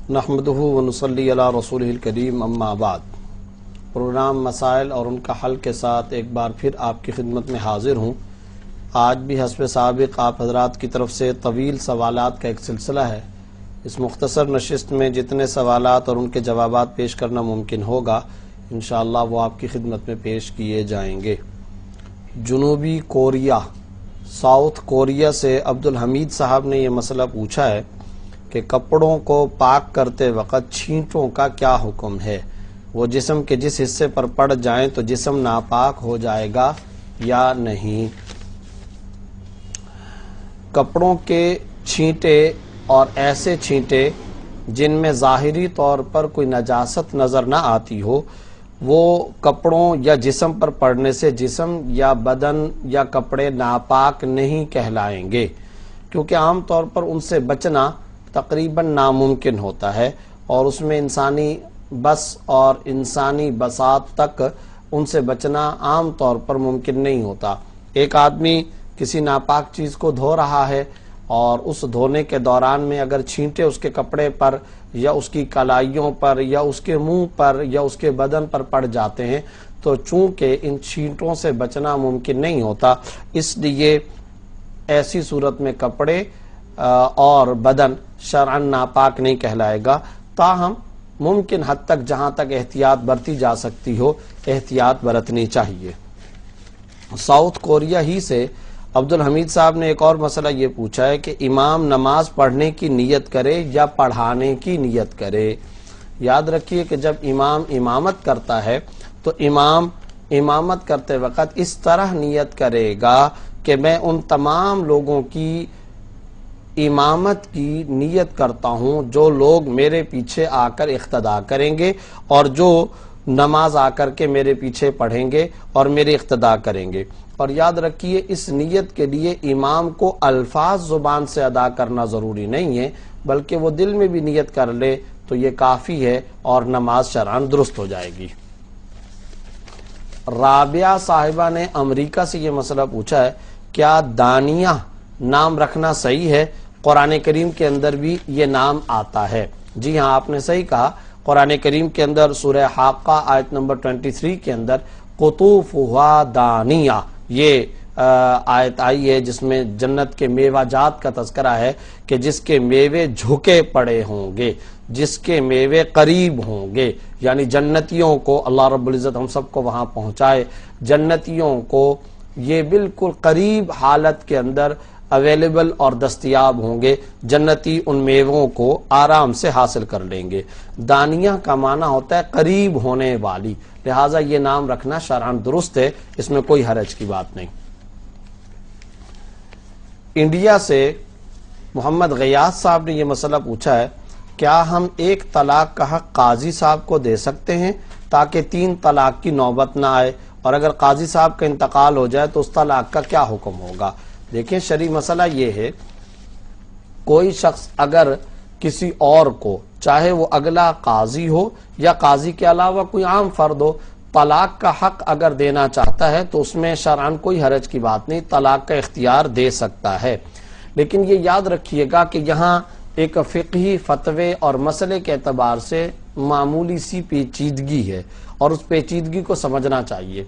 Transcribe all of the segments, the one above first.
نحمدہ ونصلی علی رسولہ الکریم اما بعد۔ پروگرام مسائل اور ان کا حل کے ساتھ ایک بار پھر آپ کی خدمت میں حاضر ہوں۔ آج بھی حسب سابق آپ حضرات کی طرف سے طویل سوالات کا ایک سلسلہ ہے۔ اس مختصر نشست میں جتنے سوالات اور ان کے جوابات پیش کرنا ممکن ہوگا انشاءاللہ وہ آپ کی خدمت میں پیش کیے جائیں گے۔ جنوبی کوریا، ساؤتھ کوریا سے عبدالحمید صاحب نے یہ مسئلہ پوچھا ہے کہ کپڑوں کو پاک کرتے وقت چھینٹوں کا کیا حکم ہے؟ وہ جسم کے جس حصے پر پڑ جائیں تو جسم ناپاک ہو جائے گا یا نہیں؟ کپڑوں کے چھینٹے اور ایسے چھینٹے جن میں ظاہری طور پر کوئی نجاست نظر نہ آتی ہو، وہ کپڑوں یا جسم پر پڑنے سے جسم یا بدن یا کپڑے ناپاک نہیں کہلائیں گے، کیونکہ عام طور پر ان سے بچنا تقریباً ناممکن ہوتا ہے اور اس میں انسانی بس اور انسانی بساط تک ان سے بچنا عام طور پر ممکن نہیں ہوتا۔ ایک آدمی کسی ناپاک چیز کو دھو رہا ہے اور اس دھونے کے دوران میں اگر چھینٹے اس کے کپڑے پر یا اس کی کلائیوں پر یا اس کے منہ پر یا اس کے بدن پر پڑ جاتے ہیں تو چونکہ ان چھینٹوں سے بچنا ممکن نہیں ہوتا، اس لیے ایسی صورت میں کپڑے اور بدن شرعاً ناپاک نہیں کہلائے گا، تاہم ممکن حد تک جہاں تک احتیاط برتی جا سکتی ہو احتیاط برتنی چاہیے۔ ساؤتھ کوریا ہی سے عبدالحمید صاحب نے ایک اور مسئلہ یہ پوچھا ہے کہ امام نماز پڑھنے کی نیت کرے یا پڑھانے کی نیت کرے؟ یاد رکھیے کہ جب امام امامت کرتا ہے تو امام امامت کرتے وقت اس طرح نیت کرے گا کہ میں ان تمام لوگوں کی امامت کی نیت کرتا ہوں جو لوگ میرے پیچھے آ کر اقتداء کریں گے اور جو نماز آ کر کے میرے پیچھے پڑھیں گے اور میرے اقتداء کریں گے۔ اور یاد رکھیے اس نیت کے لیے امام کو الفاظ زبان سے ادا کرنا ضروری نہیں ہے، بلکہ وہ دل میں بھی نیت کر لے تو یہ کافی ہے اور نماز شرعاً درست ہو جائے گی۔ رابعہ صاحبہ نے امریکہ سے یہ مسئلہ پوچھا ہے، کیا دانیہ نام رکھنا صحیح ہے؟ قرآن کریم کے اندر بھی یہ نام آتا ہے۔ جی ہاں، آپ نے صحیح کہا، قرآن کریم کے اندر سورہ حاقہ آیت نمبر 23 کے اندر قطوفہا دانیہ یہ آیت آئی ہے جس میں جنت کے میوہ جات کا تذکرہ ہے کہ جس کے میوے جھکے پڑے ہوں گے، جس کے میوے قریب ہوں گے، یعنی جنتیوں کو اللہ رب العزت ہم سب کو وہاں پہنچائے، جنتیوں کو یہ بالکل قریب حالت کے اندر اویلیبل اور دستیاب ہوں گے، جنتی ان میووں کو آرام سے حاصل کر لیں گے۔ دانیہ کا معنی ہوتا ہے قریب ہونے والی، لہٰذا یہ نام رکھنا شرعاً درست ہے، اس میں کوئی حرج کی بات نہیں۔ انڈیا سے محمد غیاث صاحب نے یہ مسئلہ پوچھا ہے، کیا ہم ایک طلاق کا حق قاضی صاحب کو دے سکتے ہیں تاکہ 3 طلاق کی نوبت نہ آئے، اور اگر قاضی صاحب کا انتقال ہو جائے تو اس طلاق کا کیا حکم ہوگا؟ دیکھیں، شرعی مسئلہ یہ ہے، کوئی شخص اگر کسی اور کو، چاہے وہ اگلا قاضی ہو یا قاضی کے علاوہ کوئی عام فرد ہو، طلاق کا حق اگر دینا چاہتا ہے تو اس میں شرعاً کوئی حرج کی بات نہیں، طلاق کا اختیار دے سکتا ہے۔ لیکن یہ یاد رکھیے گا کہ یہاں ایک فقہی فتوے اور مسئلے کے اعتبار سے معمولی سی پیچیدگی ہے اور اس پیچیدگی کو سمجھنا چاہیے۔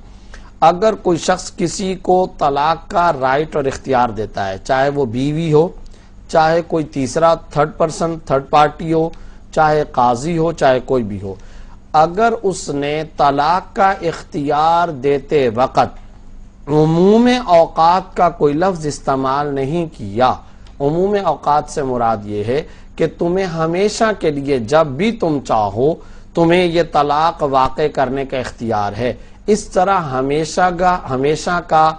اگر کوئی شخص کسی کو طلاق کا رائٹ اور اختیار دیتا ہے، چاہے وہ بیوی ہو، چاہے کوئی تیسرا تھرڈ پارٹی ہو، چاہے قاضی ہو، چاہے کوئی بھی ہو، اگر اس نے طلاق کا اختیار دیتے وقت عموم اوقات کا کوئی لفظ استعمال نہیں کیا، عموم اوقات سے مراد یہ ہے کہ تمہیں ہمیشہ کے لیے جب بھی تم چاہو تمہیں یہ طلاق واقع کرنے کا اختیار ہے، اس طرح ہمیشہ کا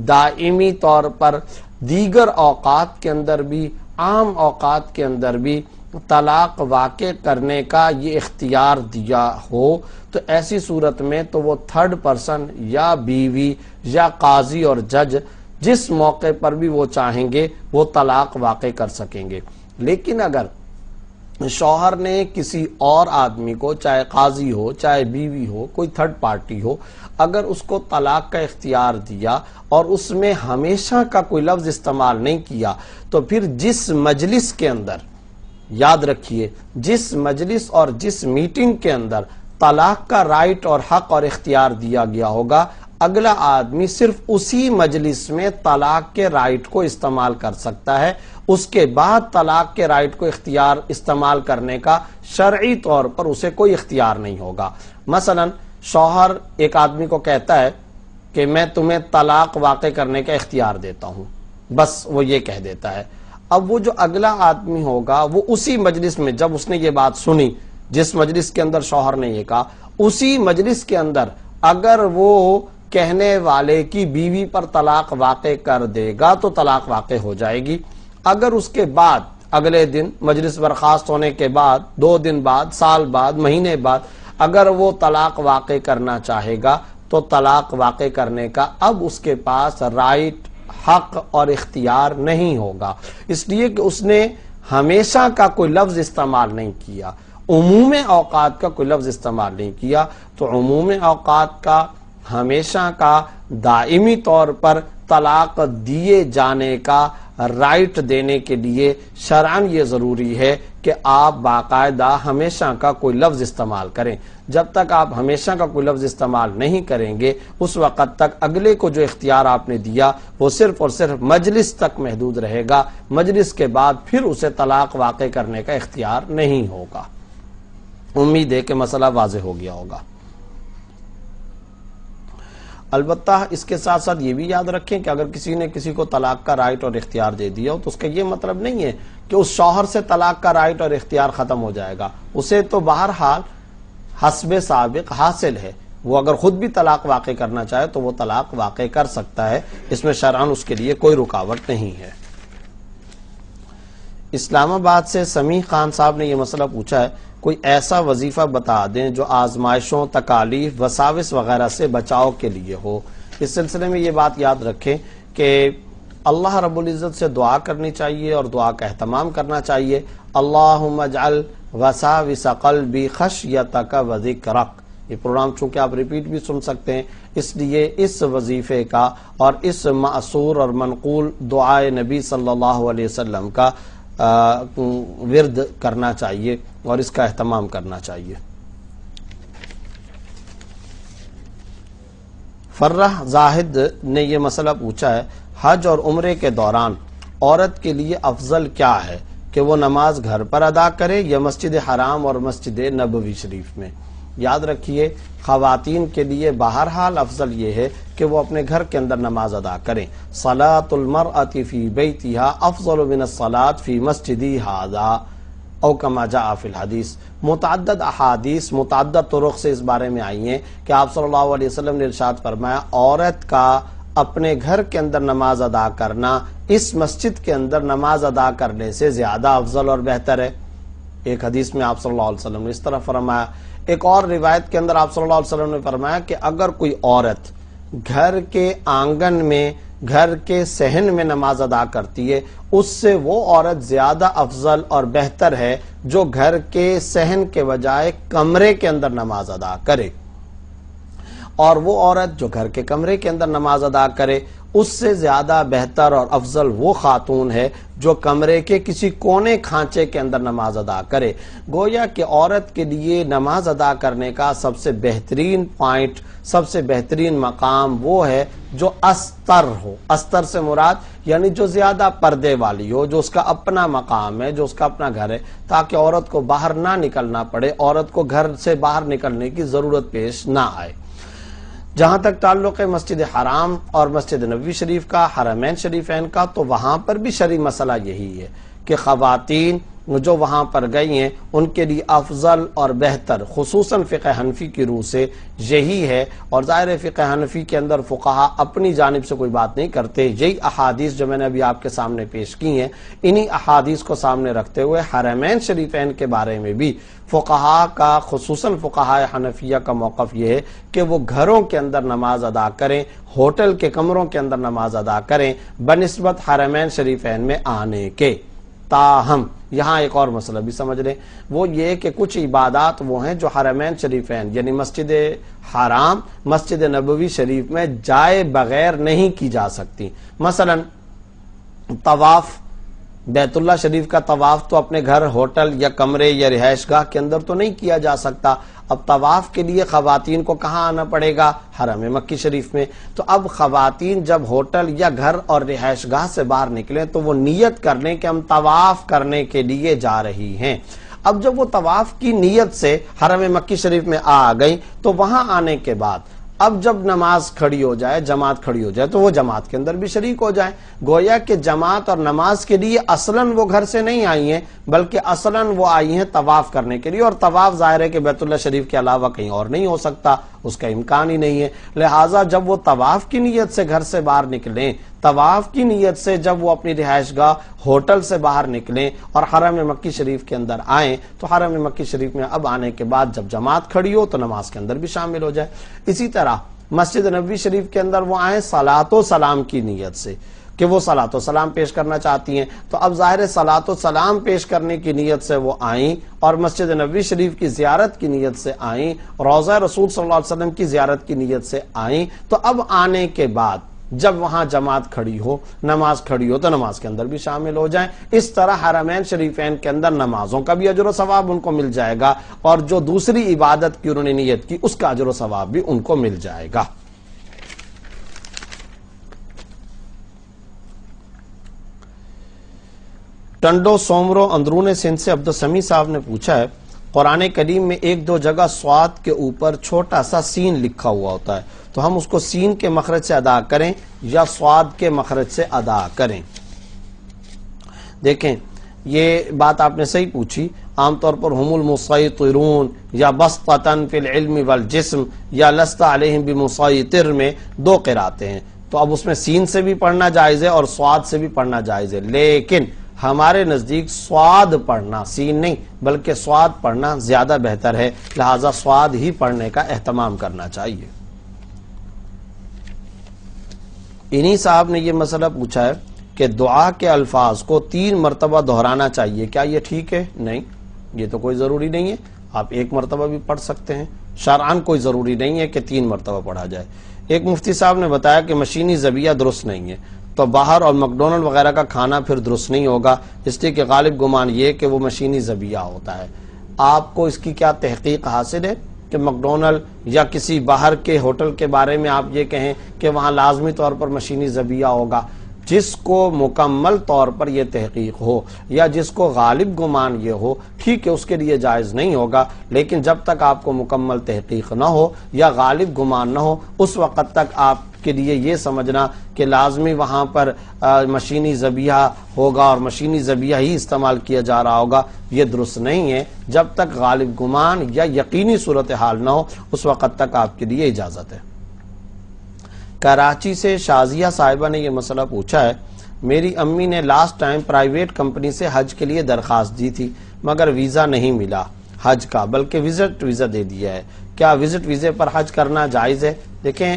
دائمی طور پر دیگر اوقات کے اندر بھی، عام اوقات کے اندر بھی طلاق واقع کرنے کا یہ اختیار دیا ہو تو ایسی صورت میں تو وہ تھرڈ پرسن یا بیوی یا قاضی اور جج جس موقع پر بھی وہ چاہیں گے وہ طلاق واقع کر سکیں گے۔ لیکن اگر شوہر نے کسی اور آدمی کو، چاہے قاضی ہو، چاہے بیوی ہو، کوئی تھرڈ پارٹی ہو، اگر اس کو طلاق کا اختیار دیا اور اس میں ہمیشہ کا کوئی لفظ استعمال نہیں کیا تو پھر جس مجلس کے اندر یاد رکھیے جس مجلس اور جس میٹنگ کے اندر طلاق کا رائٹ اور حق اور اختیار دیا گیا ہوگا، اگلا آدمی صرف اسی مجلس میں طلاق کے رائٹ کو استعمال کر سکتا ہے، اس کے بعد طلاق کے رائٹ کو اختیار استعمال کرنے کا شرعی طور پر اسے کوئی اختیار نہیں ہوگا۔ مثلا شوہر ایک آدمی کو کہتا ہے کہ میں تمہیں طلاق واقع کرنے کا اختیار دیتا ہوں، بس وہ یہ کہہ دیتا ہے۔ اب وہ جو اگلا آدمی ہوگا وہ اسی مجلس میں جب اس نے یہ بات سنی، جس مجلس کے اندر شوہر نے یہ کہا، اسی مجلس کے اندر اگر وہ کہنے والے کی بیوی پر طلاق واقع کر دے گا تو طلاق واقع ہو جائے گی۔ اگر اس کے بعد اگلے دن مجلس برخاست ہونے کے بعد 2 دن بعد، سال بعد، مہینے بعد اگر وہ طلاق واقع کرنا چاہے گا تو طلاق واقع کرنے کا اب اس کے پاس رائٹ، حق اور اختیار نہیں ہوگا، اس لیے کہ اس نے ہمیشہ کا کوئی لفظ استعمال نہیں کیا، عموم اوقات کا کوئی لفظ استعمال نہیں کیا۔ تو عموم اوقات کا، ہمیشہ کا، دائمی طور پر طلاق دیے جانے کا رائٹ دینے کے لیے شرعاً یہ ضروری ہے کہ آپ باقاعدہ ہمیشہ کا کوئی لفظ استعمال کریں۔ جب تک آپ ہمیشہ کا کوئی لفظ استعمال نہیں کریں گے اس وقت تک اگلے کو جو اختیار آپ نے دیا وہ صرف اور صرف مجلس تک محدود رہے گا، مجلس کے بعد پھر اسے طلاق واقع کرنے کا اختیار نہیں ہوگا۔ امید ہے کہ مسئلہ واضح ہو گیا ہوگا۔ البتہ اس کے ساتھ ساتھ یہ بھی یاد رکھیں کہ اگر کسی نے کسی کو طلاق کا رائٹ اور اختیار دے دیا ہو تو اس کا یہ مطلب نہیں ہے کہ اس شوہر سے طلاق کا رائٹ اور اختیار ختم ہو جائے گا، اسے تو بہرحال حسب سابق حاصل ہے، وہ اگر خود بھی طلاق واقع کرنا چاہے تو وہ طلاق واقع کر سکتا ہے، اس میں شرعاً اس کے لیے کوئی رکاوٹ نہیں ہے۔ اسلام آباد سے سمیع خان صاحب نے یہ مسئلہ پوچھا ہے، کوئی ایسا وظیفہ بتا دیں جو آزمائشوں، تکالیف، وساوس وغیرہ سے بچاؤ کے لیے ہو۔ اس سلسلے میں یہ بات یاد رکھیں کہ اللہ رب العزت سے دعا کرنی چاہیے اور دعا کا اہتمام کرنا چاہیے۔ اللہم اجعل وساوس قلبی خشیتک و ذکرک، یہ پروگرام چونکہ آپ ریپیٹ بھی سن سکتے ہیں، اس لیے اس وظیفے کا اور اس معصور اور منقول دعائے نبی صلی اللہ علیہ وسلم کا ورد کرنا چاہیے اور اس کا اہتمام کرنا چاہیے۔ فرح زاہد نے یہ مسئلہ پوچھا ہے، حج اور عمرے کے دوران عورت کے لیے افضل کیا ہے کہ وہ نماز گھر پر ادا کرے یا مسجد حرام اور مسجد نبوی شریف میں؟ یاد رکھیے خواتین کے لیے بہرحال افضل یہ ہے کہ وہ اپنے گھر کے اندر نماز ادا کریں۔ صلاۃ المرأۃ فی بیتہا افضل من الصلاۃ فی مسجدی ھذا او کما جاء فی الحدیث۔ متعدد احادیث متعدد طرق سے اس بارے میں آئی ہیں کہ آپ صلی اللہ علیہ وسلم نے ارشاد فرمایا عورت کا اپنے گھر کے اندر نماز ادا کرنا اس مسجد کے اندر نماز ادا کرنے سے زیادہ افضل اور بہتر ہے۔ ایک حدیث میں آپ صلی اللہ علیہ وسلم نے اس طرح فرمایا۔ ایک اور روایت کے اندر آپ صلی اللہ علیہ وسلم نے فرمایا کہ اگر کوئی عورت گھر کے آنگن میں، گھر کے صحن میں نماز ادا کرتی ہے اس سے وہ عورت زیادہ افضل اور بہتر ہے جو گھر کے صحن کے بجائے کمرے کے اندر نماز ادا کرے، اور وہ عورت جو گھر کے کمرے کے اندر نماز ادا کرے اس سے زیادہ بہتر اور افضل وہ خاتون ہے جو کمرے کے کسی کونے کھانچے کے اندر نماز ادا کرے۔ گویا کہ عورت کے لیے نماز ادا کرنے کا سب سے بہترین پوائنٹ، سب سے بہترین مقام وہ ہے جو استر ہو۔ استر سے مراد یعنی جو زیادہ پردے والی ہو، جو اس کا اپنا مقام ہے، جو اس کا اپنا گھر ہے، تاکہ عورت کو باہر نہ نکلنا پڑے، عورت کو گھر سے باہر نکلنے کی ضرورت پیش نہ آئے۔ جہاں تک تعلق ہے مسجد حرام اور مسجد نبوی شریف کا، حرمین شریفین کا، تو وہاں پر بھی شرعی مسئلہ یہی ہے کہ خواتین جو وہاں پر گئی ہیں ان کے لیے افضل اور بہتر خصوصاً فقہ حنفی کی روح سے یہی ہے، اور ظاہر فقہ حنفی کے اندر فقہا اپنی جانب سے کوئی بات نہیں کرتے۔ یہی احادیث جو میں نے ابھی آپ کے سامنے پیش کی ہیں، انہی احادیث کو سامنے رکھتے ہوئے حرمین شریفین کے بارے میں بھی فقہا کا، خصوصاً فقہاء حنفیہ کا موقف یہ ہے کہ وہ گھروں کے اندر نماز ادا کریں، ہوٹل کے کمروں کے اندر نماز ادا کریں بنسبت حرمین شریفین میں آنے کے۔ تاہم یہاں ایک اور مسئلہ بھی سمجھ لیں، وہ یہ کہ کچھ عبادات وہ ہیں جو حرمین شریفین یعنی مسجد حرام، مسجد نبوی شریف میں جائے بغیر نہیں کی جا سکتی۔ مثلا طواف بیت اللہ شریف کا طواف تو اپنے گھر، ہوٹل یا کمرے یا رہائش گاہ کے اندر تو نہیں کیا جا سکتا. اب طواف کے لیے خواتین کو کہاں آنا پڑے گا؟ حرم مکی شریف میں. تو اب خواتین جب ہوٹل یا گھر اور رہائش گاہ سے باہر نکلیں تو وہ نیت کر لیں کہ ہم طواف کرنے کے لیے جا رہی ہیں. اب جب وہ طواف کی نیت سے حرم مکی شریف میں آ گئی تو وہاں آنے کے بعد اب جب نماز کھڑی ہو جائے، جماعت کھڑی ہو جائے، تو وہ جماعت کے اندر بھی شریک ہو جائیں. گویا کہ جماعت اور نماز کے لیے اصلاً وہ گھر سے نہیں آئی ہیں، بلکہ اصلاً وہ آئی ہیں طواف کرنے کے لیے. اور طواف ظاہر ہے کہ بیت اللہ شریف کے علاوہ کہیں اور نہیں ہو سکتا، اس کا امکان ہی نہیں ہے. لہٰذا جب وہ طواف کی نیت سے گھر سے باہر نکلیں، طواف کی نیت سے جب وہ اپنی رہائش گاہ ہوٹل سے باہر نکلیں اور حرم مکی شریف کے اندر آئیں، تو حرم مکی شریف میں اب آنے کے بعد جب جماعت کھڑی ہو تو نماز کے اندر بھی شامل ہو جائے. اسی طرح مسجد نبوی شریف کے اندر وہ آئیں صلاۃ و سلام کی نیت سے کہ وہ صلاۃ و سلام پیش کرنا چاہتی ہیں. تو اب ظاہر صلاۃ و سلام پیش کرنے کی نیت سے وہ آئیں اور مسجد نبوی شریف کی زیارت کی نیت سے آئیں، روضہ رسول صلی اللہ علیہ وسلم کی زیارت کی نیت سے آئیں. تو اب آنے کے بعد جب وہاں جماعت کھڑی ہو، نماز کھڑی ہو، تو نماز کے اندر بھی شامل ہو جائیں. اس طرح حرمین شریفین کے اندر نمازوں کا بھی اجر و ثواب ان کو مل جائے گا، اور جو دوسری عبادت کی انہوں نے نیت کی اس کا اجر و ثواب بھی ان کو مل جائے گا. ٹنڈو سومرو اندرون سندھ سے عبدالسمیع صاحب نے پوچھا ہے، قرآن کریم میں ایک دو جگہ صاد کے اوپر چھوٹا سا سین لکھا ہوا ہوتا ہے، تو ہم اس کو سین کے مخرج سے ادا کریں یا صاد کے مخرج سے ادا کریں؟ دیکھیں، یہ بات آپ نے صحیح پوچھی. عام طور پر ہم المسیطرون یا بسطۃ فی العلم والجسم یا لست علیہم بمسیطر میں دو قراتیں ہیں، تو اب اس میں سین سے بھی پڑھنا جائز ہے اور صاد سے بھی پڑھنا جائز ہے. لیکن ہمارے نزدیک صاد پڑھنا، سین نہیں بلکہ صاد پڑھنا زیادہ بہتر ہے، لہذا صاد ہی پڑھنے کا اہتمام کرنا چاہیے. انہی صاحب نے یہ مسئلہ پوچھا ہے کہ دعا کے الفاظ کو 3 مرتبہ دہرانا چاہیے، کیا یہ ٹھیک ہے؟ نہیں، یہ تو کوئی ضروری نہیں ہے، آپ 1 مرتبہ بھی پڑھ سکتے ہیں. شرعاً کوئی ضروری نہیں ہے کہ 3 مرتبہ پڑھا جائے. ایک مفتی صاحب نے بتایا کہ مشینی ذبیحہ درست نہیں ہے، تو باہر اور مکڈونلڈ وغیرہ کا کھانا پھر درست نہیں ہوگا، اس لیے کہ غالب گمان یہ کہ وہ مشینی ذبیحہ ہوتا ہے. آپ کو اس کی کیا تحقیق حاصل ہے کہ مکڈونلڈ یا کسی باہر کے ہوٹل کے بارے میں آپ یہ کہیں کہ وہاں لازمی طور پر مشینی ذبیحہ ہوگا؟ جس کو مکمل طور پر یہ تحقیق ہو یا جس کو غالب گمان یہ ہو، ٹھیک ہے، اس کے لیے جائز نہیں ہوگا. لیکن جب تک آپ کو مکمل تحقیق نہ ہو یا غالب گمان نہ ہو، اس وقت تک آپ کے لیے یہ سمجھنا کہ لازمی وہاں پر مشینی ذبیحہ ہوگا اور مشینی ذبیحہ ہی استعمال کیا جا رہا ہوگا، یہ درست نہیں ہے. جب تک غالب گمان یا یقینی صورتحال نہ ہو اس وقت تک آپ کے لیے اجازت ہے. کراچی سے شازیہ صاحبہ نے یہ مسئلہ پوچھا ہے، میری امی نے لاسٹ ٹائم پرائیویٹ کمپنی سے حج کے لیے درخواست دی تھی مگر ویزا نہیں ملا حج کا، بلکہ وزٹ ویزا دے دیا ہے، کیا وزٹ ویزے پر حج کرنا جائز ہے؟ دیکھیں،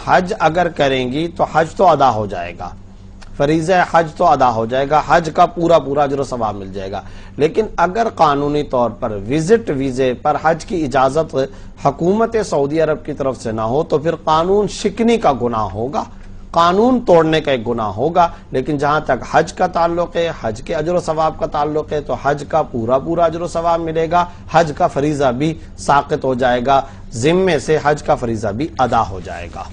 حج اگر کریں گی تو حج تو ادا ہو جائے گا، فریضہ حج تو ادا ہو جائے گا، حج کا پورا اجر و ثواب مل جائے گا. لیکن اگر قانونی طور پر وزٹ ویزے پر حج کی اجازت حکومت سعودی عرب کی طرف سے نہ ہو تو پھر قانون شکنی کا گناہ ہوگا، قانون توڑنے کا ایک گناہ ہوگا. لیکن جہاں تک حج کا تعلق ہے، حج کے اجر و ثواب کا تعلق ہے، تو حج کا پورا اجر و ثواب ملے گا، حج کا فریضہ بھی ساقط ہو جائے گا، ذمے سے حج کا فریضہ بھی ادا ہو جائے گا.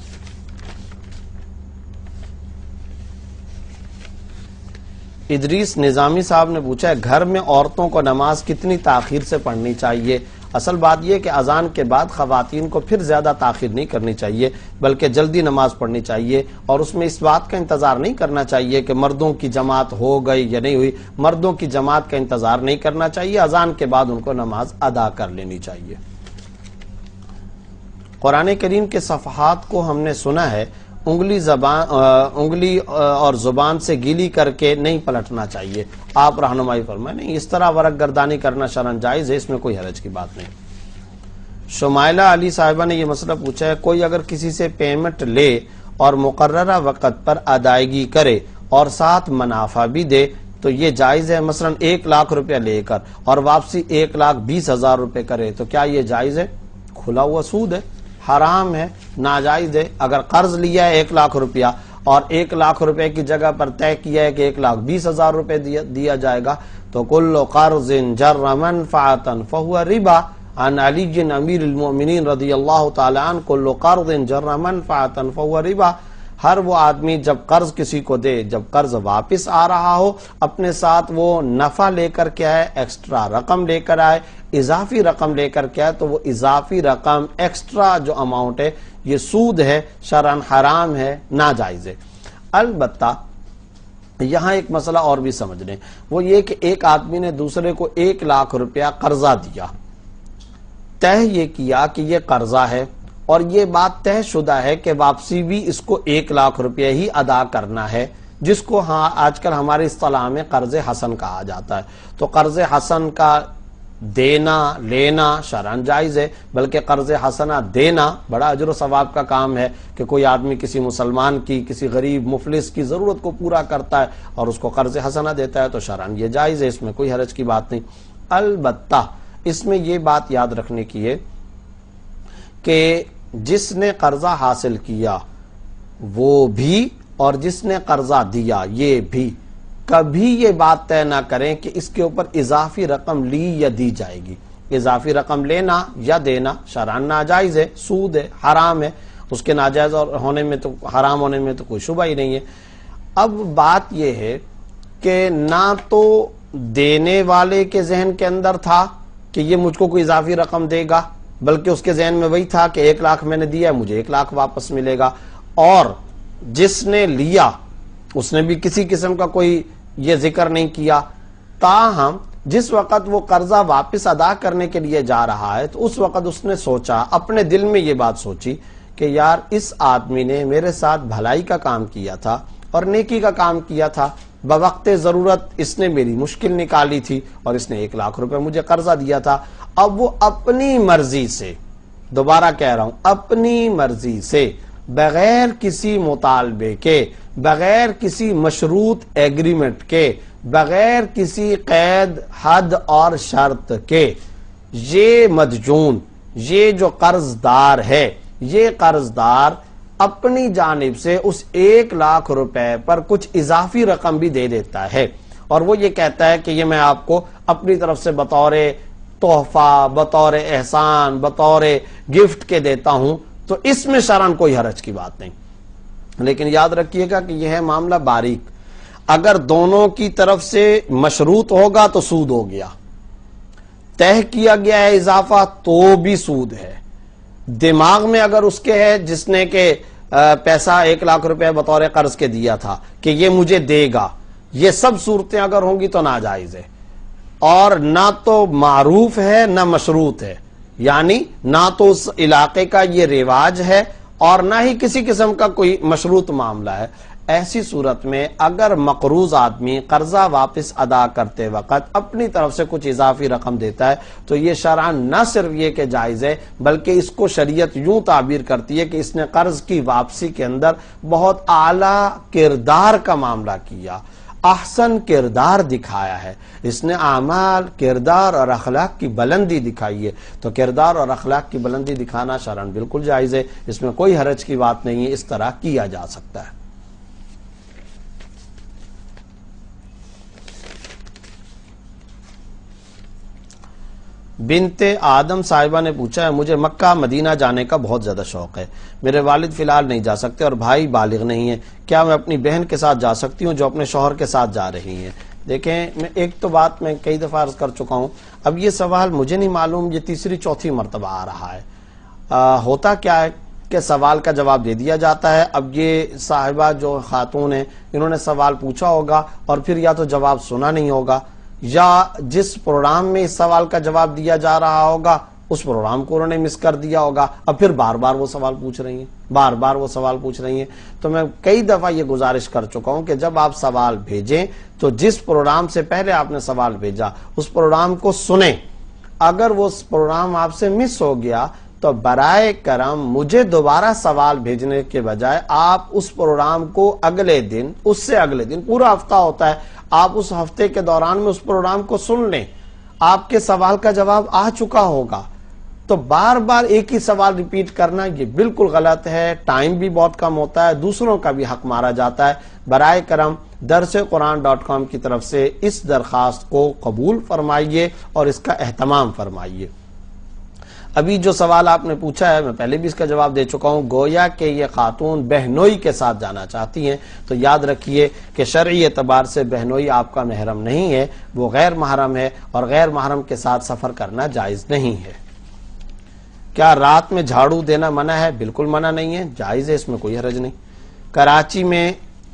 ادریس نظامی صاحب نے پوچھا ہے، گھر میں عورتوں کو نماز کتنی تاخیر سے پڑھنی چاہیے؟ اصل بات یہ کہ اذان کے بعد خواتین کو پھر زیادہ تاخیر نہیں کرنی چاہیے، بلکہ جلدی نماز پڑھنی چاہیے، اور اس میں اس بات کا انتظار نہیں کرنا چاہیے کہ مردوں کی جماعت ہو گئی یا نہیں ہوئی. مردوں کی جماعت کا انتظار نہیں کرنا چاہیے، اذان کے بعد ان کو نماز ادا کر لینی چاہیے. قرآن کریم کے صفحات کو ہم نے سنا ہے انگلی اور زبان سے گیلی کر کے نہیں پلٹنا چاہیے، آپ رہنمائی فرمائیں. نہیں، اس طرح ورق گردانی کرنا شرعاً جائز ہے، اس میں کوئی حرج کی بات نہیں. شمائلہ علی صاحبہ نے یہ مسئلہ پوچھا ہے، کوئی اگر کسی سے پیمنٹ لے اور مقررہ وقت پر ادائیگی کرے اور ساتھ منافع بھی دے تو یہ جائز ہے؟ مثلا 1 لاکھ روپیہ لے کر اور واپسی 1,20,000 روپے کرے تو کیا یہ جائز ہے؟ کھلا ہوا سود ہے، حرام ہے، ناجائز ہے. اگر قرض لیا ہے 1 لاکھ روپیہ اور 1,00,000 روپے کی جگہ پر طے کیا ہے کہ 1,20,000 روپے دیا جائے گا، تو کل قرض جر منفعۃ فہو ربا عن علی امیر المؤمنین رضی اللہ تعالی عنہ کل قرض جر منفعۃ فہو ربا. ہر وہ آدمی جب قرض کسی کو دے، جب قرض واپس آ رہا ہو، اپنے ساتھ وہ نفع لے کر کے آئے، ایکسٹرا رقم لے کر آئے، اضافی رقم لے کر کے آئے، تو وہ اضافی رقم ایکسٹرا جو اماؤنٹ ہے یہ سود ہے، شرعاً حرام ہے، ناجائز ہے. البتہ یہاں ایک مسئلہ اور بھی سمجھ لیں، وہ یہ کہ ایک آدمی نے دوسرے کو 1,00,000 روپیہ قرضہ دیا، طے یہ کیا کہ یہ قرضہ ہے اور یہ بات طے شدہ ہے کہ واپسی بھی اس کو 1,00,000 روپے ہی ادا کرنا ہے، جس کو آج کل ہماری اصطلاح میں قرض حسن کہا جاتا ہے. تو قرض حسن کا دینا لینا شرعاً جائز ہے، بلکہ قرض حسنہ دینا بڑا اجر و ثواب کا کام ہے کہ کوئی آدمی کسی مسلمان کی، کسی غریب مفلس کی ضرورت کو پورا کرتا ہے اور اس کو قرض حسنہ دیتا ہے، تو شرعاً یہ جائز ہے، اس میں کوئی حرج کی بات نہیں. البتہ اس میں یہ بات یاد رکھنے کی ہے کہ جس نے قرضہ حاصل کیا وہ بھی اور جس نے قرضہ دیا یہ بھی کبھی یہ بات طے نہ کریں کہ اس کے اوپر اضافی رقم لی یا دی جائے گی. اضافی رقم لینا یا دینا شرعاً ناجائز ہے، سود ہے، حرام ہے، اس کے ناجائز ہونے میں تو، حرام ہونے میں تو کوئی شبہ ہی نہیں ہے. اب بات یہ ہے کہ نہ تو دینے والے کے ذہن کے اندر تھا کہ یہ مجھ کو کوئی اضافی رقم دے گا، بلکہ اس کے ذہن میں وہی تھا کہ 1,00,000 میں نے دیا ہے، مجھے 1,00,000 واپس ملے گا. اور جس نے لیا اس نے بھی کسی قسم کا کوئی یہ ذکر نہیں کیا. تاہم جس وقت وہ قرضہ واپس ادا کرنے کے لیے جا رہا ہے تو اس وقت اس نے سوچا، اپنے دل میں یہ بات سوچی کہ یار اس آدمی نے میرے ساتھ بھلائی کا کام کیا تھا اور نیکی کا کام کیا تھا، بوقت ضرورت اس نے میری مشکل نکالی تھی اور اس نے 1,00,000 روپے مجھے قرضہ دیا تھا. اب وہ اپنی مرضی سے، دوبارہ کہہ رہا ہوں، اپنی مرضی سے، بغیر کسی مطالبے کے، بغیر کسی مشروط ایگریمنٹ کے، بغیر کسی قید حد اور شرط کے، یہ مدجون، یہ جو قرض دار ہے، یہ قرض دار اپنی جانب سے اس 1,00,000 روپے پر کچھ اضافی رقم بھی دے دیتا ہے، اور وہ یہ کہتا ہے کہ یہ میں آپ کو اپنی طرف سے بطور تحفہ، بطور احسان، بطور گفٹ کے دیتا ہوں، تو اس میں شرعاً کوئی حرج کی بات نہیں. لیکن یاد رکھیے گا کہ یہ ہے معاملہ باریک. اگر دونوں کی طرف سے مشروط ہوگا تو سود ہو گیا، طے کیا گیا ہے اضافہ تو بھی سود ہے. دماغ میں اگر اس کے ہے جس نے کہ پیسہ 1,00,000 روپے بطور قرض کے دیا تھا کہ یہ مجھے دے گا، یہ سب صورتیں اگر ہوں گی تو ناجائز ہے، اور نہ تو معروف ہے نہ مشروط ہے، یعنی نہ تو اس علاقے کا یہ رواج ہے اور نہ ہی کسی قسم کا کوئی مشروط معاملہ ہے. ایسی صورت میں اگر مقروض آدمی قرضہ واپس ادا کرتے وقت اپنی طرف سے کچھ اضافی رقم دیتا ہے تو یہ شرعاً نہ صرف یہ کہ جائز ہے، بلکہ اس کو شریعت یوں تعبیر کرتی ہے کہ اس نے قرض کی واپسی کے اندر بہت اعلیٰ کردار کا معاملہ کیا، احسن کردار دکھایا ہے، اس نے اعمال، کردار اور اخلاق کی بلندی دکھائی ہے. تو کردار اور اخلاق کی بلندی دکھانا شرعاً بالکل جائز ہے، اس میں کوئی حرج کی بات نہیں ہے، اس طرح کیا جا سکتا ہے. بنت آدم صاحبہ نے پوچھا ہے، مجھے مکہ مدینہ جانے کا بہت زیادہ شوق ہے، میرے والد فی الحال نہیں جا سکتے اور بھائی بالغ نہیں ہے، کیا میں اپنی بہن کے ساتھ جا سکتی ہوں جو اپنے شوہر کے ساتھ جا رہی ہیں؟ دیکھیں، میں ایک تو بات میں کئی دفعہ عرض کر چکا ہوں، اب یہ سوال مجھے نہیں معلوم یہ تیسری چوتھی مرتبہ آ رہا ہے. ہوتا کیا ہے کہ سوال کا جواب دے دیا جاتا ہے. اب یہ صاحبہ جو خاتون ہیں انہوں نے سوال پوچھا ہوگا اور پھر یا تو جواب سنا نہیں ہوگا، یا جس پروگرام میں اس سوال کا جواب دیا جا رہا ہوگا اس پروگرام کو انہوں نے مس کر دیا ہوگا، اب پھر بار بار وہ سوال پوچھ رہی ہیں. تو میں کئی دفعہ یہ گزارش کر چکا ہوں کہ جب آپ سوال بھیجیں تو جس پروگرام سے پہلے آپ نے سوال بھیجا اس پروگرام کو سنیں. اگر وہ پروگرام آپ سے مس ہو گیا تو برائے کرم مجھے دوبارہ سوال بھیجنے کے بجائے آپ اس پروگرام کو اگلے دن، اس سے اگلے دن، پورا ہفتہ ہوتا ہے، آپ اس ہفتے کے دوران میں اس پروگرام کو سن لیں، آپ کے سوال کا جواب آ چکا ہوگا. تو بار بار ایک ہی سوال ریپیٹ کرنا یہ بالکل غلط ہے، ٹائم بھی بہت کم ہوتا ہے، دوسروں کا بھی حق مارا جاتا ہے۔ برائے کرم درسقرآن.com کی طرف سے اس درخواست کو قبول فرمائیے اور اس کا اہتمام فرمائیے۔ ابھی جو سوال آپ نے پوچھا ہے میں پہلے بھی اس کا جواب دے چکا ہوں، گویا کہ یہ خاتون بہنوئی کے ساتھ جانا چاہتی ہیں، تو یاد رکھیے کہ شرعی اعتبار سے بہنوئی آپ کا محرم نہیں ہے، وہ غیر محرم ہے، اور غیر محرم کے ساتھ سفر کرنا جائز نہیں ہے۔ کیا رات میں جھاڑو دینا منع ہے؟ بالکل منع نہیں ہے، جائز ہے، اس میں کوئی حرج نہیں۔ کراچی میں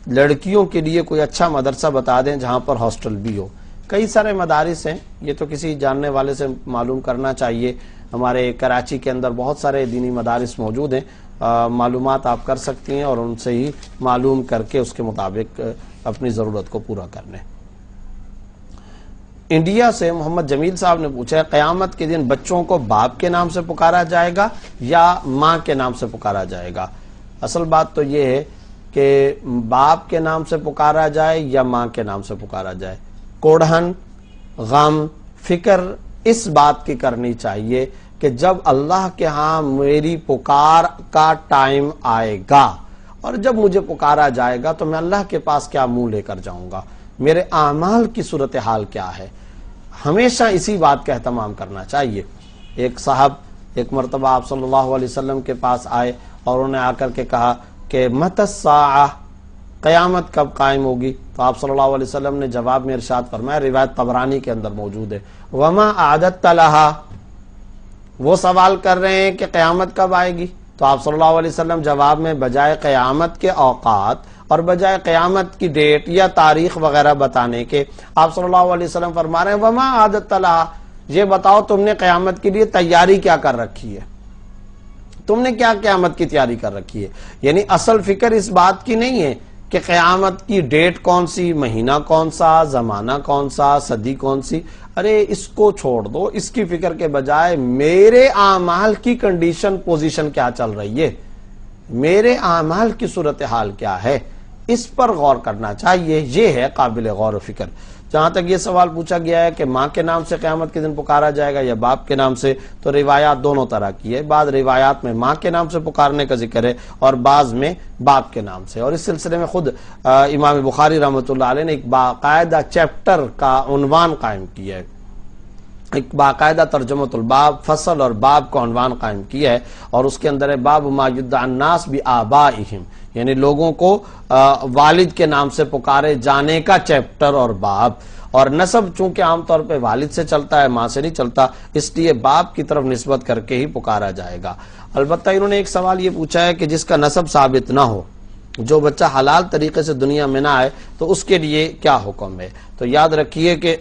لڑکیوں کے لیے کوئی اچھا مدرسہ بتا دیں جہاں پر ہاسٹل بھی ہو۔ کئی سارے مدارس ہیں، یہ تو کسی جاننے والے سے معلوم کرنا چاہیے۔ ہمارے کراچی کے اندر بہت سارے دینی مدارس موجود ہیں، معلومات آپ کر سکتی ہیں اور ان سے ہی معلوم کر کے اس کے مطابق اپنی ضرورت کو پورا کر لیں۔ انڈیا سے محمد جمیل صاحب نے پوچھا ہے قیامت کے دن بچوں کو باپ کے نام سے پکارا جائے گا یا ماں کے نام سے پکارا جائے گا؟ اصل بات تو یہ ہے کہ باپ کے نام سے پکارا جائے یا ماں کے نام سے پکارا جائے، کوڑھن، غم، فکر اس بات کی کرنی چاہیے کہ جب اللہ کے ہاں میری پکار کا ٹائم آئے گا اور جب مجھے پکارا جائے گا تو میں اللہ کے پاس کیا منہ لے کر جاؤں گا، میرے اعمال کی صورتحال کیا ہے، ہمیشہ اسی بات کا اہتمام کرنا چاہیے۔ ایک صاحب ایک مرتبہ آپ صلی اللہ علیہ وسلم کے پاس آئے اور انہوں نے آ کر کے کہا کہ متی الساعہ، قیامت کب قائم ہوگی؟ تو آپ صلی اللہ علیہ وسلم نے جواب میں ارشاد فرمایا، روایت طبرانی کے اندر موجود ہے، وما اعددت لہا، وہ سوال کر رہے ہیں کہ قیامت کب آئے گی، تو آپ صلی اللہ علیہ وسلم جواب میں بجائے قیامت کے اوقات اور بجائے قیامت کی ڈیٹ یا تاریخ وغیرہ بتانے کے آپ صلی اللہ علیہ وسلم فرما رہے ہیں وما اعددت لہا، یہ بتاؤ تم نے قیامت کے لیے تیاری کیا کر رکھی ہے، تم نے کیا قیامت کی تیاری کر رکھی ہے۔ یعنی اصل فکر اس بات کی نہیں ہے کہ قیامت کی ڈیٹ کون سی، مہینہ کون سا، زمانہ کون سا، صدی کون سی، ارے اس کو چھوڑ دو، اس کی فکر کے بجائے میرے اعمال کی کنڈیشن پوزیشن کیا چل رہی ہے، میرے اعمال کی صورتحال کیا ہے، اس پر غور کرنا چاہیے، یہ ہے قابل غور و فکر۔ جہاں تک یہ سوال پوچھا گیا ہے کہ ماں کے نام سے قیامت کے دن پکارا جائے گا یا باپ کے نام سے، تو روایات دونوں طرح کی ہے، بعض روایات میں ماں کے نام سے پکارنے کا ذکر ہے اور بعض میں باپ کے نام سے، اور اس سلسلے میں خود امام بخاری رحمۃ اللہ علیہ نے ایک باقاعدہ چیپٹر کا عنوان قائم کیا ہے، ایک باقاعدہ ترجمۃ الباب، فصل اور باب کا عنوان قائم کیا ہے، اور اس کے اندر ہے باب ما یدعی الناس بآبائہم، یعنی لوگوں کو والد کے نام سے پکارے جانے کا چیپٹر اور باب، اور نسب چونکہ عام طور پہ والد سے چلتا ہے، ماں سے نہیں چلتا، اس لیے باپ کی طرف نسبت کر کے ہی پکارا جائے گا۔ البتہ انہوں نے ایک سوال یہ پوچھا ہے کہ جس کا نسب ثابت نہ ہو، جو بچہ حلال طریقے سے دنیا میں نہ آئے، تو اس کے لیے کیا حکم ہے؟ تو یاد رکھیے کہ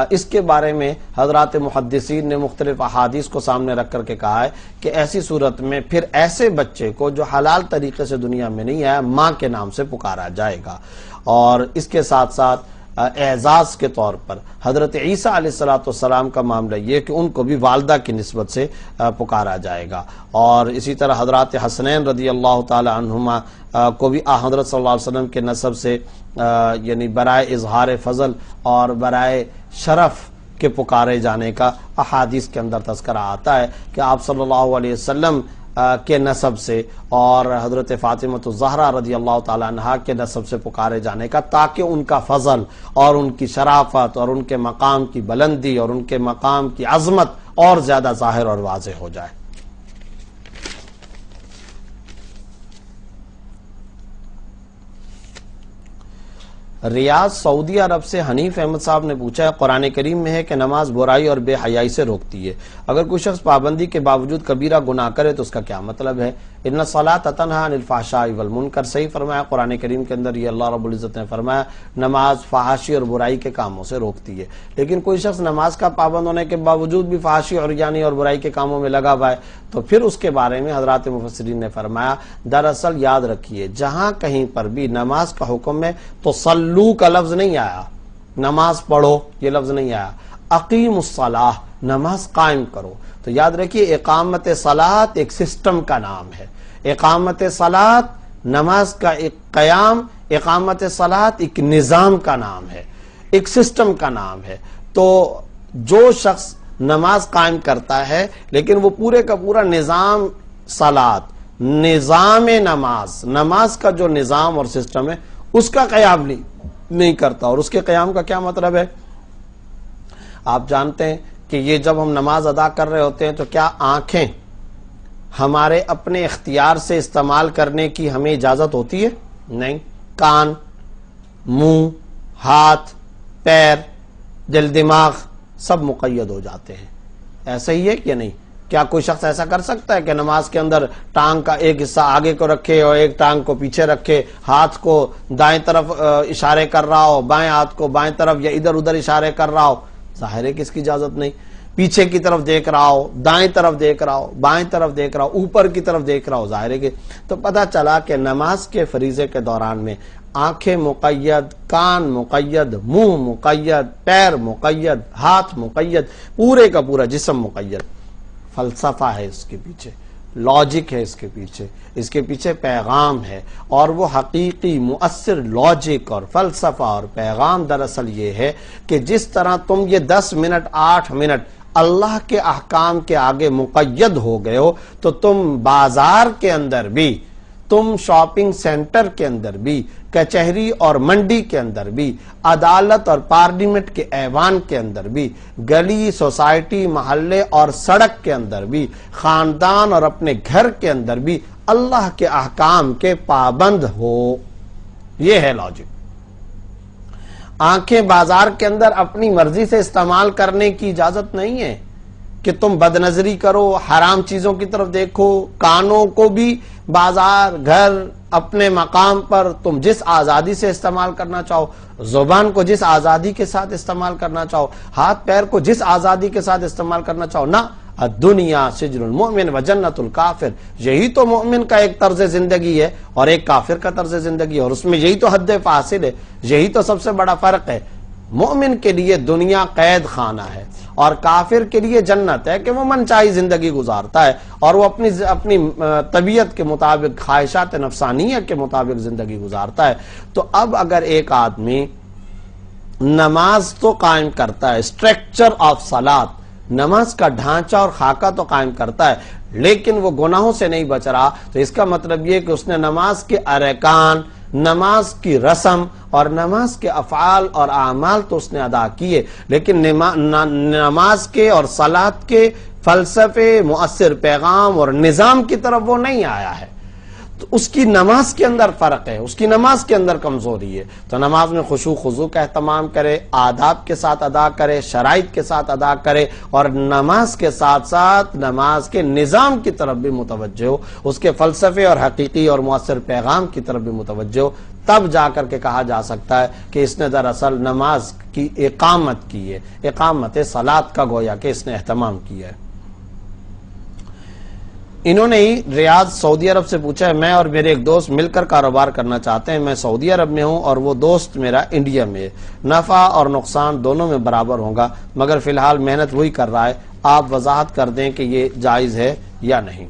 اس کے بارے میں حضرات محدثین نے مختلف احادیث کو سامنے رکھ کر کے کہا ہے کہ ایسی صورت میں پھر ایسے بچے کو جو حلال طریقے سے دنیا میں نہیں آیا ماں کے نام سے پکارا جائے گا، اور اس کے ساتھ ساتھ اعزاز کے طور پر حضرت عیسیٰ علیہ السلام کا معاملہ یہ کہ ان کو بھی والدہ کی نسبت سے پکارا جائے گا، اور اسی طرح حضرات حسنین رضی اللہ تعالی عنہما کو بھی حضرت صلی اللہ علیہ وسلم کے نسب سے یعنی برائے اظہار فضل اور برائے شرف کے پکارے جانے کا احادیث کے اندر تذکرہ آتا ہے کہ آپ صلی اللہ علیہ وسلم کے نسب سے اور حضرت فاطمہ الزہرا رضی اللہ تعالی عنہا کے نسب سے پکارے جانے کا، تاکہ ان کا فضل اور ان کی شرافت اور ان کے مقام کی بلندی اور ان کے مقام کی عظمت اور زیادہ ظاہر اور واضح ہو جائے۔ ریاض سعودی عرب سے حنیف احمد صاحب نے پوچھا ہے قرآن کریم میں ہے کہ نماز برائی اور بے حیائی سے روکتی ہے، اگر کوئی شخص پابندی کے باوجود کبیرہ گناہ کرے تو اس کا کیا مطلب ہے؟ ان الصلاۃ تنہی عن الفحشاء والمنکر، صحیح فرمایا قرآن کریم کے اندر، یہ اللہ رب العزت نے فرمایا نماز فحاشی اور برائی کے کاموں سے روکتی ہے، لیکن کوئی شخص نماز کا پابند ہونے کے باوجود بھی فحاشی اور عریانی اور برائی کے کاموں میں لگا ہوا ہے تو پھر اس کے بارے میں حضرات مفسرین نے فرمایا دراصل یاد رکھیے جہاں کہیں پر بھی نماز کا حکم ہے تو صلو کا لفظ نہیں آیا، نماز پڑھو یہ لفظ نہیں آیا، اقیم الصلاۃ، نماز قائم کرو، تو یاد رکھیے اقامت صلاۃ ایک سسٹم کا نام ہے، اقامت صلاۃ نماز کا ایک قیام، اقامت صلاۃ ایک نظام کا نام ہے، ایک سسٹم کا نام ہے۔ تو جو شخص نماز قائم کرتا ہے لیکن وہ پورے کا پورا نظام صلات، نظام نماز کا جو نظام اور سسٹم ہے اس کا قیام نہیں کرتا. اور اس کے قیام کا کیا مطلب ہے؟ آپ جانتے ہیں کہ یہ جب ہم نماز ادا کر رہے ہوتے ہیں تو کیا آنکھیں ہمارے اپنے اختیار سے استعمال کرنے کی ہمیں اجازت ہوتی ہے؟ نہیں. کان، منہ، ہاتھ، پیر، دل، دماغ سب مقید ہو جاتے ہیں. ایسا ہی ہے کہ نہیں؟ کیا کوئی شخص ایسا کر سکتا ہے کہ نماز کے اندر ٹانگ کا ایک حصہ آگے کو رکھے اور ایک ٹانگ کو پیچھے رکھے، ہاتھ کو دائیں طرف اشارے کر رہا ہو، بائیں ہاتھ کو بائیں طرف یا ادھر ادھر اشارے کر رہا ہو؟ ظاہر ہے کہ اس کی اجازت نہیں. پیچھے کی طرف دیکھ رہا ہو، دائیں طرف دیکھ رہا ہو، بائیں طرف دیکھ رہا ہو، اوپر کی طرف دیکھ رہا ہو، ظاہر ہے کہ تو پتہ چلا کہ نماز کے فریضے کے دوران میں آنکھیں مقید، کان مقید، منہ مقید، پیر مقید، ہاتھ مقید، پورے کا پورا جسم مقید. فلسفہ ہے اس کے پیچھے، لاجک ہے اس کے پیچھے پیغام ہے، اور وہ حقیقی مؤثر لاجک اور فلسفہ اور پیغام دراصل یہ ہے کہ جس طرح تم یہ 10 منٹ 8 منٹ اللہ کے احکام کے آگے مقید ہو گئے ہو، تو تم بازار کے اندر بھی، تم شاپنگ سینٹر کے اندر بھی، کچہری اور منڈی کے اندر بھی، عدالت اور پارلیمنٹ کے ایوان کے اندر بھی، گلی، سوسائٹی، محلے اور سڑک کے اندر بھی، خاندان اور اپنے گھر کے اندر بھی اللہ کے احکام کے پابند ہو. یہ ہے لاجک. آنکھیں بازار کے اندر اپنی مرضی سے استعمال کرنے کی اجازت نہیں ہے کہ تم بد نظری کرو، حرام چیزوں کی طرف دیکھو. کانوں کو بھی بازار، گھر، اپنے مقام پر تم جس آزادی سے استعمال کرنا چاہو، زبان کو جس آزادی کے ساتھ استعمال کرنا چاہو، ہاتھ پیر کو جس آزادی کے ساتھ استعمال کرنا چاہو. نہ، الدنیا سجن المؤمن و جنت الکافر. یہی تو مومن کا ایک طرز زندگی ہے اور ایک کافر کا طرز زندگی ہے، اور اس میں یہی تو حد فاصل ہے، یہی تو سب سے بڑا فرق ہے. مومن کے لیے دنیا قید خانہ ہے اور کافر کے لیے جنت ہے کہ وہ من چاہی زندگی گزارتا ہے اور وہ اپنی طبیعت کے مطابق، خواہشات نفسانیہ کے مطابق زندگی گزارتا ہے. تو اب اگر ایک آدمی نماز تو قائم کرتا ہے، اسٹرکچر آف صلات، نماز کا ڈھانچہ اور خاکہ تو قائم کرتا ہے، لیکن وہ گناہوں سے نہیں بچ رہا، تو اس کا مطلب یہ کہ اس نے نماز کے ارکان، نماز کی رسم اور نماز کے افعال اور اعمال تو اس نے ادا کیے، لیکن نماز کے اور صلات کے فلسفے، مؤثر پیغام اور نظام کی طرف وہ نہیں آیا ہے. تو اس کی نماز کے اندر فرق ہے، اس کی نماز کے اندر کمزوری ہے. تو نماز میں خشوع خضوع کا اہتمام کرے، آداب کے ساتھ ادا کرے، شرائط کے ساتھ ادا کرے، اور نماز کے ساتھ ساتھ نماز کے نظام کی طرف بھی متوجہ ہو، اس کے فلسفے اور حقیقی اور مؤثر پیغام کی طرف بھی متوجہ ہو. تب جا کر کے کہا جا سکتا ہے کہ اس نے دراصل نماز کی اقامت کی ہے، اقامت صلات کا گویا کہ اس نے اہتمام کیا ہے. انہوں نے ہی ریاض سعودی عرب سے پوچھا ہے، میں اور میرے ایک دوست مل کر کاروبار کرنا چاہتے ہیں. میں سعودی عرب میں ہوں اور وہ دوست میرا انڈیا میں ہے. نفع اور نقصان دونوں میں برابر ہوگا، مگر فی الحال محنت وہی کر رہا ہے. آپ وضاحت کر دیں کہ یہ جائز ہے یا نہیں.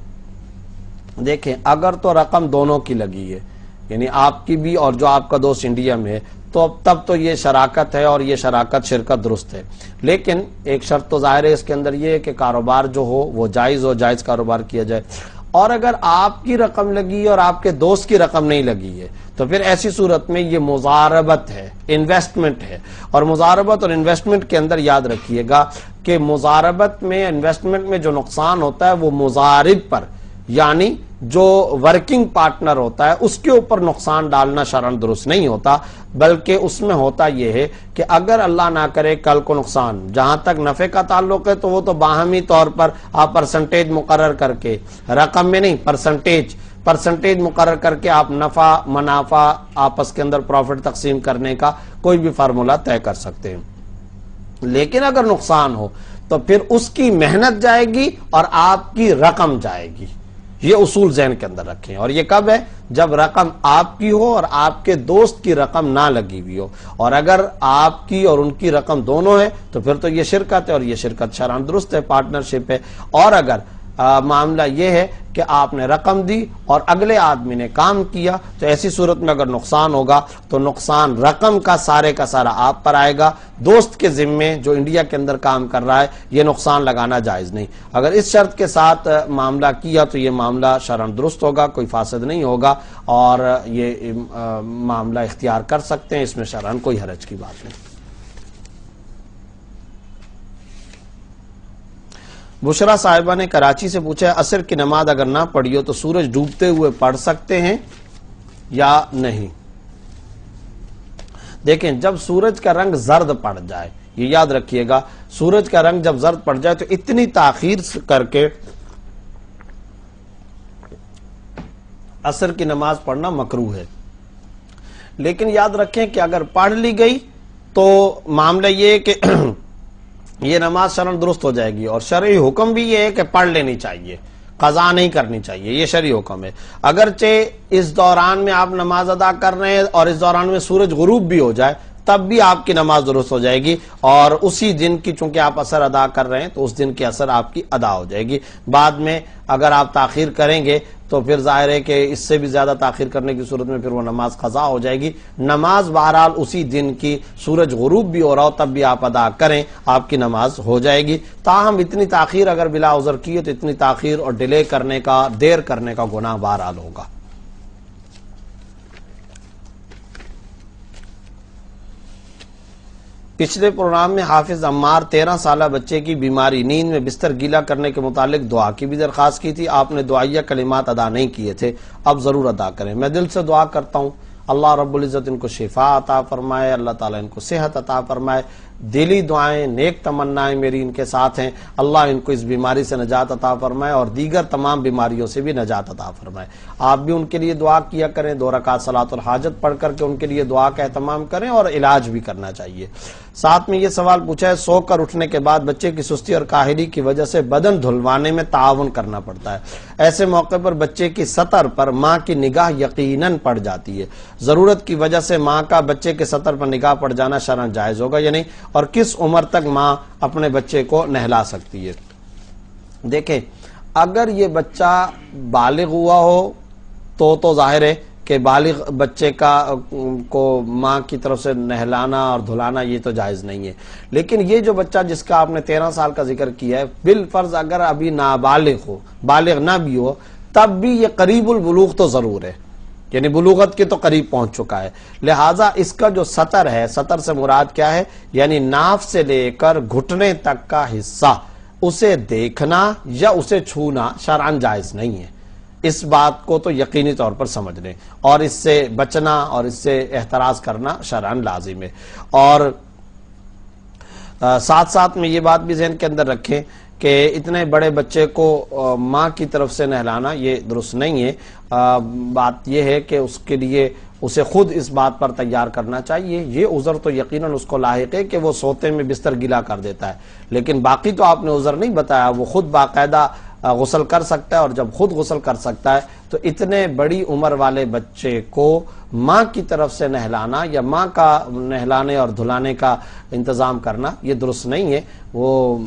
دیکھیں، اگر تو رقم دونوں کی لگی ہے، یعنی آپ کی بھی اور جو آپ کا دوست انڈیا میں ہے، تو تب تو یہ شراکت ہے اور یہ شرکت درست ہے. لیکن ایک شرط تو ظاہر ہے اس کے اندر یہ ہے کہ کاروبار جو ہو وہ جائز ہو، جائز کاروبار کیا جائے. اور اگر آپ کی رقم لگی اور آپ کے دوست کی رقم نہیں لگی ہے تو پھر ایسی صورت میں یہ مضاربت ہے، انویسٹمنٹ ہے. اور مضاربت اور انویسٹمنٹ کے اندر یاد رکھیے گا کہ مضاربت میں، انویسٹمنٹ میں جو نقصان ہوتا ہے وہ مضارب پر، یعنی جو ورکنگ پارٹنر ہوتا ہے اس کے اوپر نقصان ڈالنا شرعاً درست نہیں ہوتا، بلکہ اس میں ہوتا یہ ہے کہ اگر اللہ نہ کرے کل کو نقصان، جہاں تک نفع کا تعلق ہے تو وہ تو باہمی طور پر آپ پرسنٹیج مقرر کر کے، رقم میں نہیں، پرسنٹیج مقرر کر کے آپ نفع منافع آپس کے اندر پروفٹ تقسیم کرنے کا کوئی بھی فارمولہ طے کر سکتے ہیں. لیکن اگر نقصان ہو تو پھر اس کی محنت جائے گی اور آپ کی رقم جائے گی. یہ اصول ذہن کے اندر رکھیں. اور یہ کب ہے؟ جب رقم آپ کی ہو اور آپ کے دوست کی رقم نہ لگی ہوئی ہو. اور اگر آپ کی اور ان کی رقم دونوں ہے تو پھر تو یہ شرکت ہے، اور یہ شرکت شرعاً درست ہے، پارٹنرشپ ہے. اور اگر معاملہ یہ ہے کہ آپ نے رقم دی اور اگلے آدمی نے کام کیا، تو ایسی صورت میں اگر نقصان ہوگا تو نقصان رقم کا سارا آپ پر آئے گا۔ دوست کے ذمے جو انڈیا کے اندر کام کر رہا ہے یہ نقصان لگانا جائز نہیں۔ اگر اس شرط کے ساتھ معاملہ کیا تو یہ معاملہ شرعاً درست ہوگا، کوئی فاسد نہیں ہوگا، اور یہ معاملہ اختیار کر سکتے ہیں، اس میں شرعاً کوئی حرج کی بات نہیں۔ بشرا صاحبہ نے کراچی سے پوچھا عصر کی نماز اگر نہ پڑھی ہو تو سورج ڈوبتے ہوئے پڑھ سکتے ہیں یا نہیں؟ دیکھیں، جب سورج کا رنگ زرد پڑ جائے، یہ یاد رکھیے گا، سورج کا رنگ جب زرد پڑ جائے تو اتنی تاخیر کر کے عصر کی نماز پڑھنا مکروہ ہے، لیکن یاد رکھیں کہ اگر پڑھ لی گئی تو معاملہ یہ ہے کہ یہ نماز شرعاً درست ہو جائے گی، اور شرعی حکم بھی یہ ہے کہ پڑھ لینی چاہیے، قضا نہیں کرنی چاہیے، یہ شرعی حکم ہے۔ اگرچہ اس دوران میں آپ نماز ادا کر رہے ہیں اور اس دوران میں سورج غروب بھی ہو جائے تب بھی آپ کی نماز درست ہو جائے گی، اور اسی دن کی چونکہ آپ عصر ادا کر رہے ہیں تو اس دن کی عصر آپ کی ادا ہو جائے گی۔ بعد میں اگر آپ تاخیر کریں گے تو پھر ظاہر ہے کہ اس سے بھی زیادہ تاخیر کرنے کی صورت میں پھر وہ نماز قضا ہو جائے گی۔ نماز بہرحال اسی دن کی سورج غروب بھی ہو رہا ہو تب بھی آپ ادا کریں، آپ کی نماز ہو جائے گی۔ تاہم اتنی تاخیر اگر بلا عذر کی ہے تو اتنی تاخیر اور ڈیلے کرنے کا، دیر کرنے کا گناہ بہرحال ہوگا۔ پچھلے پروگرام میں حافظ عمار 13 سالہ بچے کی بیماری نیند میں بستر گیلا کرنے کے متعلق دعا کی بھی درخواست کی تھی، آپ نے دعائیہ کلمات ادا نہیں کیے تھے، اب ضرور ادا کریں۔ میں دل سے دعا کرتا ہوں اللہ رب العزت ان کو شفا عطا فرمائے، اللہ تعالیٰ ان کو صحت عطا فرمائے۔ دلی دعائیں، نیک تمنائیں میری ان کے ساتھ ہیں، اللہ ان کو اس بیماری سے نجات عطا فرمائے اور دیگر تمام بیماریوں سے بھی نجات عطا فرمائے۔ آپ بھی ان کے لیے دعا کیا کریں، 2 رکعت صلاۃ الحاجت پڑھ کر کے ان کے لیے دعا کا اہتمام کریں اور علاج بھی کرنا چاہیے۔ ساتھ میں یہ سوال پوچھا ہے سو کر اٹھنے کے بعد بچے کی سستی اور کاہلی کی وجہ سے بدن دھلوانے میں تعاون کرنا پڑتا ہے، ایسے موقع پر بچے کی سطر پر ماں کی نگاہ یقیناً پڑ جاتی ہے، ضرورت کی وجہ سے ماں کا بچے کے سطر پر نگاہ پڑ جانا شرعاً جائز ہوگا یا نہیں، اور کس عمر تک ماں اپنے بچے کو نہلا سکتی ہے؟ دیکھیں، اگر یہ بچہ بالغ ہوا ہو تو ظاہر ہے کہ بالغ بچے کو ماں کی طرف سے نہلانا اور دھلانا یہ تو جائز نہیں ہے، لیکن یہ جو بچہ جس کا آپ نے 13 سال کا ذکر کیا ہے، بالفرض اگر ابھی نابالغ ہو، بالغ نہ بھی ہو، تب بھی یہ قریب البلوغ تو ضرور ہے، یعنی بلوغت کے تو قریب پہنچ چکا ہے، لہٰذا اس کا جو سطر ہے، سطر سے مراد کیا ہے؟ یعنی ناف سے لے کر گھٹنے تک کا حصہ، اسے دیکھنا یا اسے چھونا شرعاً جائز نہیں ہے۔ اس بات کو تو یقینی طور پر سمجھ لیں، اور اس سے بچنا اور اس سے احتراز کرنا شرعاً لازم ہے۔ اور ساتھ ساتھ میں یہ بات بھی ذہن کے اندر رکھیں کہ اتنے بڑے بچے کو ماں کی طرف سے نہلانا یہ درست نہیں ہے، بات یہ ہے کہ اس کے لیے اسے خود اس بات پر تیار کرنا چاہیے۔ یہ عذر تو یقیناً اس کو لاحق ہے کہ وہ سوتے میں بستر گیلا کر دیتا ہے، لیکن باقی تو آپ نے عذر نہیں بتایا، وہ خود باقاعدہ غسل کر سکتا ہے، اور جب خود غسل کر سکتا ہے تو اتنے بڑی عمر والے بچے کو ماں کی طرف سے نہلانا یا ماں کا نہلانے اور دھلانے کا انتظام کرنا یہ درست نہیں ہے۔ وہ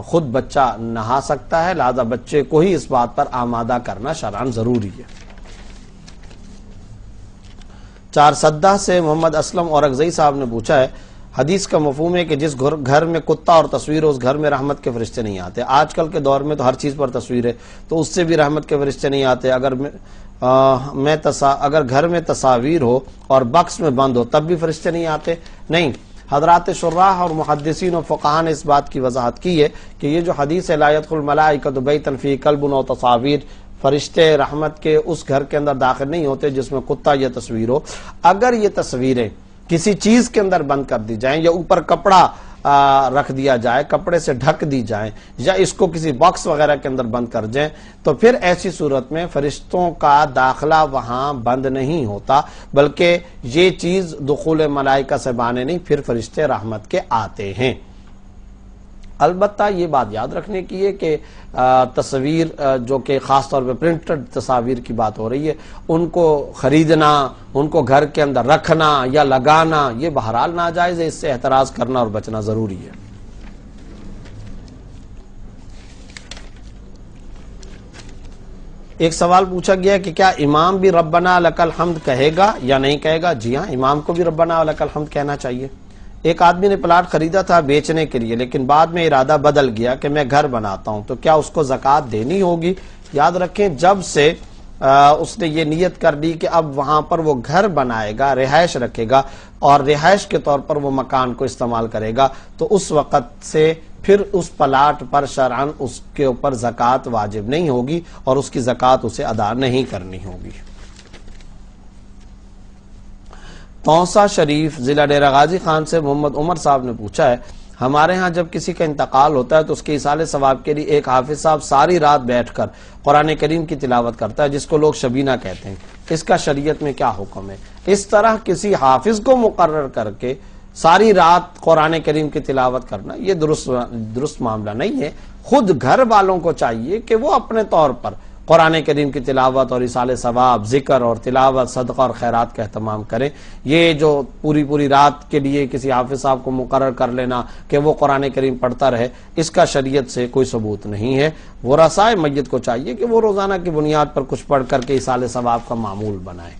خود بچہ نہا سکتا ہے، لہذا بچے کو ہی اس بات پر آمادہ کرنا شرعاً ضروری ہے۔ چارسدہ سے محمد اسلم اورکزئی صاحب نے پوچھا ہے حدیث کا مفہوم ہے کہ جس گھر میں کتا اور تصویر ہو اس گھر میں رحمت کے فرشتے نہیں آتے۔ آج کل کے دور میں تو ہر چیز پر تصویر ہے، تو اس سے بھی رحمت کے فرشتے نہیں آتے۔ اگر گھر میں تصاویر ہو اور بکس میں بند ہو تب بھی فرشتے نہیں آتے؟ نہیں، حضرات شراح اور محدثین و فقہاء نے اس بات کی وضاحت کی ہے کہ یہ جو حدیث ہے لا يدخل الملائکۃ بیتا فیہ کلب و تصاویر، فرشتے رحمت کے اس گھر کے اندر داخل نہیں ہوتے جس میں کتا یا تصویر ہو۔ اگر یہ تصویریں کسی چیز کے اندر بند کر دی جائیں یا اوپر کپڑا رکھ دیا جائے، کپڑے سے ڈھک دی جائیں، یا اس کو کسی باکس وغیرہ کے اندر بند کر جائیں، تو پھر ایسی صورت میں فرشتوں کا داخلہ وہاں بند نہیں ہوتا، بلکہ یہ چیز دخول ملائکہ سے بانے نہیں، پھر فرشتے رحمت کے آتے ہیں۔ البتہ یہ بات یاد رکھنے کی ہے کہ تصویر جو کہ خاص طور پہ پرنٹڈ تصاویر کی بات ہو رہی ہے، ان کو خریدنا، ان کو گھر کے اندر رکھنا یا لگانا یہ بہرحال ناجائز ہے، اس سے احتراز کرنا اور بچنا ضروری ہے۔ ایک سوال پوچھا گیا کہ کیا امام بھی ربنا لک الحمد کہے گا یا نہیں کہے گا؟ جی ہاں، امام کو بھی ربنا لک الحمد کہنا چاہیے۔ ایک آدمی نے پلاٹ خریدا تھا بیچنے کے لیے، لیکن بعد میں ارادہ بدل گیا کہ میں گھر بناتا ہوں، تو کیا اس کو زکوٰۃ دینی ہوگی؟ یاد رکھیں، جب سے اس نے یہ نیت کر لی کہ اب وہاں پر وہ گھر بنائے گا، رہائش رکھے گا اور رہائش کے طور پر وہ مکان کو استعمال کرے گا، تو اس وقت سے پھر اس پلاٹ پر شرعاً اس کے اوپر زکوٰۃ واجب نہیں ہوگی اور اس کی زکوٰۃ اسے ادا نہیں کرنی ہوگی۔ توسا شریف ضلع ڈیرہ غازی خان سے محمد عمر صاحب نے پوچھا ہے، ہمارے ہاں جب کسی کا انتقال ہوتا ہے تو اس کے ایصال ثواب کے لیے ایک حافظ صاحب ساری رات بیٹھ کر قرآن کریم کی تلاوت کرتا ہے، جس کو لوگ شبینہ کہتے ہیں، اس کا شریعت میں کیا حکم ہے؟ اس طرح کسی حافظ کو مقرر کر کے ساری رات قرآن کریم کی تلاوت کرنا یہ درست معاملہ نہیں ہے۔ خود گھر والوں کو چاہیے کہ وہ اپنے طور پر قرآن کریم کی تلاوت اور ایصال ثواب، ذکر اور تلاوت، صدقہ اور خیرات کا اہتمام کریں۔ یہ جو پوری رات کے لیے کسی حافظ صاحب کو مقرر کر لینا کہ وہ قرآن کریم پڑھتا رہے، اس کا شریعت سے کوئی ثبوت نہیں ہے۔ ورثائے میت کو چاہیے کہ وہ روزانہ کی بنیاد پر کچھ پڑھ کر کے ایصال ثواب کا معمول بنائیں۔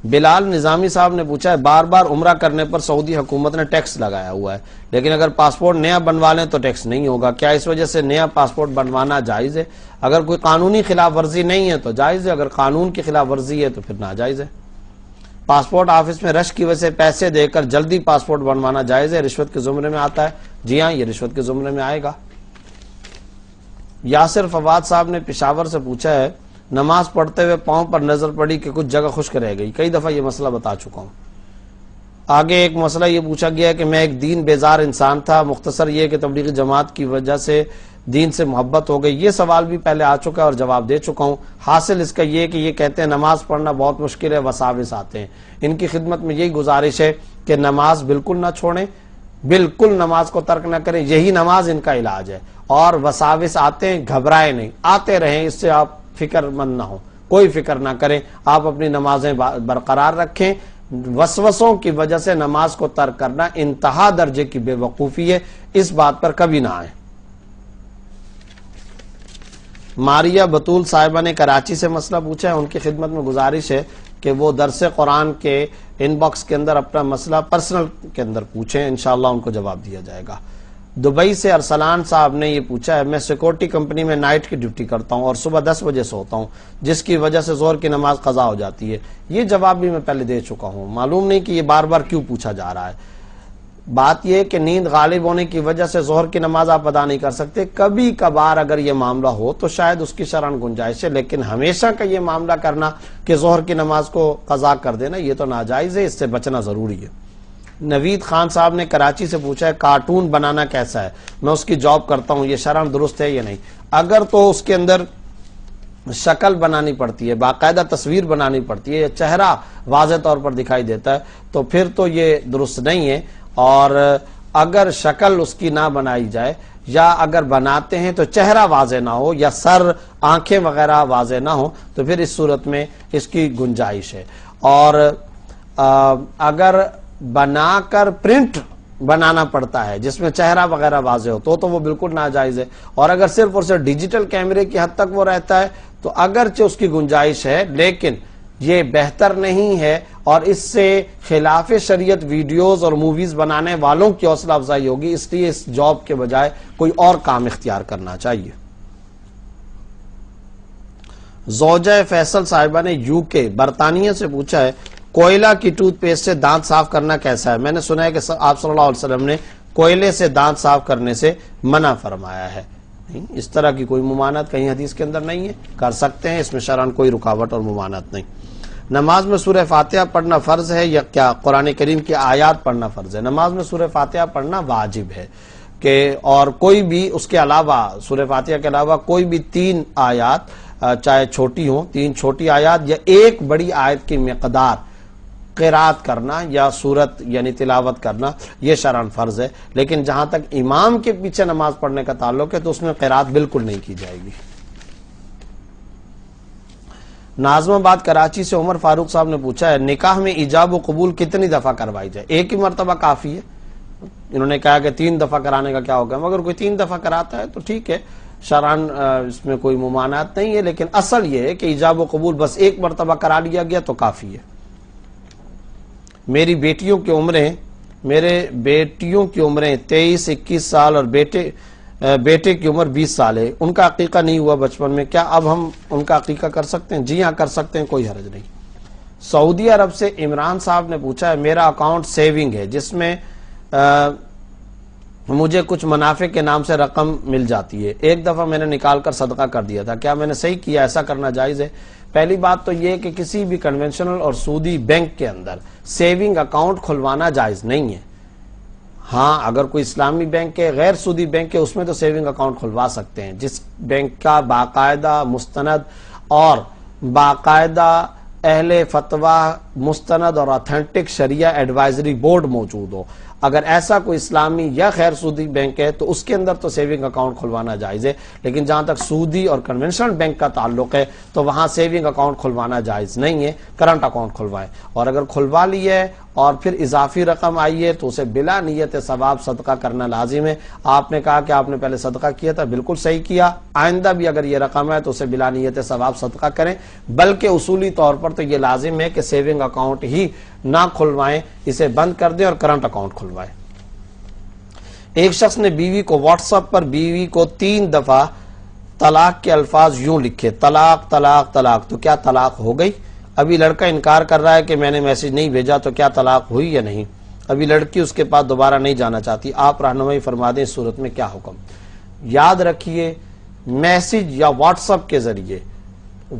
بلال نظامی صاحب نے پوچھا ہے، بار بار عمرہ کرنے پر سعودی حکومت نے ٹیکس لگایا ہوا ہے، لیکن اگر پاسپورٹ نیا بنوا لیں تو ٹیکس نہیں ہوگا، کیا اس وجہ سے نیا پاسپورٹ بنوانا جائز ہے؟ اگر کوئی قانونی خلاف ورزی نہیں ہے تو جائز ہے، اگر قانون کی خلاف ورزی ہے تو پھر ناجائز ہے۔ پاسپورٹ آفس میں رش کی وجہ سے پیسے دے کر جلدی پاسپورٹ بنوانا جائز ہے، رشوت کے زمرے میں آتا ہے؟ جی ہاں، یہ رشوت کے زمرے میں آئے گا۔ یاسر فواد صاحب نے پشاور سے پوچھا ہے، نماز پڑھتے ہوئے پاؤں پر نظر پڑی کہ کچھ جگہ خشک رہ گئی، کئی دفعہ یہ مسئلہ بتا چکا ہوں۔ آگے ایک مسئلہ یہ پوچھا گیا ہے کہ میں ایک دین بیزار انسان تھا، مختصر یہ کہ تبلیغی جماعت کی وجہ سے دین سے محبت ہو گئی۔ یہ سوال بھی پہلے آ چکا ہے اور جواب دے چکا ہوں۔ حاصل اس کا یہ کہ یہ کہتے ہیں نماز پڑھنا بہت مشکل ہے، وساوس آتے ہیں۔ ان کی خدمت میں یہی گزارش ہے کہ نماز بالکل نہ چھوڑیں، بالکل نماز کو ترک نہ کریں، یہی نماز ان کا علاج ہے۔ اور وساوس آتے ہیں، گھبرائے نہیں، آتے رہیں، اس سے آپ فکر مند نہ ہو، کوئی فکر نہ کریں، آپ اپنی نمازیں برقرار رکھیں۔ وسوسوں کی وجہ سے نماز کو ترک کرنا انتہا درجے کی بے وقوفی ہے، اس بات پر کبھی نہ آئیں۔ ماریا بطول صاحبہ نے کراچی سے مسئلہ پوچھا ہے، ان کی خدمت میں گزارش ہے کہ وہ درس قرآن کے ان باکس کے اندر اپنا مسئلہ پرسنل کے اندر پوچھیں، انشاءاللہ ان کو جواب دیا جائے گا۔ دبئی سے ارسلان صاحب نے یہ پوچھا ہے، میں سیکورٹی کمپنی میں نائٹ کی ڈیوٹی کرتا ہوں اور صبح 10 بجے سوتا ہوں، جس کی وجہ سے ظہر کی نماز قضا ہو جاتی ہے۔ یہ جواب بھی میں پہلے دے چکا ہوں، معلوم نہیں کہ یہ بار بار کیوں پوچھا جا رہا ہے۔ بات یہ کہ نیند غالب ہونے کی وجہ سے ظہر کی نماز آپ ادا نہیں کر سکتے، کبھی کبھار اگر یہ معاملہ ہو تو شاید اس کی شرعاً گنجائش ہے، لیکن ہمیشہ کا یہ معاملہ کرنا کہ ظہر کی نماز کو قضا کر دینا یہ تو ناجائز ہے، اس سے بچنا ضروری ہے۔ نوید خان صاحب نے کراچی سے پوچھا ہے، کارٹون بنانا کیسا ہے؟ میں اس کی جاب کرتا ہوں، یہ شرعاً درست ہے یا نہیں؟ اگر تو اس کے اندر شکل بنانی پڑتی ہے، باقاعدہ تصویر بنانی پڑتی ہے، چہرہ واضح طور پر دکھائی دیتا ہے تو پھر تو یہ درست نہیں ہے۔ اور اگر شکل اس کی نہ بنائی جائے یا اگر بناتے ہیں تو چہرہ واضح نہ ہو یا سر، آنکھیں وغیرہ واضح نہ ہو تو پھر اس صورت میں اس کی گنجائش ہے۔ اور اگر بنا کر پرنٹ بنانا پڑتا ہے جس میں چہرہ وغیرہ واضح ہو تو وہ بالکل ناجائز ہے۔ اور اگر صرف اور صرف ڈیجیٹل کیمرے کی حد تک وہ رہتا ہے تو اگرچہ اس کی گنجائش ہے لیکن یہ بہتر نہیں ہے، اور اس سے خلاف شریعت ویڈیوز اور موویز بنانے والوں کی حوصلہ افزائی ہوگی، اس لیے اس جاب کے بجائے کوئی اور کام اختیار کرنا چاہیے۔ زوجہ فیصل صاحبہ نے یو کے برطانیہ سے پوچھا ہے، کوئلہ کی ٹوتھ پیسٹ سے دانت صاف کرنا کیسا ہے؟ میں نے سنا ہے کہ آپ صلی اللہ علیہ وسلم نے کوئلے سے دانت صاف کرنے سے منع فرمایا ہے۔ نہیں، اس طرح کی کوئی ممانعت کہیں حدیث کے اندر نہیں ہے، کر سکتے ہیں، اس میں شرعاً کوئی رکاوٹ اور ممانعت نہیں۔ نماز میں سورہ فاتحہ پڑھنا فرض ہے یا کیا قرآن کریم کی آیات پڑھنا فرض ہے؟ نماز میں سورہ فاتحہ پڑھنا واجب ہے کہ اور کوئی بھی اس کے علاوہ سورہ فاتحہ کے علاوہ کوئی بھی 3 آیات چاہے چھوٹی ہوں، 3 چھوٹی آیات یا 1 بڑی آیت کی مقدار قرات کرنا یا سورت یعنی تلاوت کرنا یہ شرعاً فرض ہے، لیکن جہاں تک امام کے پیچھے نماز پڑھنے کا تعلق ہے تو اس میں قرات بالکل نہیں کی جائے گی۔ ناظم آباد کراچی سے عمر فاروق صاحب نے پوچھا ہے، نکاح میں ایجاب و قبول کتنی دفعہ کروائی جائے؟ ایک ہی مرتبہ کافی ہے۔ انہوں نے کہا کہ 3 دفعہ کرانے کا کیا ہوگا، مگر کوئی 3 دفعہ کراتا ہے تو ٹھیک ہے، شرعاً اس میں کوئی ممانعت نہیں ہے، لیکن اصل یہ ہے کہ ایجاب و قبول بس ایک مرتبہ کرا لیا گیا تو کافی ہے۔ میری بیٹیوں کی عمریں میرے بیٹیوں کی عمریں 23 21 سال اور بیٹے کی عمر 20 سال ہے، ان کا عقیقہ نہیں ہوا بچپن میں، کیا اب ہم ان کا عقیقہ کر سکتے ہیں؟ جی ہاں کر سکتے ہیں، کوئی حرج نہیں۔ سعودی عرب سے عمران صاحب نے پوچھا ہے، میرا اکاؤنٹ سیونگ ہے جس میں مجھے کچھ منافع کے نام سے رقم مل جاتی ہے، ایک دفعہ میں نے نکال کر صدقہ کر دیا تھا، کیا میں نے صحیح کیا؟ ایسا کرنا جائز ہے؟ پہلی بات تو یہ کہ کسی بھی کنونشنل اور سودی بینک کے اندر سیونگ اکاؤنٹ کھلوانا جائز نہیں ہے۔ ہاں اگر کوئی اسلامی بینک ہے، غیر سودی بینک ہے، اس میں تو سیونگ اکاؤنٹ کھلوا سکتے ہیں، جس بینک کا باقاعدہ مستند اور باقاعدہ اہل فتویٰ مستند اور اتھینٹک شریعہ ایڈوائزری بورڈ موجود ہو۔ اگر ایسا کوئی اسلامی یا غیر سودی بینک ہے تو اس کے اندر تو سیونگ اکاؤنٹ کھلوانا جائز ہے، لیکن جہاں تک سودی اور کنونشنل بینک کا تعلق ہے تو وہاں سیونگ اکاؤنٹ کھلوانا جائز نہیں ہے، کرنٹ اکاؤنٹ کھلوائیں، اور اگر کھلوا لی ہے اور پھر اضافی رقم آئی ہے تو اسے بلا نیت ثواب صدقہ کرنا لازم ہے۔ آپ نے کہا کہ آپ نے پہلے صدقہ کیا تھا، بالکل صحیح کیا، آئندہ بھی اگر یہ رقم ہے تو اسے بلا نیت ثواب صدقہ کریں، بلکہ اصولی طور پر تو یہ لازم ہے کہ سیونگ اکاؤنٹ ہی نہ کھلوائیں، اسے بند کر دیں اور کرنٹ اکاؤنٹ کھلوائیں۔ ایک شخص نے بیوی کو واٹس ایپ پر بیوی کو 3 دفعہ طلاق کے الفاظ یوں لکھے، طلاق طلاق طلاق، تو کیا طلاق ہو گئی؟ ابھی لڑکا انکار کر رہا ہے کہ میں نے میسج نہیں بھیجا، تو کیا طلاق ہوئی یا نہیں؟ ابھی لڑکی اس کے پاس دوبارہ نہیں جانا چاہتی، آپ رہنمائی فرما دیں اس صورت میں کیا حکم؟ یاد رکھیے، میسج یا واٹس ایپ کے ذریعے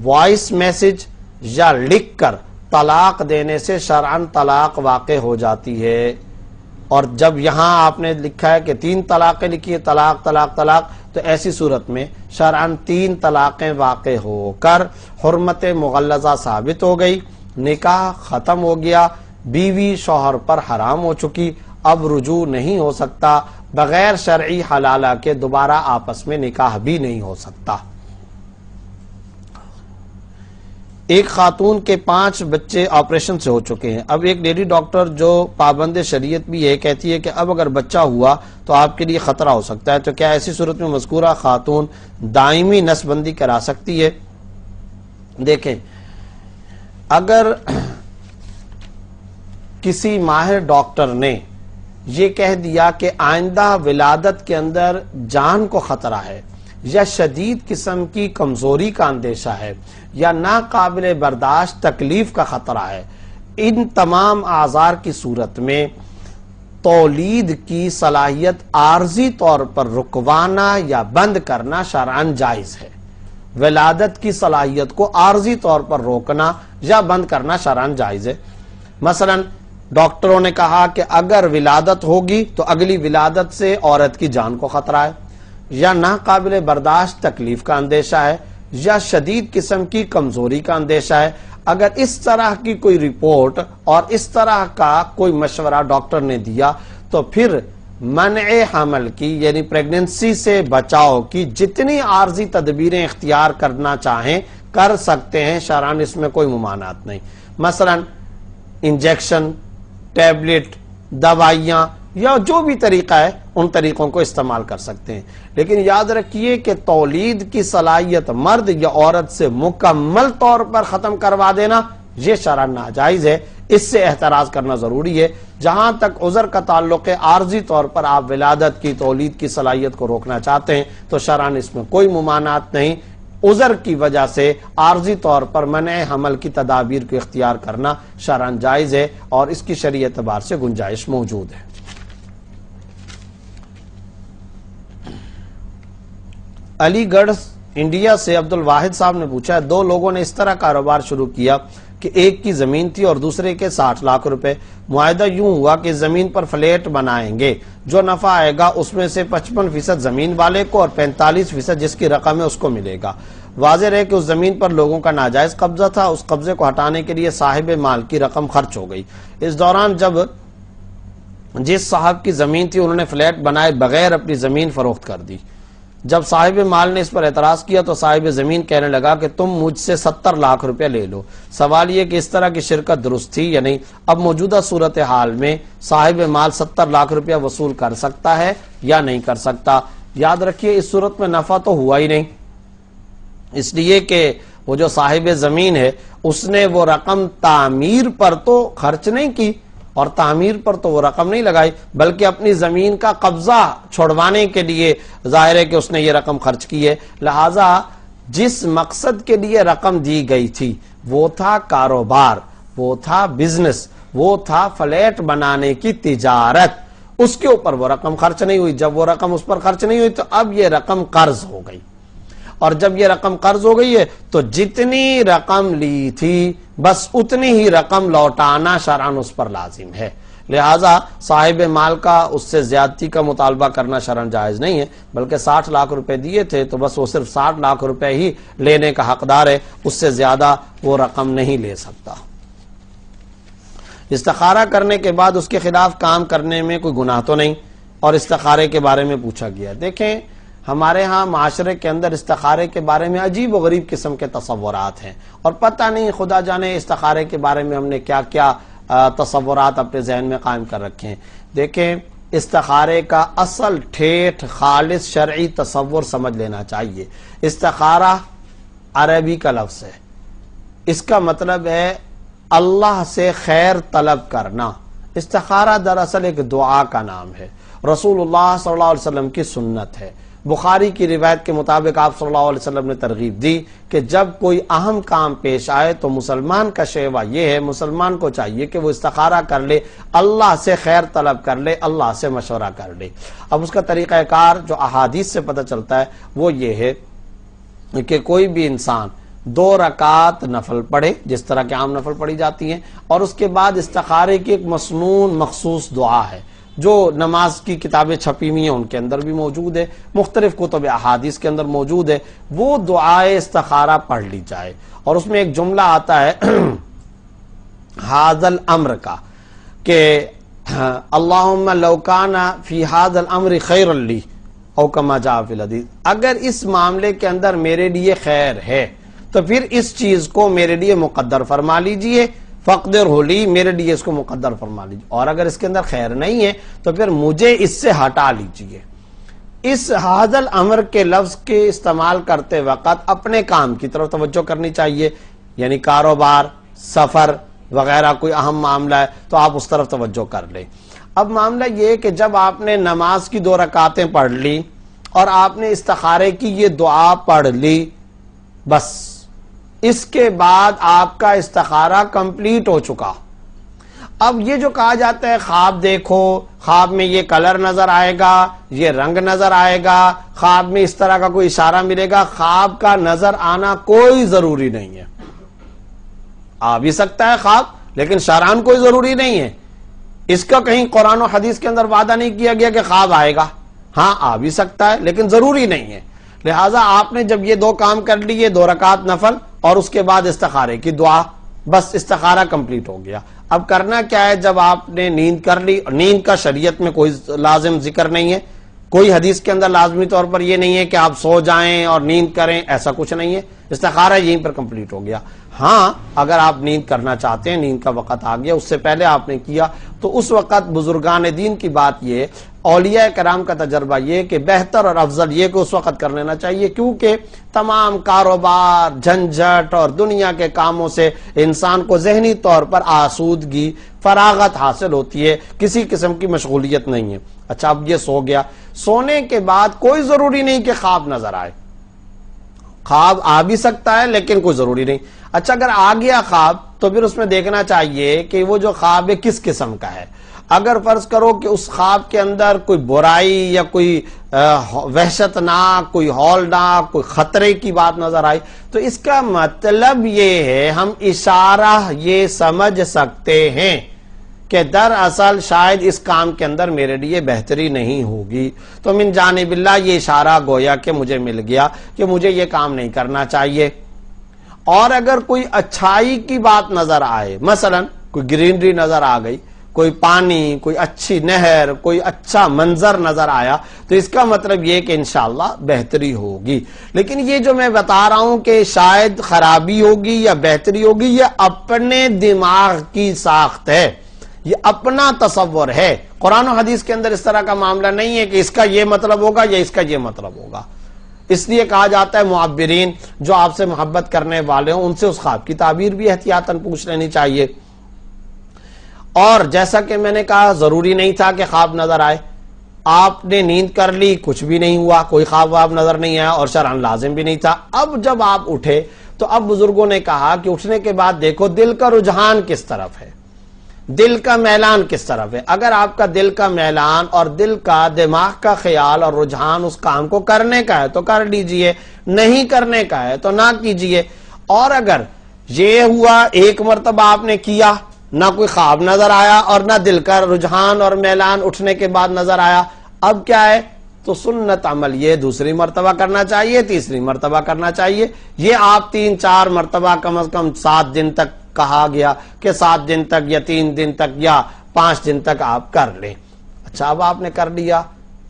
وائس میسج یا لکھ کر طلاق دینے سے شرعاً طلاق واقع ہو جاتی ہے، اور جب یہاں آپ نے لکھا ہے کہ 3 طلاقیں لکھی ہے، طلاق طلاق طلاق، تو ایسی صورت میں شرعاً 3 طلاقیں واقع ہو کر حرمت مغلظہ ثابت ہو گئی، نکاح ختم ہو گیا، بیوی شوہر پر حرام ہو چکی، اب رجوع نہیں ہو سکتا، بغیر شرعی حلالہ کے دوبارہ آپس میں نکاح بھی نہیں ہو سکتا۔ ایک خاتون کے 5 بچے آپریشن سے ہو چکے ہیں، اب ایک لیڈی ڈاکٹر جو پابند شریعت بھی ہے کہتی ہے کہ اب اگر بچہ ہوا تو آپ کے لیے خطرہ ہو سکتا ہے، تو کیا ایسی صورت میں مذکورہ خاتون دائمی نس بندی کرا سکتی ہے؟ دیکھیں، اگر کسی ماہر ڈاکٹر نے یہ کہہ دیا کہ آئندہ ولادت کے اندر جان کو خطرہ ہے، یا شدید قسم کی کمزوری کا اندیشہ ہے، یا ناقابل برداشت تکلیف کا خطرہ ہے، ان تمام اعذار کی صورت میں تولید کی صلاحیت عارضی طور پر رکوانا یا بند کرنا شرعاً جائز ہے۔ ولادت کی صلاحیت کو عارضی طور پر روکنا یا بند کرنا شرعاً جائز ہے۔ مثلا ڈاکٹروں نے کہا کہ اگر ولادت ہوگی تو اگلی ولادت سے عورت کی جان کو خطرہ ہے، یا ناقابل برداشت تکلیف کا اندیشہ ہے، یا شدید قسم کی کمزوری کا اندیشہ ہے، اگر اس طرح کی کوئی رپورٹ اور اس طرح کا کوئی مشورہ ڈاکٹر نے دیا تو پھر منع حمل کی یعنی پریگننسی سے بچاؤ کی جتنی عارضی تدبیریں اختیار کرنا چاہیں کر سکتے ہیں، شرعاً اس میں کوئی ممانعت نہیں۔ مثلا انجیکشن، ٹیبلٹ، دوائیاں یا جو بھی طریقہ ہے ان طریقوں کو استعمال کر سکتے ہیں، لیکن یاد رکھیے کہ تولید کی صلاحیت مرد یا عورت سے مکمل طور پر ختم کروا دینا یہ شرعاً ناجائز ہے، اس سے احتراز کرنا ضروری ہے۔ جہاں تک عذر کا تعلق ہے، عارضی طور پر آپ ولادت کی تولید کی صلاحیت کو روکنا چاہتے ہیں تو شرعاً اس میں کوئی ممانعت نہیں، عذر کی وجہ سے عارضی طور پر منع حمل کی تدابیر کو اختیار کرنا شرعاً جائز ہے اور اس کی شرعی اعتبار سے گنجائش موجود ہے۔ علی گڑھ انڈیا سے عبد الواحد صاحب نے پوچھا ہے، 2 لوگوں نے اس طرح کاروبار شروع کیا کہ ایک کی زمین تھی اور دوسرے کے 60 لاکھ روپے، معاہدہ یوں ہوا کہ زمین پر فلیٹ بنائیں گے، جو نفع آئے گا اس میں سے 55% زمین والے کو اور 45% جس کی رقم ہے اس کو ملے گا۔ واضح ہے کہ اس زمین پر لوگوں کا ناجائز قبضہ تھا، اس قبضے کو ہٹانے کے لیے صاحب مال کی رقم خرچ ہو گئی۔ اس دوران جب جس صاحب کی زمین تھی انہوں نے فلیٹ بنائے بغیر اپنی زمین فروخت کر دی۔ جب صاحب مال نے اس پر اعتراض کیا تو صاحب زمین کہنے لگا کہ تم مجھ سے 70 لاکھ روپے لے لو۔ سوال یہ کہ اس طرح کی شرکت درست تھی یا نہیں؟ اب موجودہ صورتحال میں صاحب مال 70 لاکھ روپیہ وصول کر سکتا ہے یا نہیں کر سکتا؟ یاد رکھیے اس صورت میں نفع تو ہوا ہی نہیں، اس لیے کہ وہ جو صاحب زمین ہے اس نے وہ رقم تعمیر پر تو خرچ نہیں کی، اور تعمیر پر تو وہ رقم نہیں لگائی، بلکہ اپنی زمین کا قبضہ چھڑوانے کے لیے ظاہر ہے کہ اس نے یہ رقم خرچ کی ہے۔ لہذا جس مقصد کے لیے رقم دی گئی تھی وہ تھا کاروبار، وہ تھا بزنس، وہ تھا فلیٹ بنانے کی تجارت، اس کے اوپر وہ رقم خرچ نہیں ہوئی۔ جب وہ رقم اس پر خرچ نہیں ہوئی تو اب یہ رقم قرض ہو گئی، اور جب یہ رقم قرض ہو گئی ہے تو جتنی رقم لی تھی بس اتنی ہی رقم لوٹانا شرعاً اس پر لازم ہے۔ لہذا صاحب مال کا اس سے زیادتی کا مطالبہ کرنا شرعاً جائز نہیں ہے، بلکہ 60 لاکھ روپے دیے تھے تو بس وہ صرف 60 لاکھ روپے ہی لینے کا حقدار ہے، اس سے زیادہ وہ رقم نہیں لے سکتا۔ استخارہ کرنے کے بعد اس کے خلاف کام کرنے میں کوئی گناہ تو نہیں، اور استخارے کے بارے میں پوچھا گیا۔ دیکھیں ہمارے ہاں معاشرے کے اندر استخارے کے بارے میں عجیب و غریب قسم کے تصورات ہیں، اور پتہ نہیں خدا جانے استخارے کے بارے میں ہم نے کیا کیا تصورات اپنے ذہن میں قائم کر رکھے ہیں۔ دیکھیں استخارے کا اصل ٹھیٹھ خالص شرعی تصور سمجھ لینا چاہیے۔ استخارہ عربی کا لفظ ہے، اس کا مطلب ہے اللہ سے خیر طلب کرنا۔ استخارہ دراصل ایک دعا کا نام ہے، رسول اللہ صلی اللہ علیہ وسلم کی سنت ہے۔ بخاری کی روایت کے مطابق آپ صلی اللہ علیہ وسلم نے ترغیب دی کہ جب کوئی اہم کام پیش آئے تو مسلمان کا شیوا یہ ہے، مسلمان کو چاہیے کہ وہ استخارہ کر لے، اللہ سے خیر طلب کر لے، اللہ سے مشورہ کر لے۔ اب اس کا طریقہ کار جو احادیث سے پتہ چلتا ہے وہ یہ ہے کہ کوئی بھی انسان 2 رکعت نفل پڑھے جس طرح کے عام نفل پڑھی جاتی ہیں، اور اس کے بعد استخارے کی ایک مسنون مخصوص دعا ہے جو نماز کی کتابیں چھپی ہوئی ہیں ان کے اندر بھی موجود ہے، مختلف کتب احادیث کے اندر موجود ہے، وہ دعائے استخارہ پڑھ لی جائے، اور اس میں ایک جملہ آتا ہے حاذل امر کا کہ اللہم لو کان فی حاذل امر خیر لی او کما جاء فی الحدیث، اگر اس معاملے کے اندر میرے لیے خیر ہے تو پھر اس چیز کو میرے لیے مقدر فرما لیجئے، فقدر ہولی، میرے لیے اس کو مقدر فرما لیجئے، اور اگر اس کے اندر خیر نہیں ہے تو پھر مجھے اس سے ہٹا لیجئے۔ اس حاذل امر کے لفظ کے استعمال کرتے وقت اپنے کام کی طرف توجہ کرنی چاہیے، یعنی کاروبار، سفر وغیرہ کوئی اہم معاملہ ہے تو آپ اس طرف توجہ کر لیں۔ اب معاملہ یہ ہے کہ جب آپ نے نماز کی 2 رکعتیں پڑھ لی اور آپ نے استخارے کی یہ دعا پڑھ لی، بس اس کے بعد آپ کا استخارہ کمپلیٹ ہو چکا۔ اب یہ جو کہا جاتا ہے خواب دیکھو، خواب میں یہ کلر نظر آئے گا، یہ رنگ نظر آئے گا، خواب میں اس طرح کا کوئی اشارہ ملے گا، خواب کا نظر آنا کوئی ضروری نہیں ہے۔ آ بھی سکتا ہے خواب، لیکن شرعاً کوئی ضروری نہیں ہے۔ اس کا کہیں قرآن و حدیث کے اندر وعدہ نہیں کیا گیا کہ خواب آئے گا، ہاں آ بھی سکتا ہے لیکن ضروری نہیں ہے۔ لہٰذا آپ نے جب یہ 2 کام کر لیے، 2 رکعت نفل اور اس کے بعد استخارے کی دعا، بس استخارہ کمپلیٹ ہو گیا۔ اب کرنا کیا ہے، جب آپ نے نیند کر لی، نیند کا شریعت میں کوئی لازم ذکر نہیں ہے، کوئی حدیث کے اندر لازمی طور پر یہ نہیں ہے کہ آپ سو جائیں اور نیند کریں، ایسا کچھ نہیں ہے، استخارہ یہیں پر کمپلیٹ ہو گیا۔ ہاں اگر آپ نیند کرنا چاہتے ہیں، نیند کا وقت آ گیا، اس سے پہلے آپ نے کیا تو اس وقت بزرگان دین کی بات یہ، اولیاء کرام کا تجربہ یہ کہ بہتر اور افضل یہ کہ اس وقت کر لینا چاہیے، کیونکہ تمام کاروبار، جھنجھٹ اور دنیا کے کاموں سے انسان کو ذہنی طور پر آسودگی، فراغت حاصل ہوتی ہے، کسی قسم کی مشغولیت نہیں ہے۔ اچھا اب یہ سو گیا، سونے کے بعد کوئی ضروری نہیں کہ خواب نظر آئے، خواب آ بھی سکتا ہے لیکن کوئی ضروری نہیں۔ اچھا اگر آ گیا خواب تو پھر اس میں دیکھنا چاہیے کہ وہ جو خواب ہے کس قسم کا ہے۔ اگر فرض کرو کہ اس خواب کے اندر کوئی برائی یا کوئی وحشتناک، کوئی ہولناک، کوئی خطرے کی بات نظر آئی تو اس کا مطلب یہ ہے، ہم اشارہ یہ سمجھ سکتے ہیں کہ دراصل شاید اس کام کے اندر میرے لیے بہتری نہیں ہوگی، تو من جانب اللہ یہ اشارہ گویا کہ مجھے مل گیا کہ مجھے یہ کام نہیں کرنا چاہیے۔ اور اگر کوئی اچھائی کی بات نظر آئے، مثلا کوئی گرینری نظر آ گئی، کوئی پانی، کوئی اچھی نہر، کوئی اچھا منظر نظر آیا تو اس کا مطلب یہ کہ انشاءاللہ بہتری ہوگی۔ لیکن یہ جو میں بتا رہا ہوں کہ شاید خرابی ہوگی یا بہتری ہوگی، یہ اپنے دماغ کی ساخت ہے، یہ اپنا تصور ہے. قرآن و حدیث کے اندر اس طرح کا معاملہ نہیں ہے کہ اس کا یہ مطلب ہوگا یا اس کا یہ مطلب ہوگا. اس لیے کہا جاتا ہے معبرین جو آپ سے محبت کرنے والے ہوں ان سے اس خواب کی تعبیر بھی احتیاطاً پوچھ لینی چاہیے. اور جیسا کہ میں نے کہا ضروری نہیں تھا کہ خواب نظر آئے. آپ نے نیند کر لی, کچھ بھی نہیں ہوا, کوئی خواب واب نظر نہیں آیا اور شرعاً لازم بھی نہیں تھا. اب جب آپ اٹھے تو اب بزرگوں نے کہا کہ اٹھنے کے بعد دیکھو دل کا رجحان کس طرف ہے, دل کا میلان کس طرف ہے. اگر آپ کا دل کا میلان اور دل کا دماغ کا خیال اور رجحان اس کام کو کرنے کا ہے تو کر لیجئے, نہیں کرنے کا ہے تو نہ کیجئے. اور اگر یہ ہوا ایک مرتبہ آپ نے کیا, نہ کوئی خواب نظر آیا اور نہ دل کا رجحان اور میلان اٹھنے کے بعد نظر آیا, اب کیا ہے تو سنت عمل یہ دوسری مرتبہ کرنا چاہیے, تیسری مرتبہ کرنا چاہیے. یہ آپ 3-4 مرتبہ کم از کم 7 دن تک کہا گیا کہ 7 دن تک یا 3 دن تک یا 5 دن تک آپ کر لیں. اچھا اب آپ نے کر لیا,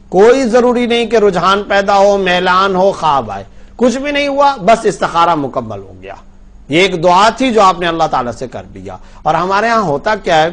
کوئی ضروری نہیں کہ رجحان پیدا ہو, میلان ہو, خواب آئے, کچھ بھی نہیں ہوا, بس استخارہ مکمل ہو گیا. یہ ایک دعا تھی جو آپ نے اللہ تعالیٰ سے کر لیا. اور ہمارے ہاں ہوتا کیا ہے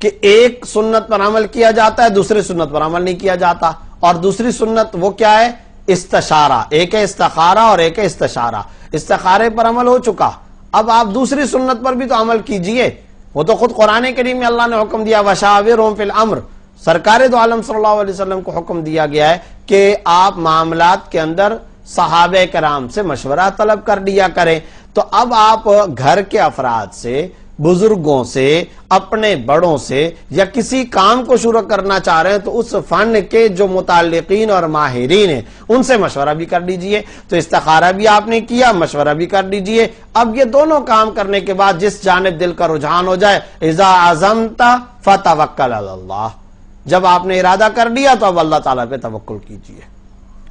کہ ایک سنت پر عمل کیا جاتا ہے, دوسری سنت پر عمل نہیں کیا جاتا. اور دوسری سنت وہ کیا ہے, استشارہ. ایک ہے استخارہ اور ایک ہے استشارہ. استخارے پر عمل ہو چکا, اب آپ دوسری سنت پر بھی تو عمل کیجئے. وہ تو خود قرآن کریم میں اللہ نے حکم دیا وَشَاوِرْهُمْ فِي الْأَمْرِ, سرکار دو عالم صلی اللہ علیہ وسلم کو حکم دیا گیا ہے کہ آپ معاملات کے اندر صحابہ کرام سے مشورہ طلب کر لیا کریں. تو اب آپ گھر کے افراد سے, بزرگوں سے, اپنے بڑوں سے یا کسی کام کو شروع کرنا چاہ رہے ہیں تو اس فن کے جو متعلقین اور ماہرین ہیں ان سے مشورہ بھی کر لیجئے. تو استخارہ بھی آپ نے کیا, مشورہ بھی کر لیجئے. اب یہ دونوں کام کرنے کے بعد جس جانب دل کا رجحان ہو جائے, اذا عزمت فتوکل علی اللہ, جب آپ نے ارادہ کر لیا تو اب اللہ تعالیٰ پہ توکل کیجئے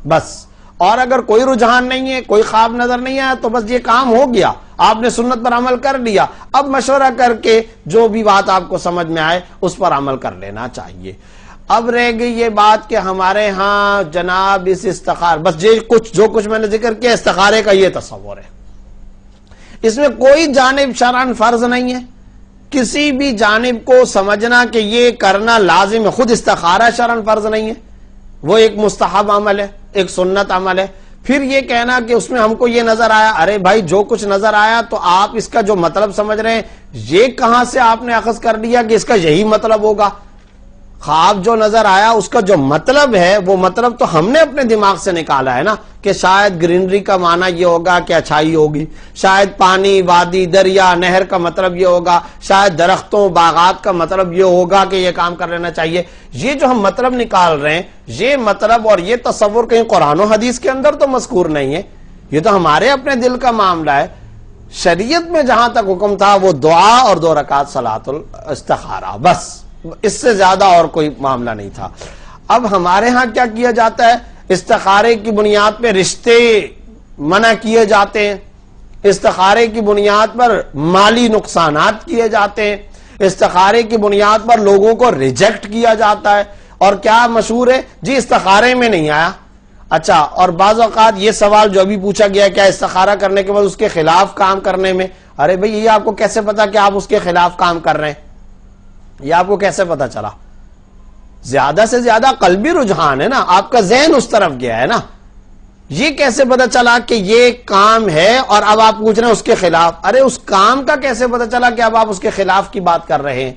بس. اور اگر کوئی رجحان نہیں ہے, کوئی خواب نظر نہیں آیا تو بس یہ کام ہو گیا, آپ نے سنت پر عمل کر لیا. اب مشورہ کر کے جو بھی بات آپ کو سمجھ میں آئے اس پر عمل کر لینا چاہیے. اب رہ گئی یہ بات کہ ہمارے ہاں جناب اس استخار بس جو کچھ میں نے ذکر کیا استخارے کا یہ تصور ہے, اس میں کوئی جانب شرعاً فرض نہیں ہے. کسی بھی جانب کو سمجھنا کہ یہ کرنا لازم ہے, خود استخارہ شرعاً فرض نہیں ہے, وہ ایک مستحب عمل ہے, ایک سنت عمل ہے. پھر یہ کہنا کہ اس میں ہم کو یہ نظر آیا, ارے بھائی جو کچھ نظر آیا تو آپ اس کا جو مطلب سمجھ رہے ہیں یہ کہاں سے آپ نے اخذ کر لیا کہ اس کا یہی مطلب ہوگا. خواب جو نظر آیا اس کا جو مطلب ہے وہ مطلب تو ہم نے اپنے دماغ سے نکالا ہے نا, کہ شاید گرینری کا معنی یہ ہوگا کہ اچھائی ہوگی, شاید پانی, وادی, دریا, نہر کا مطلب یہ ہوگا, شاید درختوں, باغات کا مطلب یہ ہوگا کہ یہ کام کر لینا چاہیے. یہ جو ہم مطلب نکال رہے ہیں یہ مطلب اور یہ تصور کہیں قرآن و حدیث کے اندر تو مذکور نہیں ہے, یہ تو ہمارے اپنے دل کا معاملہ ہے. شریعت میں جہاں تک حکم تھا وہ دعا اور 2 رکعت صلاۃ الاستخارہ, بس اس سے زیادہ اور کوئی معاملہ نہیں تھا. اب ہمارے ہاں کیا کیا جاتا ہے, استخارے کی بنیاد پہ رشتے منع کیے جاتے ہیں, استخارے کی بنیاد پر مالی نقصانات کیے جاتے ہیں, استخارے کی بنیاد پر لوگوں کو ریجیکٹ کیا جاتا ہے. اور کیا مشہور ہے جی استخارے میں نہیں آیا. اچھا, اور بعض اوقات یہ سوال جو ابھی پوچھا گیا کیا استخارہ کرنے کے بعد اس کے خلاف کام کرنے میں, ارے بھئی یہ آپ کو کیسے پتا کہ آپ اس کے خلاف کام کر رہے ہیں, یہ آپ کو کیسے پتا چلا؟ زیادہ سے زیادہ قلبی رجحان ہے نا, آپ کا ذہن اس طرف گیا ہے نا. یہ کیسے پتا چلا کہ یہ کام ہے اور اب آپ پوچھ رہے ہیں اس کے خلاف؟ ارے اس کام کا کیسے پتا چلا کہ اب آپ اس کے خلاف کی بات کر رہے ہیں؟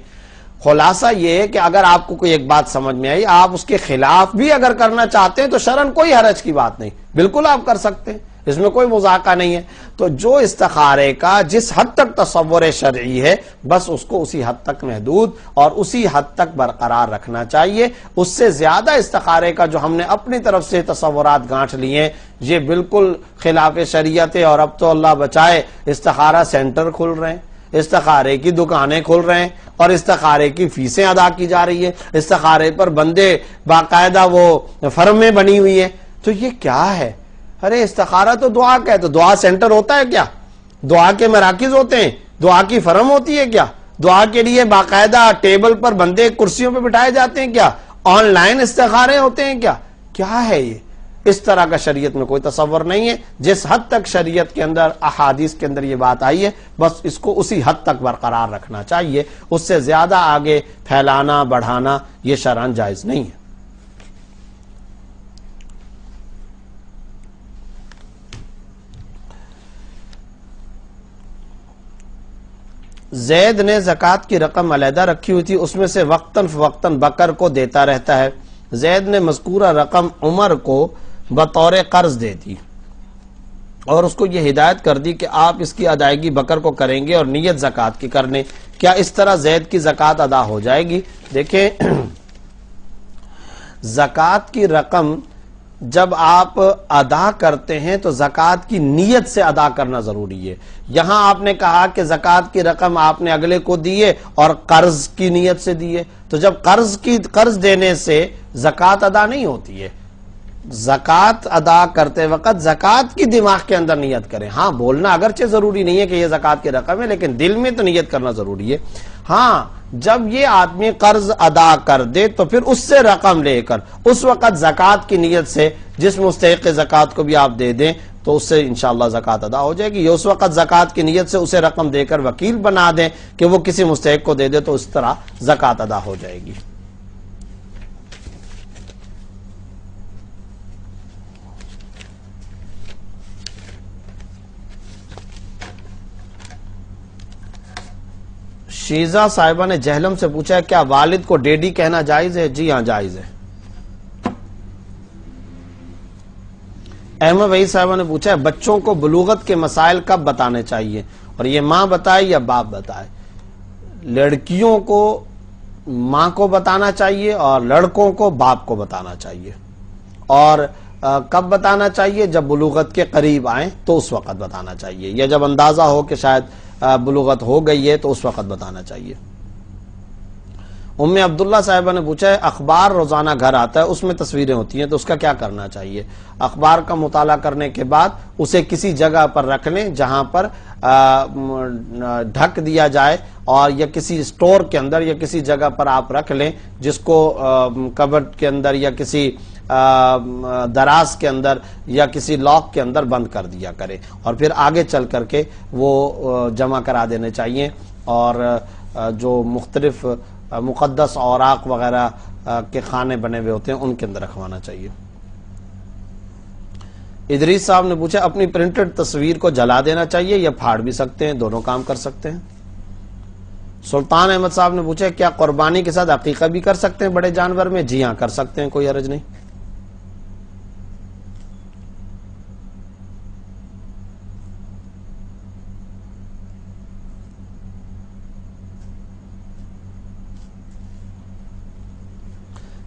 خلاصہ یہ ہے کہ اگر آپ کو کوئی ایک بات سمجھ میں آئی, آپ اس کے خلاف بھی اگر کرنا چاہتے ہیں تو شرعاً کوئی حرج کی بات نہیں, بالکل آپ کر سکتے ہیں, اس میں کوئی مذاکرہ نہیں ہے. تو جو استخارے کا جس حد تک تصور شرعی ہے بس اس کو اسی حد تک محدود اور اسی حد تک برقرار رکھنا چاہیے. اس سے زیادہ استخارے کا جو ہم نے اپنی طرف سے تصورات گانٹھ لیے یہ بالکل خلاف شریعت ہے. اور اب تو اللہ بچائے استخارہ سینٹر کھل رہے ہیں, استخارے کی دکانیں کھل رہے ہیں اور استخارے کی فیسیں ادا کی جا رہی ہیں, استخارے پر بندے باقاعدہ وہ فرمیں بنی ہوئی ہیں. تو یہ کیا ہے؟ ارے استخارہ تو دعا کا ہے, تو دعا سینٹر ہوتا ہے کیا؟ دعا کے مراکز ہوتے ہیں, دعا کی فرم ہوتی ہے کیا؟ دعا کے لیے باقاعدہ ٹیبل پر بندے کرسیوں پہ بٹھائے جاتے ہیں کیا؟ آن لائن استخارے ہوتے ہیں کیا؟ کیا ہے یہ؟ اس طرح کا شریعت میں کوئی تصور نہیں ہے. جس حد تک شریعت کے اندر احادیث کے اندر یہ بات آئی ہے بس اس کو اسی حد تک برقرار رکھنا چاہیے، اس سے زیادہ آگے پھیلانا بڑھانا یہ شرعاً جائز نہیں ہے. زید نے زکوٰۃ کی رقم علیحدہ رکھی ہوئی تھی، اس میں سے وقتاً فوقتاً بکر کو دیتا رہتا ہے. زید نے مذکورہ رقم عمر کو بطور قرض دے دی اور اس کو یہ ہدایت کر دی کہ آپ اس کی ادائیگی بکر کو کریں گے اور نیت زکوٰۃ کی کر لیں. کیا اس طرح زید کی زکوٰۃ ادا ہو جائے گی؟ دیکھیں، زکوٰۃ کی رقم جب آپ ادا کرتے ہیں تو زکوٰۃ کی نیت سے ادا کرنا ضروری ہے. یہاں آپ نے کہا کہ زکوٰۃ کی رقم آپ نے اگلے کو دیے اور قرض کی نیت سے دیے، تو جب قرض دینے سے زکوٰۃ ادا نہیں ہوتی ہے. زکوٰۃ ادا کرتے وقت زکوٰۃ کی دماغ کے اندر نیت کریں. ہاں، بولنا اگرچہ ضروری نہیں ہے کہ یہ زکوٰۃ کی رقم ہے، لیکن دل میں تو نیت کرنا ضروری ہے. ہاں، جب یہ آدمی قرض ادا کر دے تو پھر اس سے رقم لے کر اس وقت زکوٰۃ کی نیت سے جس مستحق زکوٰۃ کو بھی آپ دے دیں تو اس سے انشاءاللہ زکوٰۃ ادا ہو جائے گی. یہ اس وقت زکوٰۃ کی نیت سے اسے رقم دے کر وکیل بنا دیں کہ وہ کسی مستحق کو دے دے تو اس طرح زکوٰۃ ادا ہو جائے گی. شیزہ صاحبہ نے جہلم سے پوچھا ہے کیا والد کو ڈیڈی کہنا جائز ہے؟ جی ہاں، جائز ہے. احمد وحید صاحبہ نے پوچھا ہے بچوں کو بلوغت کے مسائل کب بتانے چاہیے اور یہ ماں بتائے یا باپ بتائے؟ لڑکیوں کو ماں کو بتانا چاہیے اور لڑکوں کو باپ کو بتانا چاہیے. اور کب بتانا چاہیے؟ جب بلوغت کے قریب آئیں تو اس وقت بتانا چاہیے، یا جب اندازہ ہو کہ شاید بلوغت ہو گئی ہے تو اس وقت بتانا چاہیے. ام عبداللہ صاحبہ نے پوچھا ہے اخبار روزانہ گھر آتا ہے، اس میں تصویریں ہوتی ہیں تو اس کا کیا کرنا چاہیے؟ اخبار کا مطالعہ کرنے کے بعد اسے کسی جگہ پر رکھ لیں جہاں پر ڈھک دیا جائے، اور یا کسی اسٹور کے اندر یا کسی جگہ پر آپ رکھ لیں جس کو کبڈ کے اندر یا کسی دراز کے اندر یا کسی لاک کے اندر بند کر دیا کرے، اور پھر آگے چل کر کے وہ جمع کرا دینے چاہیے. اور جو مختلف مقدس اوراق وغیرہ کے خانے بنے ہوئے ہوتے ہیں ان کے اندر رکھوانا چاہیے. ادریس صاحب نے پوچھا اپنی پرنٹڈ تصویر کو جلا دینا چاہیے یا پھاڑ بھی سکتے ہیں؟ دونوں کام کر سکتے ہیں. سلطان احمد صاحب نے پوچھا کیا قربانی کے ساتھ عقیقہ بھی کر سکتے ہیں بڑے جانور میں؟ جی ہاں، کر سکتے ہیں، کوئی حرج نہیں.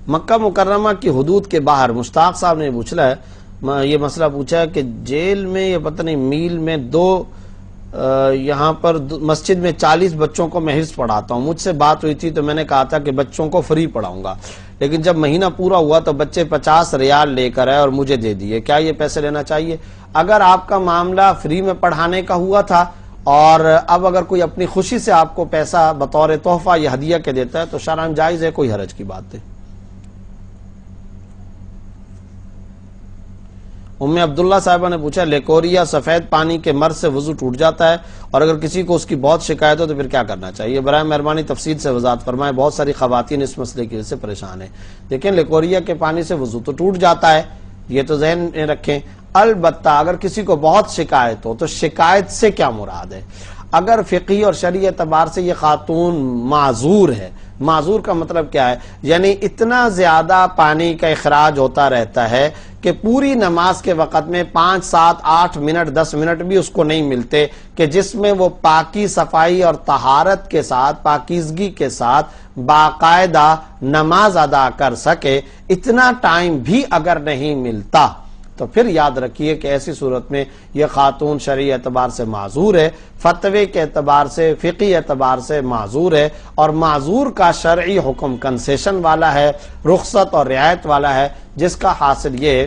مکہ مکرمہ کی حدود کے باہر مشتاق صاحب نے یہ مسئلہ پوچھا ہے کہ جیل میں یہ پتہ نہیں میل میں یہاں پر مسجد میں 40 بچوں کو میں حفظ پڑھاتا ہوں. مجھ سے بات ہوئی تھی تو میں نے کہا تھا کہ بچوں کو فری پڑھاؤں گا، لیکن جب مہینہ پورا ہوا تو بچے 50 ریال لے کر آئے اور مجھے دے دیے. کیا یہ پیسے لینا چاہیے؟ اگر آپ کا معاملہ فری میں پڑھانے کا ہوا تھا اور اب اگر کوئی اپنی خوشی سے آپ کو پیسہ بطور تحفہ یا ہدیہ کے دیتا ہے تو شرعاً جائز ہے، کوئی حرج کی بات ہے. ام عبداللہ صاحبہ نے پوچھا لیکوریا سفید پانی کے مرض سے وضو ٹوٹ جاتا ہے اور اگر کسی کو اس کی بہت شکایت ہو تو پھر کیا کرنا چاہیے؟ برائے مہربانی تفصیل سے وضاحت فرمائیں، بہت ساری خواتین اس مسئلے کی وجہ سے پریشان ہیں. دیکھیں، لیکوریا کے پانی سے وضو تو ٹوٹ جاتا ہے، یہ تو ذہن میں رکھیں. البتہ اگر کسی کو بہت شکایت ہو تو شکایت سے کیا مراد ہے؟ اگر فقہی اور شرعی اعتبار سے یہ خاتون معذور ہے، معذور کا مطلب کیا ہے؟ یعنی اتنا زیادہ پانی کا اخراج ہوتا رہتا ہے کہ پوری نماز کے وقت میں 5 7 8 منٹ 10 منٹ بھی اس کو نہیں ملتے کہ جس میں وہ پاکی صفائی اور طہارت کے ساتھ پاکیزگی کے ساتھ باقاعدہ نماز ادا کر سکے. اتنا ٹائم بھی اگر نہیں ملتا تو پھر یاد رکھیے کہ ایسی صورت میں یہ خاتون شرعی اعتبار سے معذور ہے، فتوے کے اعتبار سے فقہی اعتبار سے معذور ہے، اور معذور کا شرعی حکم کنسیشن والا ہے، رخصت اور رعایت والا ہے، جس کا حاصل یہ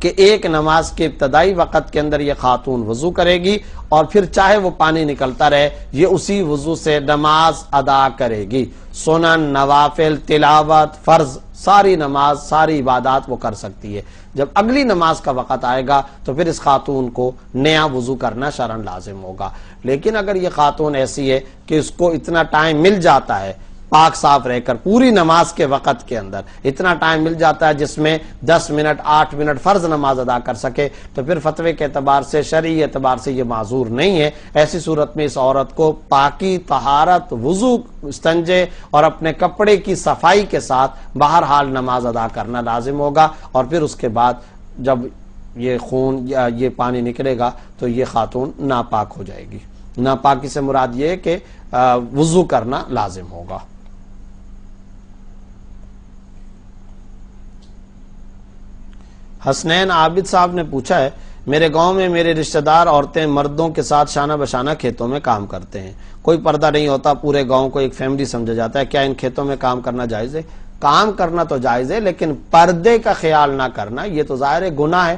کہ ایک نماز کے ابتدائی وقت کے اندر یہ خاتون وضو کرے گی اور پھر چاہے وہ پانی نکلتا رہے یہ اسی وضو سے نماز ادا کرے گی. سنن، نوافل، تلاوت، فرض، ساری نماز، ساری عبادات وہ کر سکتی ہے. جب اگلی نماز کا وقت آئے گا تو پھر اس خاتون کو نیا وضو کرنا شرعاً لازم ہوگا. لیکن اگر یہ خاتون ایسی ہے کہ اس کو اتنا ٹائم مل جاتا ہے پاک صاف رہ کر پوری نماز کے وقت کے اندر اتنا ٹائم مل جاتا ہے جس میں 10 منٹ 8 منٹ فرض نماز ادا کر سکے تو پھر فتوے کے اعتبار سے، شرعی اعتبار سے یہ معذور نہیں ہے. ایسی صورت میں اس عورت کو پاکی، طہارت، وضو، استنجے اور اپنے کپڑے کی صفائی کے ساتھ بہرحال نماز ادا کرنا لازم ہوگا. اور پھر اس کے بعد جب یہ خون یا یہ پانی نکلے گا تو یہ خاتون ناپاک ہو جائے گی. ناپاکی سے مراد یہ ہے کہ وضو کرنا لازم ہوگا. حسنین عابد صاحب نے پوچھا ہے میرے گاؤں میں میرے رشتہ دار عورتیں مردوں کے ساتھ شانہ بشانہ کھیتوں میں کام کرتے ہیں. کوئی پردہ نہیں ہوتا، پورے گاؤں کو ایک فیملی سمجھا جاتا ہے. کیا ان کھیتوں میں کام کرنا جائز ہے؟ کام کرنا تو جائز ہے لیکن پردے کا خیال نہ کرنا یہ تو ظاہر ہے گناہ ہے،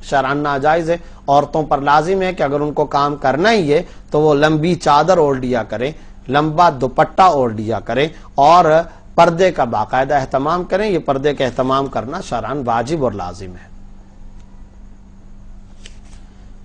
شرعاً ناجائز ہے. عورتوں پر لازم ہے کہ اگر ان کو کام کرنا ہی ہے تو وہ لمبی چادر اوڑھ لیا کریں، لمبا دوپٹہ اوڑھ لیا کریں اور پردے کا باقاعدہ اہتمام کریں. یہ پردے کا اہتمام کرنا شرعاً واجب اور لازم ہے.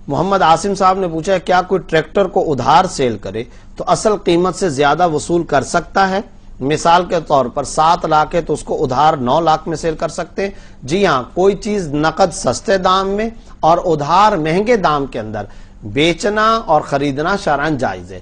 محمد عاصم صاحب نے پوچھا ہے کیا کوئی ٹریکٹر کو ادھار سیل کرے تو اصل قیمت سے زیادہ وصول کر سکتا ہے؟ مثال کے طور پر 7 لاکھ ہے تو اس کو ادھار 9 لاکھ میں سیل کر سکتے ہیں. جی ہاں، کوئی چیز نقد سستے دام میں اور ادھار مہنگے دام کے اندر بیچنا اور خریدنا شرعاً جائز ہے.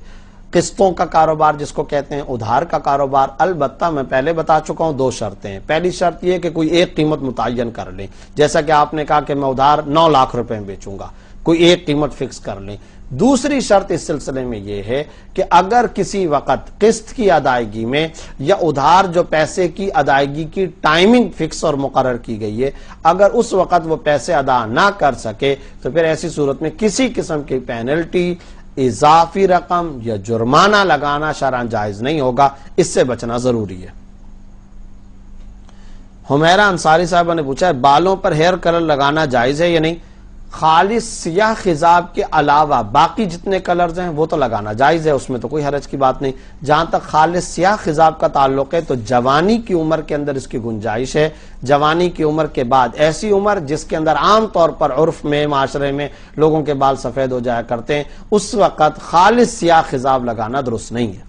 قسطوں کا کاروبار جس کو کہتے ہیں، ادھار کا کاروبار، البتہ میں پہلے بتا چکا ہوں 2 شرطیں ہیں. پہلی شرط یہ کہ کوئی ایک قیمت متعین کر لیں، جیسا کہ آپ نے کہا کہ میں ادھار 9 لاکھ روپے میں بیچوں گا، کوئی ایک قیمت فکس کر لیں. دوسری شرط اس سلسلے میں یہ ہے کہ اگر کسی وقت قسط کی ادائیگی میں یا ادھار جو پیسے کی ادائیگی کی ٹائمنگ فکس اور مقرر کی گئی ہے، اگر اس وقت وہ پیسے ادا نہ کر سکے تو پھر ایسی صورت میں کسی قسم کی پینلٹی، اضافی رقم یا جرمانہ لگانا شرعاً جائز نہیں ہوگا. اس سے بچنا ضروری ہے. حمیرہ انصاری صاحبہ نے پوچھا ہے بالوں پر ہیئر کلر لگانا جائز ہے یا نہیں؟ خالص سیاہ خضاب کے علاوہ باقی جتنے کلرز ہیں وہ تو لگانا جائز ہے، اس میں تو کوئی حرج کی بات نہیں. جہاں تک خالص سیاہ خضاب کا تعلق ہے تو جوانی کی عمر کے اندر اس کی گنجائش ہے. جوانی کی عمر کے بعد ایسی عمر جس کے اندر عام طور پر عرف میں، معاشرے میں لوگوں کے بال سفید ہو جایا کرتے ہیں، اس وقت خالص سیاہ خضاب لگانا درست نہیں ہے.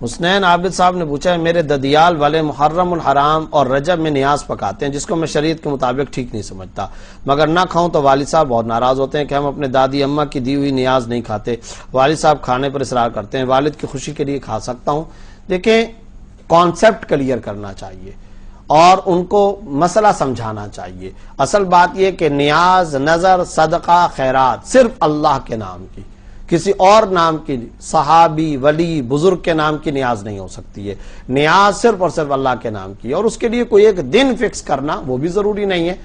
حسنین عابد صاحب نے پوچھا ہے میرے ددیال والے محرم الحرام اور رجب میں نیاز پکاتے ہیں جس کو میں شریعت کے مطابق ٹھیک نہیں سمجھتا، مگر نہ کھاؤں تو والد صاحب بہت ناراض ہوتے ہیں کہ ہم اپنے دادی اماں کی دی ہوئی نیاز نہیں کھاتے. والد صاحب کھانے پر اصرار کرتے ہیں، والد کی خوشی کے لیے کھا سکتا ہوں. دیکھیں، کانسیپٹ کلیئر کرنا چاہیے اور ان کو مسئلہ سمجھانا چاہیے. اصل بات یہ کہ نیاز، نظر، صدقہ، خیرات صرف اللہ کے نام کی، کسی اور نام کی، صحابی، ولی، بزرگ کے نام کی نیاز نہیں ہو سکتی ہے. نیاز صرف اور صرف اللہ کے نام کی، اور اس کے لیے کوئی ایک دن فکس کرنا وہ بھی ضروری نہیں ہے.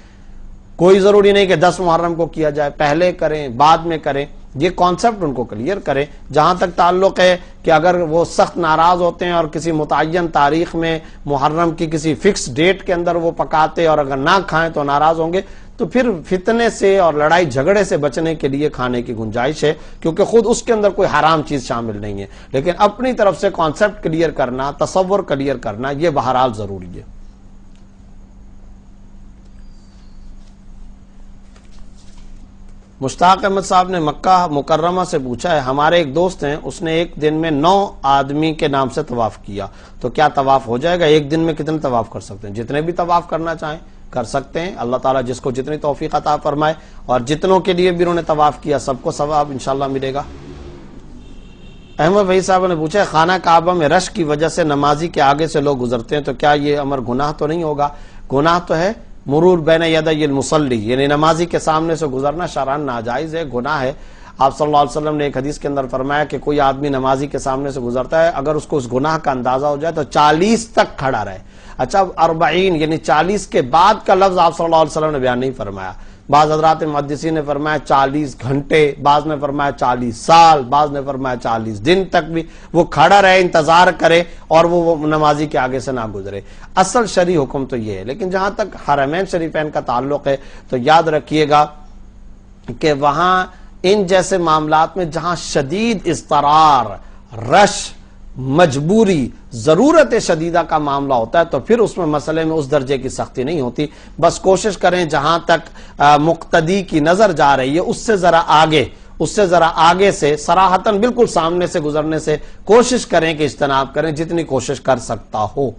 کوئی ضروری نہیں کہ 10 محرم کو کیا جائے، پہلے کریں بعد میں کریں. یہ کانسیپٹ ان کو کلیئر کریں. جہاں تک تعلق ہے کہ اگر وہ سخت ناراض ہوتے ہیں اور کسی متعین تاریخ میں محرم کی کسی فکس ڈیٹ کے اندر وہ پکاتے اور اگر نہ کھائیں تو ناراض ہوں گے، تو پھر فتنے سے اور لڑائی جھگڑے سے بچنے کے لیے کھانے کی گنجائش ہے، کیونکہ خود اس کے اندر کوئی حرام چیز شامل نہیں ہے. لیکن اپنی طرف سے کانسیپٹ کلیئر کرنا، تصور کلیئر کرنا، یہ بہرحال ضروری ہے. مشتاق احمد صاحب نے مکہ مکرمہ سے پوچھا ہے ہمارے ایک دوست ہیں، اس نے ایک دن میں 9 آدمی کے نام سے طواف کیا، تو کیا طواف ہو جائے گا؟ ایک دن میں کتنے طواف کر سکتے ہیں؟ جتنے بھی طواف کرنا چاہیں کر سکتے ہیں. اللہ تعالیٰ جس کو جتنی توفیق عطا فرمائے، اور جتنوں کے لیے بھی انہوں نے طواف کیا سب کو ثواب انشاءاللہ ملے گا. احمد وحید صاحب نے پوچھا ہے خانہ کعبہ میں رش کی وجہ سے نمازی کے آگے سے لوگ گزرتے ہیں تو کیا یہ امر گناہ تو نہیں ہوگا؟ گناہ تو ہے. مرور بین یدی المصلی، یعنی نمازی کے سامنے سے گزرنا شرعاً ناجائز ہے، گناہ ہے. آپ صلی اللہ علیہ وسلم نے ایک حدیث کے اندر فرمایا کہ کوئی آدمی نمازی کے سامنے سے گزرتا ہے، اگر اس کو اس گناہ کا اندازہ ہو جائے تو 40 تک کھڑا رہے. اچھا، 40 یعنی 40 کے بعد کا لفظ آپ صلی اللہ علیہ وسلم نے بیان نہیں فرمایا. بعض حضرات محدثین نے فرمایا 40 گھنٹے، بعض نے فرمایا 40 سال، بعض نے فرمایا 40 دن تک بھی وہ کھڑا رہے، انتظار کرے اور وہ نمازی کے آگے سے نہ گزرے۔ اصل شرعی حکم تو یہ ہے۔ لیکن جہاں تک حرمین شریفین کا تعلق ہے تو یاد رکھیے گا کہ وہاں ان جیسے معاملات میں جہاں شدید اضطرار، رش، مجبوری، ضرورت شدیدہ کا معاملہ ہوتا ہے تو پھر اس میں مسئلے میں اس درجے کی سختی نہیں ہوتی۔ بس کوشش کریں جہاں تک مقتدی کی نظر جا رہی ہے اس سے ذرا آگے سے صراحتاً بالکل سامنے سے گزرنے سے کوشش کریں کہ اجتناب کریں، جتنی کوشش کر سکتا ہو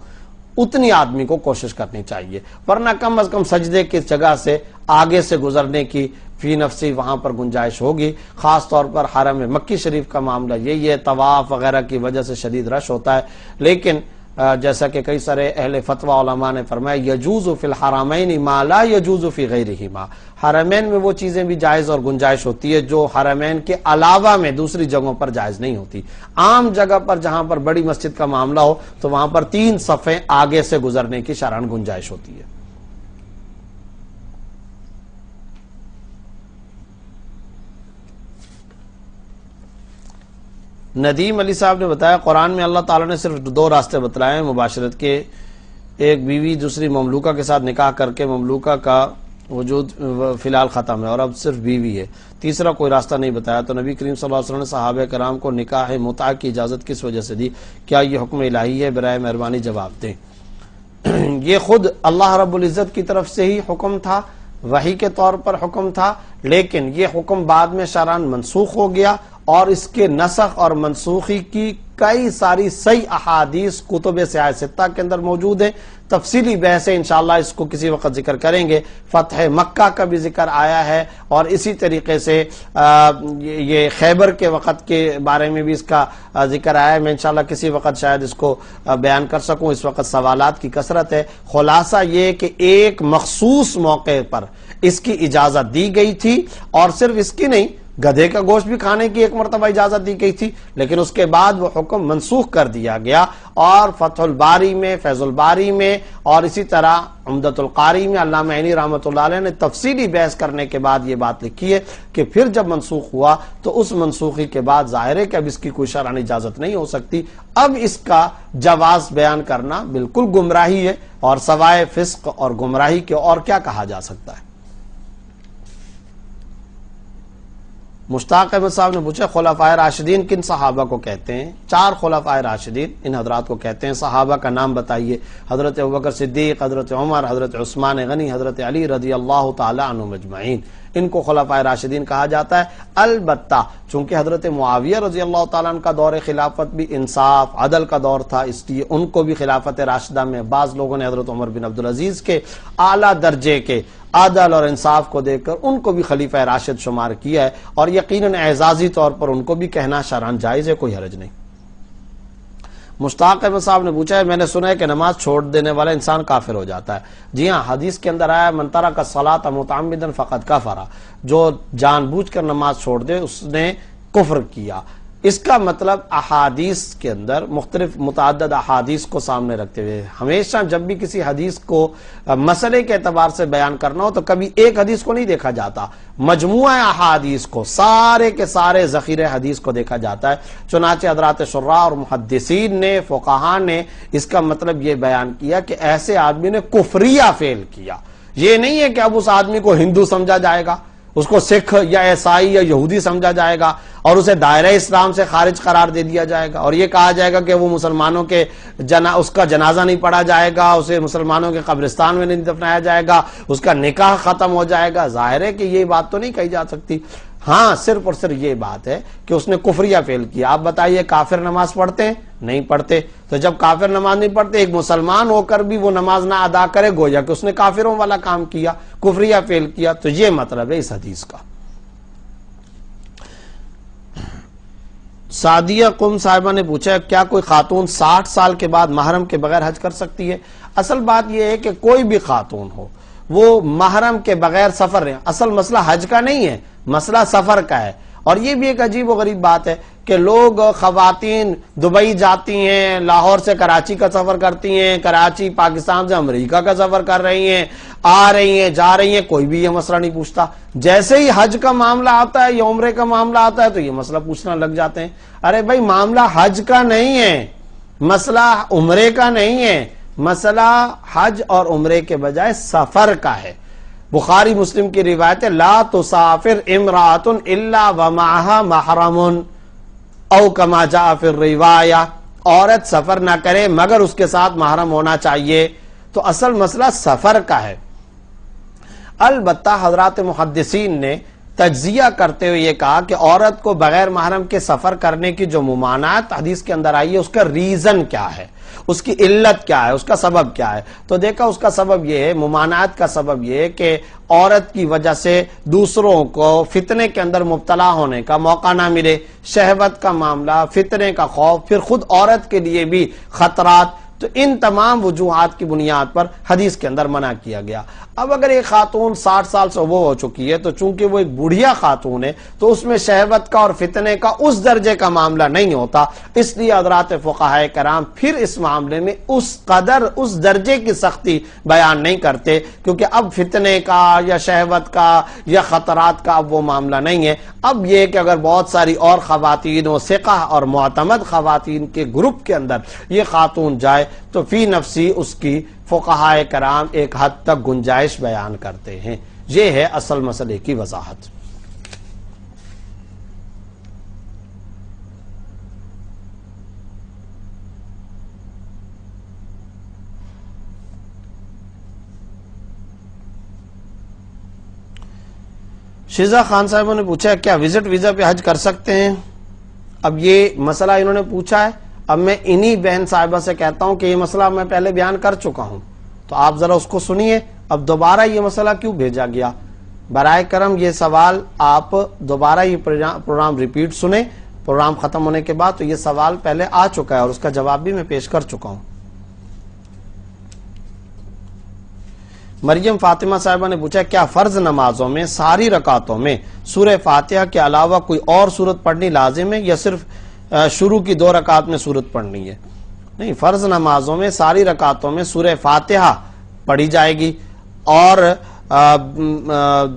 اتنی آدمی کو کوشش کرنی چاہیے، ورنہ کم از کم سجدے کی جگہ سے آگے سے گزرنے کی فی نفسی وہاں پر گنجائش ہوگی۔ خاص طور پر حرم مکی شریف کا معاملہ یہی ہے، طواف وغیرہ کی وجہ سے شدید رش ہوتا ہے۔ لیکن جیسا کہ کئی سارے اہل فتویٰ علماء نے فرمایا یجوز فی الحرمین ما لا یجوز فی غیرہما، حرمین میں وہ چیزیں بھی جائز اور گنجائش ہوتی ہے جو حرمین کے علاوہ میں دوسری جگہوں پر جائز نہیں ہوتی۔ عام جگہ پر جہاں پر بڑی مسجد کا معاملہ ہو تو وہاں پر 3 صفیں آگے سے گزرنے کی شرعاً گنجائش ہوتی ہے۔ ندیم علی صاحب نے بتایا قرآن میں اللہ تعالیٰ نے صرف 2 راستے بتلائے ہیں مباشرت کے، ایک بیوی دوسری مملوکہ کے ساتھ نکاح کر کے مملوکہ کا وجود فی الحال ختم ہے اور اب صرف بیوی ہے، تیسرا کوئی راستہ نہیں بتایا۔ تو نبی کریم صلی اللہ علیہ وسلم نے صحابہ کرام کو نکاح متعہ کی اجازت کس وجہ سے دی؟ کیا یہ حکم الہی ہے؟ برائے مہربانی جواب دیں۔ یہ خود اللہ رب العزت کی طرف سے ہی حکم تھا، وحی کے طور پر حکم تھا، لیکن یہ حکم بعد میں شرعاً منسوخ ہو گیا اور اس کے نسخ اور منسوخی کی کئی ساری صحیح احادیث کتب سیاہ ستہ کے اندر موجود ہیں۔ تفصیلی بحث ہے، انشاءاللہ اس کو کسی وقت ذکر کریں گے۔ فتح مکہ کا بھی ذکر آیا ہے اور اسی طریقے سے یہ خیبر کے وقت کے بارے میں بھی اس کا ذکر آیا ہے۔ میں انشاءاللہ کسی وقت شاید اس کو بیان کر سکوں، اس وقت سوالات کی کثرت ہے۔ خلاصہ یہ کہ ایک مخصوص موقع پر اس کی اجازت دی گئی تھی اور صرف اس کی نہیں، گدھے کا گوشت بھی کھانے کی ایک مرتبہ اجازت دی گئی تھی، لیکن اس کے بعد وہ حکم منسوخ کر دیا گیا اور فتح الباری میں، فیض الباری میں اور اسی طرح عمدۃ القاری میں علامہ عینی رحمۃ اللہ علیہ نے تفصیلی بحث کرنے کے بعد یہ بات لکھی ہے کہ پھر جب منسوخ ہوا تو اس منسوخی کے بعد ظاہر ہے کہ اب اس کی کوئی شرعی اجازت نہیں ہو سکتی۔ اب اس کا جواز بیان کرنا بالکل گمراہی ہے اور سوائے فسق اور گمراہی کے اور کیا کہا جا سکتا ہے۔ مشتاق احمد صاحب نے پوچھا خلفائے راشدین کن صحابہ کو کہتے ہیں؟ 4 خلفائے راشدین ان حضرات کو کہتے ہیں۔ صحابہ کا نام بتائیے۔ حضرت ابوبکر صدیق، حضرت عمر، حضرت عثمان غنی، حضرت علی رضی اللہ تعالی عنہم اجمعین، ان کو خلفائے راشدین کہا جاتا ہے۔ البتہ چونکہ حضرت معاویہ رضی اللہ تعالیٰ عنہ کا دور خلافت بھی انصاف عدل کا دور تھا، اس لیے ان کو بھی خلافت راشدہ میں بعض لوگوں نے حضرت عمر بن عبدالعزیز کے اعلیٰ درجے کے عدل اور انصاف کو دیکھ کر ان کو بھی خلیفہ راشد شمار کیا ہے اور یقیناً اعزازی طور پر ان کو بھی کہنا شرعاً جائز ہے، کوئی حرج نہیں۔ مشتاق احمد صاحب نے پوچھا ہے میں نے سنا ہے کہ نماز چھوڑ دینے والا انسان کافر ہو جاتا ہے۔ جی ہاں، حدیث کے اندر آیا من ترک الصلاۃ متعمدا فقد کفر، جو جان بوجھ کر نماز چھوڑ دے اس نے کفر کیا۔ اس کا مطلب احادیث کے اندر مختلف متعدد احادیث کو سامنے رکھتے ہوئے ہمیشہ جب بھی کسی حدیث کو مسئلے کے اعتبار سے بیان کرنا ہو تو کبھی ایک حدیث کو نہیں دیکھا جاتا، مجموعہ احادیث کو، سارے کے سارے ذخیرے حدیث کو دیکھا جاتا ہے۔ چنانچہ حضرات شراح اور محدثین نے، فقہاء نے اس کا مطلب یہ بیان کیا کہ ایسے آدمی نے کفریہ فعل کیا۔ یہ نہیں ہے کہ اب اس آدمی کو ہندو سمجھا جائے گا، اس کو سکھ یا عیسائی یا یہودی سمجھا جائے گا اور اسے دائرہ اسلام سے خارج قرار دے دیا جائے گا اور یہ کہا جائے گا کہ وہ مسلمانوں کے اس کا جنازہ نہیں پڑھا جائے گا، اسے مسلمانوں کے قبرستان میں نہیں دفنایا جائے گا، اس کا نکاح ختم ہو جائے گا۔ ظاہر ہے کہ یہ بات تو نہیں کہی جا سکتی۔ ہاں، صرف اور صرف یہ بات ہے کہ اس نے کفریہ فعل کیا۔ آپ بتائیے کافر نماز پڑھتے ہیں؟ نہیں پڑھتے۔ تو جب کافر نماز نہیں پڑھتے، ایک مسلمان ہو کر بھی وہ نماز نہ ادا کرے، گویا کہ اس نے کافروں والا کام کیا، کفریہ فعل کیا۔ تو یہ مطلب ہے اس حدیث کا۔ سعدیہ قم صاحبہ نے پوچھا کیا کوئی خاتون 60 سال کے بعد محرم کے بغیر حج کر سکتی ہے؟ اصل بات یہ ہے کہ کوئی بھی خاتون ہو وہ محرم کے بغیر سفر رہے، اصل مسئلہ حج کا نہیں ہے، مسئلہ سفر کا ہے۔ اور یہ بھی ایک عجیب و غریب بات ہے کہ لوگ خواتین دبئی جاتی ہیں، لاہور سے کراچی کا سفر کرتی ہیں، کراچی پاکستان سے امریکہ کا سفر کر رہی ہیں، آ رہی ہیں جا رہی ہیں، کوئی بھی یہ مسئلہ نہیں پوچھتا. جیسے ہی حج کا معاملہ آتا ہے یا عمرے کا معاملہ آتا ہے تو یہ مسئلہ پوچھنا لگ جاتے ہیں. ارے بھائی معاملہ حج کا نہیں ہے، مسئلہ عمرے کا نہیں ہے، مسئلہ حج اور عمرے کے بجائے سفر کا ہے. بخاری مسلم کی روایت ہے لا تسافر امرأۃ الا ومعها محرم او کما جاء فی الروایہ، عورت سفر نہ کرے مگر اس کے ساتھ محرم ہونا چاہیے. تو اصل مسئلہ سفر کا ہے. البتہ حضرات محدثین نے تجزیہ کرتے ہوئے یہ کہا کہ عورت کو بغیر محرم کے سفر کرنے کی جو ممانعت حدیث کے اندر آئی ہے اس کا ریزن کیا ہے، اس کی علت کیا ہے، اس کا سبب کیا ہے. تو دیکھا اس کا سبب یہ ہے، ممانعت کا سبب یہ ہے کہ عورت کی وجہ سے دوسروں کو فتنے کے اندر مبتلا ہونے کا موقع نہ ملے، شہوت کا معاملہ، فتنے کا خوف، پھر خود عورت کے لیے بھی خطرات. تو ان تمام وجوہات کی بنیاد پر حدیث کے اندر منع کیا گیا. اب اگر ایک خاتون 60 سال سے وہ ہو چکی ہے تو چونکہ وہ ایک بڑھیا خاتون ہے تو اس میں شہوت کا اور فتنے کا اس درجے کا معاملہ نہیں ہوتا، اس لیے حضرات فقہائے کرام پھر اس معاملے میں اس قدر اس درجے کی سختی بیان نہیں کرتے، کیونکہ اب فتنے کا یا شہوت کا یا خطرات کا اب وہ معاملہ نہیں ہے. اب یہ کہ اگر بہت ساری اور خواتین و ثقہ اور معتمد خواتین کے گروپ کے اندر یہ خاتون جائے تو فی نفسی اس کی فقہائے کرام ایک حد تک گنجائش بیان کرتے ہیں. یہ ہے اصل مسئلے کی وضاحت. شیزا خان صاحبوں نے پوچھا کیا وزٹ ویزا پہ حج کر سکتے ہیں؟ اب یہ مسئلہ انہوں نے پوچھا ہے. اب میں انہی بہن صاحبہ سے کہتا ہوں کہ یہ مسئلہ میں پہلے بیان کر چکا ہوں، تو آپ ذرا اس کو سنیے. اب دوبارہ یہ مسئلہ کیوں بھیجا گیا؟ برائے کرم یہ سوال آپ دوبارہ یہ پروگرام ریپیٹ سنیں پروگرام ختم ہونے کے بعد. تو یہ سوال پہلے آ چکا ہے اور اس کا جواب بھی میں پیش کر چکا ہوں. مریم فاطمہ صاحبہ نے پوچھا کیا فرض نمازوں میں ساری رکعتوں میں سورہ فاتحہ کے علاوہ کوئی اور سورت پڑھنی لازم ہے یا صرف شروع کی 2 رکعت میں سورت پڑھنی ہے؟ نہیں، فرض نمازوں میں ساری رکعتوں میں سورہ فاتحہ پڑھی جائے گی، اور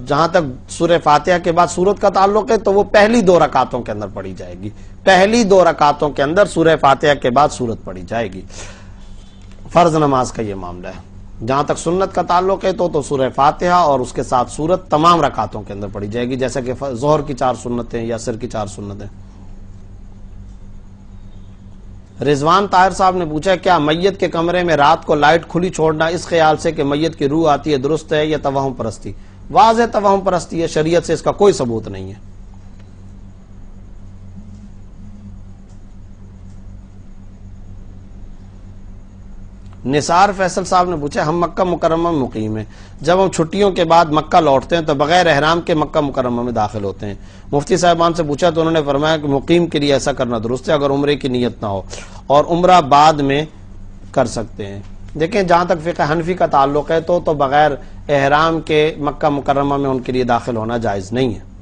جہاں تک سورہ فاتحہ کے بعد سورت کا تعلق ہے تو وہ پہلی 2 رکعتوں کے اندر پڑھی جائے گی. پہلی 2 رکعتوں کے اندر سورہ فاتحہ کے بعد سورت پڑھی جائے گی. فرض نماز کا یہ معاملہ ہے. جہاں تک سنت کا تعلق ہے تو سورہ فاتحہ اور اس کے ساتھ سورت تمام رکعتوں کے اندر پڑھی جائے گی، جیسا کہ ظہر کی 4 سنتیں یا عصر کی 4 سنتیں. رضوان طاہر صاحب نے پوچھا کیا میت کے کمرے میں رات کو لائٹ کھلی چھوڑنا اس خیال سے کہ میت کی روح آتی ہے درست ہے یا توہم پرستی؟ واضح توہم پرستی ہے، شریعت سے اس کا کوئی ثبوت نہیں ہے. نثار فیصل صاحب نے پوچھا ہم مکہ مکرمہ میں مقیم ہیں، جب ہم چھٹیوں کے بعد مکہ لوٹتے ہیں تو بغیر احرام کے مکہ مکرمہ میں داخل ہوتے ہیں. مفتی صاحبان سے پوچھا تو انہوں نے فرمایا کہ مقیم کے لیے ایسا کرنا درست ہے اگر عمرے کی نیت نہ ہو، اور عمرہ بعد میں کر سکتے ہیں. دیکھیں جہاں تک فقہ حنفی کا تعلق ہے تو بغیر احرام کے مکہ مکرمہ میں ان کے لیے داخل ہونا جائز نہیں ہے.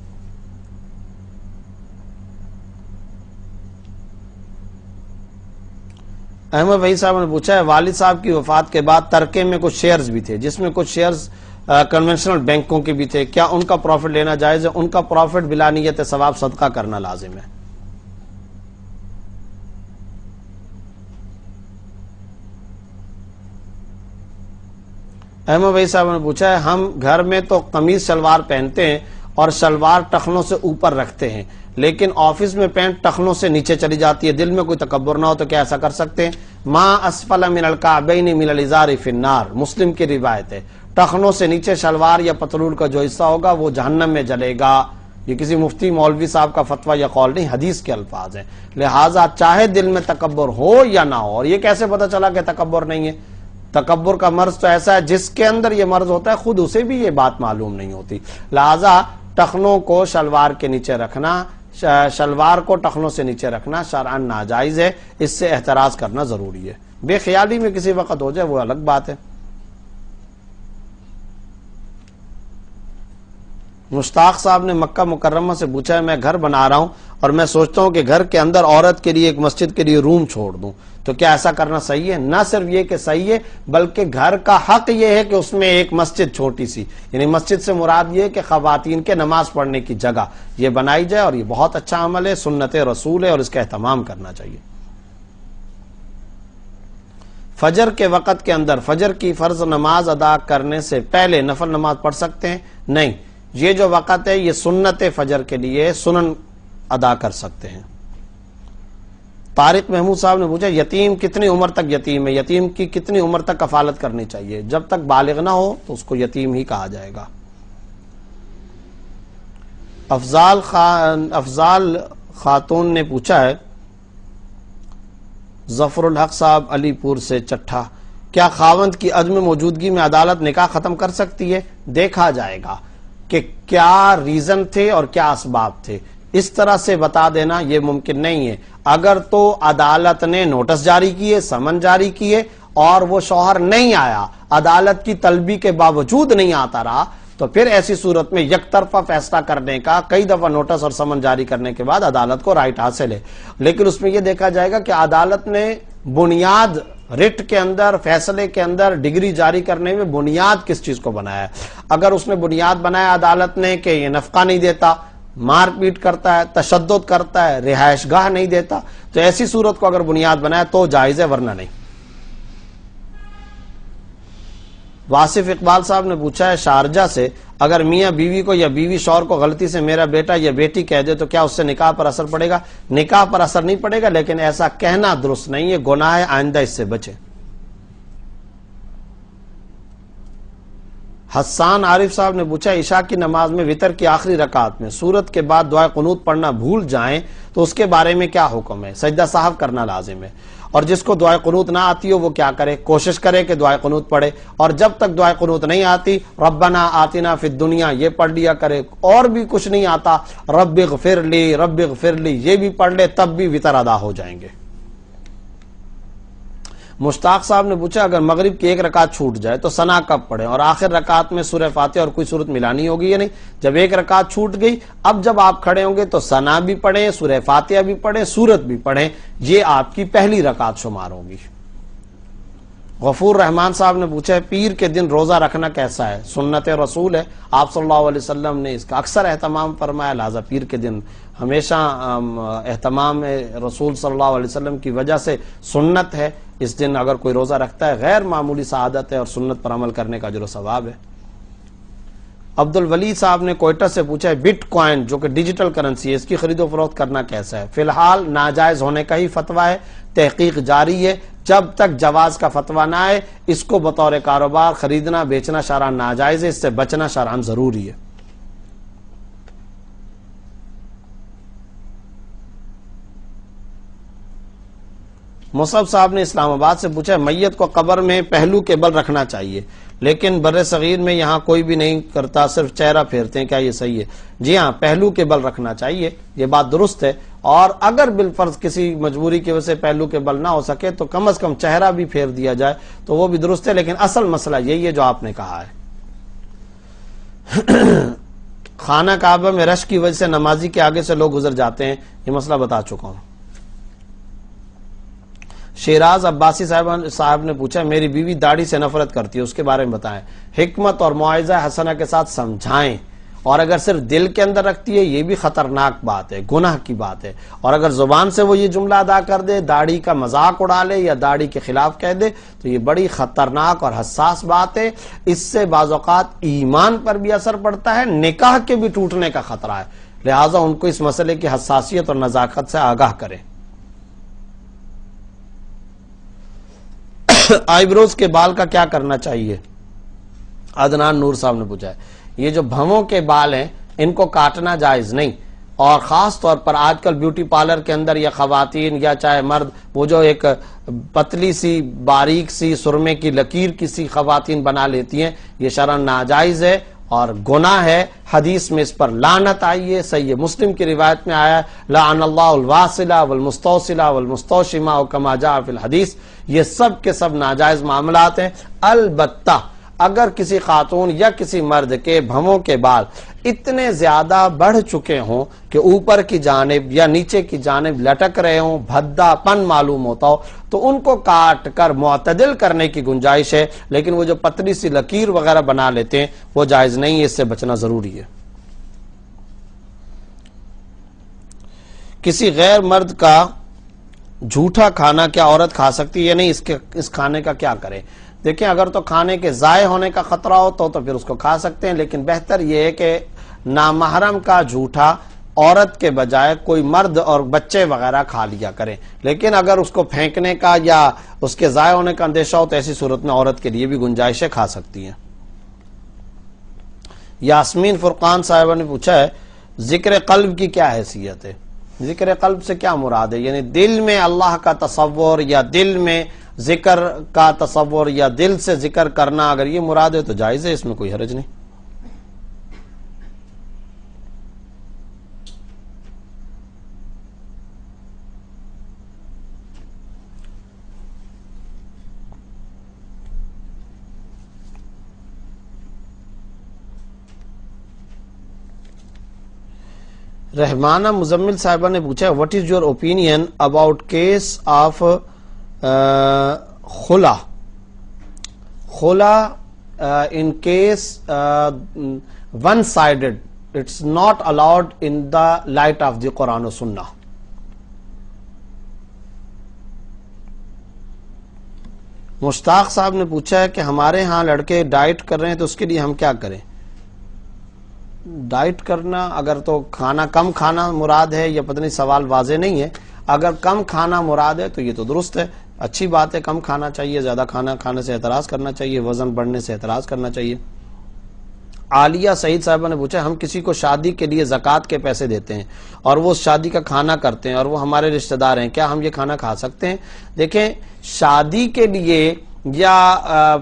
احمد وحید صاحب نے پوچھا ہے والد صاحب کی وفات کے بعد ترکے میں کچھ شیئرز بھی تھے جس میں کچھ شیئرز کنونشنل بینکوں کے بھی تھے، کیا ان کا پروفٹ لینا جائز ہے؟ ان کا پروفٹ بلا نیت ثواب صدقہ کرنا لازم ہے. احمد وحید صاحب نے پوچھا ہے ہم گھر میں تو قمیض شلوار پہنتے ہیں اور شلوار ٹخنوں سے اوپر رکھتے ہیں، لیکن آفس میں پینٹ ٹخنوں سے نیچے چلی جاتی ہے، دل میں کوئی تکبر نہ ہو تو کیا ایسا کر سکتے ہیں؟ ما اسفل من الکعبین من الازار فی النار، مسلم کی روایت ہے. ٹخنوں سے نیچے شلوار یا پتلون کا جو حصہ ہوگا وہ جہنم میں جلے گا. یہ کسی مفتی مولوی صاحب کا فتویٰ یا قول نہیں، حدیث کے الفاظ ہیں. لہٰذا چاہے دل میں تکبر ہو یا نہ ہو، اور یہ کیسے پتہ چلا کہ تکبر نہیں ہے؟ تکبر کا مرض تو ایسا ہے جس کے اندر یہ مرض ہوتا ہے خود اسے بھی یہ بات معلوم نہیں ہوتی. لہٰذا ٹخنوں کو شلوار کے نیچے رکھنا، شلوار کو ٹخنوں سے نیچے رکھنا شرعاً ناجائز ہے، اس سے احتراز کرنا ضروری ہے. بے خیالی میں کسی وقت ہو جائے وہ الگ بات ہے. مشتاق صاحب نے مکہ مکرمہ سے پوچھا ہے میں گھر بنا رہا ہوں اور میں سوچتا ہوں کہ گھر کے اندر عورت کے لیے ایک مسجد کے لیے روم چھوڑ دوں، تو کیا ایسا کرنا صحیح ہے؟ نہ صرف یہ کہ صحیح ہے بلکہ گھر کا حق یہ ہے کہ اس میں ایک مسجد چھوٹی سی، یعنی مسجد سے مراد یہ کہ خواتین کے نماز پڑھنے کی جگہ یہ بنائی جائے، اور یہ بہت اچھا عمل ہے، سنت رسول ہے، اور اس کا اہتمام کرنا چاہیے۔ فجر کے وقت کے اندر فجر کی فرض نماز ادا کرنے سے پہلے نفل نماز پڑھ سکتے ہیں؟ نہیں، یہ جو وقت ہے یہ سنت فجر کے لیے سنن ادا کر سکتے ہیں۔ طارق محمود صاحب نے پوچھا یتیم کتنی عمر تک یتیم ہے؟ یتیم کی کتنی عمر تک کفالت کرنی چاہیے؟ جب تک بالغ نہ ہو تو اس کو یتیم ہی کہا جائے گا۔ افضال خاتون نے پوچھا ہے ظفر الحق صاحب علی پور سے چٹھا، کیا خاوند کی عدم موجودگی میں عدالت نکاح ختم کر سکتی ہے؟ دیکھا جائے گا کہ کیا ریزن تھے اور کیا اسباب تھے، اس طرح سے بتا دینا یہ ممکن نہیں ہے۔ اگر تو عدالت نے نوٹس جاری کیے، سمن جاری کیے اور وہ شوہر نہیں آیا، عدالت کی طلبی کے باوجود نہیں آتا رہا، تو پھر ایسی صورت میں یک طرفہ فیصلہ کرنے کا، کئی دفعہ نوٹس اور سمن جاری کرنے کے بعد عدالت کو رائٹ حاصل ہے، لیکن اس میں یہ دیکھا جائے گا کہ عدالت نے بنیاد رٹ کے اندر، فیصلے کے اندر ڈگری جاری کرنے میں بنیاد کس چیز کو بنایا ہے۔ اگر اس نے بنیاد بنایا عدالت نے کہ یہ نفقہ نہیں دیتا، مار پیٹ کرتا ہے، تشدد کرتا ہے، رہائش گاہ نہیں دیتا، تو ایسی صورت کو اگر بنیاد بنایا تو جائز ہے، ورنہ نہیں۔ واصف اقبال صاحب نے پوچھا ہے شارجہ سے، اگر میاں بیوی کو یا بیوی شوہر کو غلطی سے میرا بیٹا یا بیٹی کہہ دے تو کیا اس سے نکاح پر اثر پڑے گا؟ نکاح پر اثر نہیں پڑے گا، لیکن ایسا کہنا درست نہیں ہے، گناہ ہے، آئندہ اس سے بچے۔ حسان عارف صاحب نے پوچھا عشاء کی نماز میں وتر کی آخری رکعت میں سورت کے بعد دعائے قنوت پڑھنا بھول جائیں تو اس کے بارے میں کیا حکم ہے؟ سجدہ صاحب کرنا لازم ہے، اور جس کو دعائے قنوت نہ آتی ہو وہ کیا کرے؟ کوشش کرے کہ دعائے قنوت پڑھے، اور جب تک دعائے قنوت نہیں آتی ربنا آتنا فی الدنیا یہ پڑھ لیا کرے، اور بھی کچھ نہیں آتا رب اغفر لی رب اغفر لی یہ بھی پڑھ لے، تب بھی وتر ادا ہو جائیں گے۔ مشتاق صاحب نے پوچھا اگر مغرب کی ایک رکعت چھوٹ جائے تو ثنا کب پڑھیں، اور آخر رکعت میں سورہ فاتحہ اور کوئی صورت ملانی ہوگی یا نہیں؟ جب ایک رکعت چھوٹ گئی، اب جب آپ کھڑے ہوں گے تو ثنا بھی پڑھیں، سورہ فاتحہ بھی پڑھیں، سورت بھی پڑھیں، یہ آپ کی پہلی رکعت شمار ہوگی۔ غفور رحمان صاحب نے پوچھا ہے پیر کے دن روزہ رکھنا کیسا ہے؟ سنت رسول ہے، آپ صلی اللہ علیہ وسلم نے اس کا اکثر اہتمام فرمایا، لہذا پیر کے دن ہمیشہ اہتمام رسول صلی اللہ علیہ وسلم کی وجہ سے سنت ہے، اس دن اگر کوئی روزہ رکھتا ہے غیر معمولی سعادت ہے اور سنت پر عمل کرنے کا اجر و ثواب ہے۔ عبد الولی صاحب نے کوئٹہ سے پوچھا ہے بٹ کوائن جو کہ ڈیجیٹل کرنسی ہے اس کی خرید و فروخت کرنا کیسا ہے؟ فی الحال ناجائز ہونے کا ہی فتویٰ ہے، تحقیق جاری ہے، جب تک جواز کا فتویٰ نہ آئے اس کو بطور کاروبار خریدنا بیچنا شرعاً ناجائز ہے، اس سے بچنا شرعاً ضروری ہے۔ مصعب صاحب نے اسلام آباد سے پوچھا میت کو قبر میں پہلو کے بل رکھنا چاہیے لیکن بر صغیر میں یہاں کوئی بھی نہیں کرتا، صرف چہرہ پھیرتے ہیں، کیا یہ صحیح ہے؟ جی ہاں، پہلو کے بل رکھنا چاہیے، یہ بات درست ہے، اور اگر بالفرض کسی مجبوری کی وجہ سے پہلو کے بل نہ ہو سکے تو کم از کم چہرہ بھی پھیر دیا جائے تو وہ بھی درست ہے، لیکن اصل مسئلہ یہی ہے جو آپ نے کہا ہے۔ خانہ کعبہ میں رش کی وجہ سے نمازی کے آگے سے لوگ گزر جاتے ہیں، یہ مسئلہ بتا چکا ہوں۔ شیراز عباسی صاحب نے پوچھا میری بیوی داڑھی سے نفرت کرتی ہے، اس کے بارے میں بتائیں، حکمت اور موعظہ حسنہ کے ساتھ سمجھائیں، اور اگر صرف دل کے اندر رکھتی ہے یہ بھی خطرناک بات ہے، گناہ کی بات ہے، اور اگر زبان سے وہ یہ جملہ ادا کر دے، داڑھی کا مذاق اڑا لے یا داڑھی کے خلاف کہہ دے تو یہ بڑی خطرناک اور حساس بات ہے، اس سے بعض اوقات ایمان پر بھی اثر پڑتا ہے، نکاح کے بھی ٹوٹنے کا خطرہ ہے، لہٰذا ان کو اس مسئلے کی حساسیت اور نزاکت سے آگاہ کریں۔ آئی بروز کے بال کا کیا کرنا چاہیے؟ عدنان نور صاحب نے پوچھا ہے یہ جو بھووں کے بال ہیں ان کو کاٹنا جائز نہیں، اور خاص طور پر آج کل بیوٹی پارلر کے اندر یا خواتین یا چاہے مرد وہ جو ایک پتلی سی باریک سی سرمے کی لکیر کسی خواتین بنا لیتی ہیں، یہ شرعاً ناجائز ہے اور گناہ ہے، حدیث میں اس پر لعنت آئی ہے، صحیح مسلم کی روایت میں آیا لعن اللہ الواصلہ والمستوصلہ والمستوشمہ کما جاء فی الحدیث، یہ سب کے سب ناجائز معاملات ہیں۔ البتہ اگر کسی خاتون یا کسی مرد کے بھووں کے بال اتنے زیادہ بڑھ چکے ہوں کہ اوپر کی جانب یا نیچے کی جانب لٹک رہے ہوں، بھدا پن معلوم ہوتا ہو، تو ان کو کاٹ کر معتدل کرنے کی گنجائش ہے، لیکن وہ جو پتلی سی لکیر وغیرہ بنا لیتے ہیں وہ جائز نہیں ہے، اس سے بچنا ضروری ہے۔ کسی غیر مرد کا جھوٹا کھانا کیا عورت کھا سکتی ہے یا نہیں، اس کھانے کا کیا کرے؟ دیکھیں، اگر تو کھانے کے ضائع ہونے کا خطرہ ہو تو پھر اس کو کھا سکتے ہیں، لیکن بہتر یہ ہے کہ نامحرم کا جھوٹا عورت کے بجائے کوئی مرد اور بچے وغیرہ کھا لیا کریں، لیکن اگر اس کو پھینکنے کا یا اس کے ضائع ہونے کا اندیشہ ہو تو ایسی صورت میں عورت کے لیے بھی گنجائشیں کھا سکتی ہیں۔ یاسمین فرقان صاحبہ نے پوچھا ہے ذکر قلب کی کیا حیثیت ہے؟ ذکر قلب سے کیا مراد ہے؟ یعنی دل میں اللہ کا تصور یا دل میں ذکر کا تصور یا دل سے ذکر کرنا، اگر یہ مراد ہے تو جائز ہے، اس میں کوئی حرج نہیں۔ رحمانہ مزمل صاحبہ نے پوچھا what is your opinion about case of خلا in case one sided it's not allowed in the light of the Quran و سنہ۔ مشتاق صاحب نے پوچھا ہے کہ ہمارے ہاں لڑکے ڈائٹ کر رہے ہیں تو اس کے لیے ہم کیا کریں؟ ڈائٹ کرنا، اگر تو کھانا کم کھانا مراد ہے یا پتہ نہیں سوال واضح نہیں ہے، اگر کم کھانا مراد ہے تو یہ تو درست ہے، اچھی بات ہے، کم کھانا چاہیے، زیادہ کھانا کھانے سے اعتراض کرنا چاہیے، وزن بڑھنے سے اعتراض کرنا چاہیے۔ عالیہ سعید صاحبہ نے پوچھا ہم کسی کو شادی کے لیے زکوٰۃ کے پیسے دیتے ہیں اور وہ شادی کا کھانا کرتے ہیں اور وہ ہمارے رشتہ دار ہیں، کیا ہم یہ کھانا کھا سکتے ہیں؟ دیکھیں، شادی کے لیے یا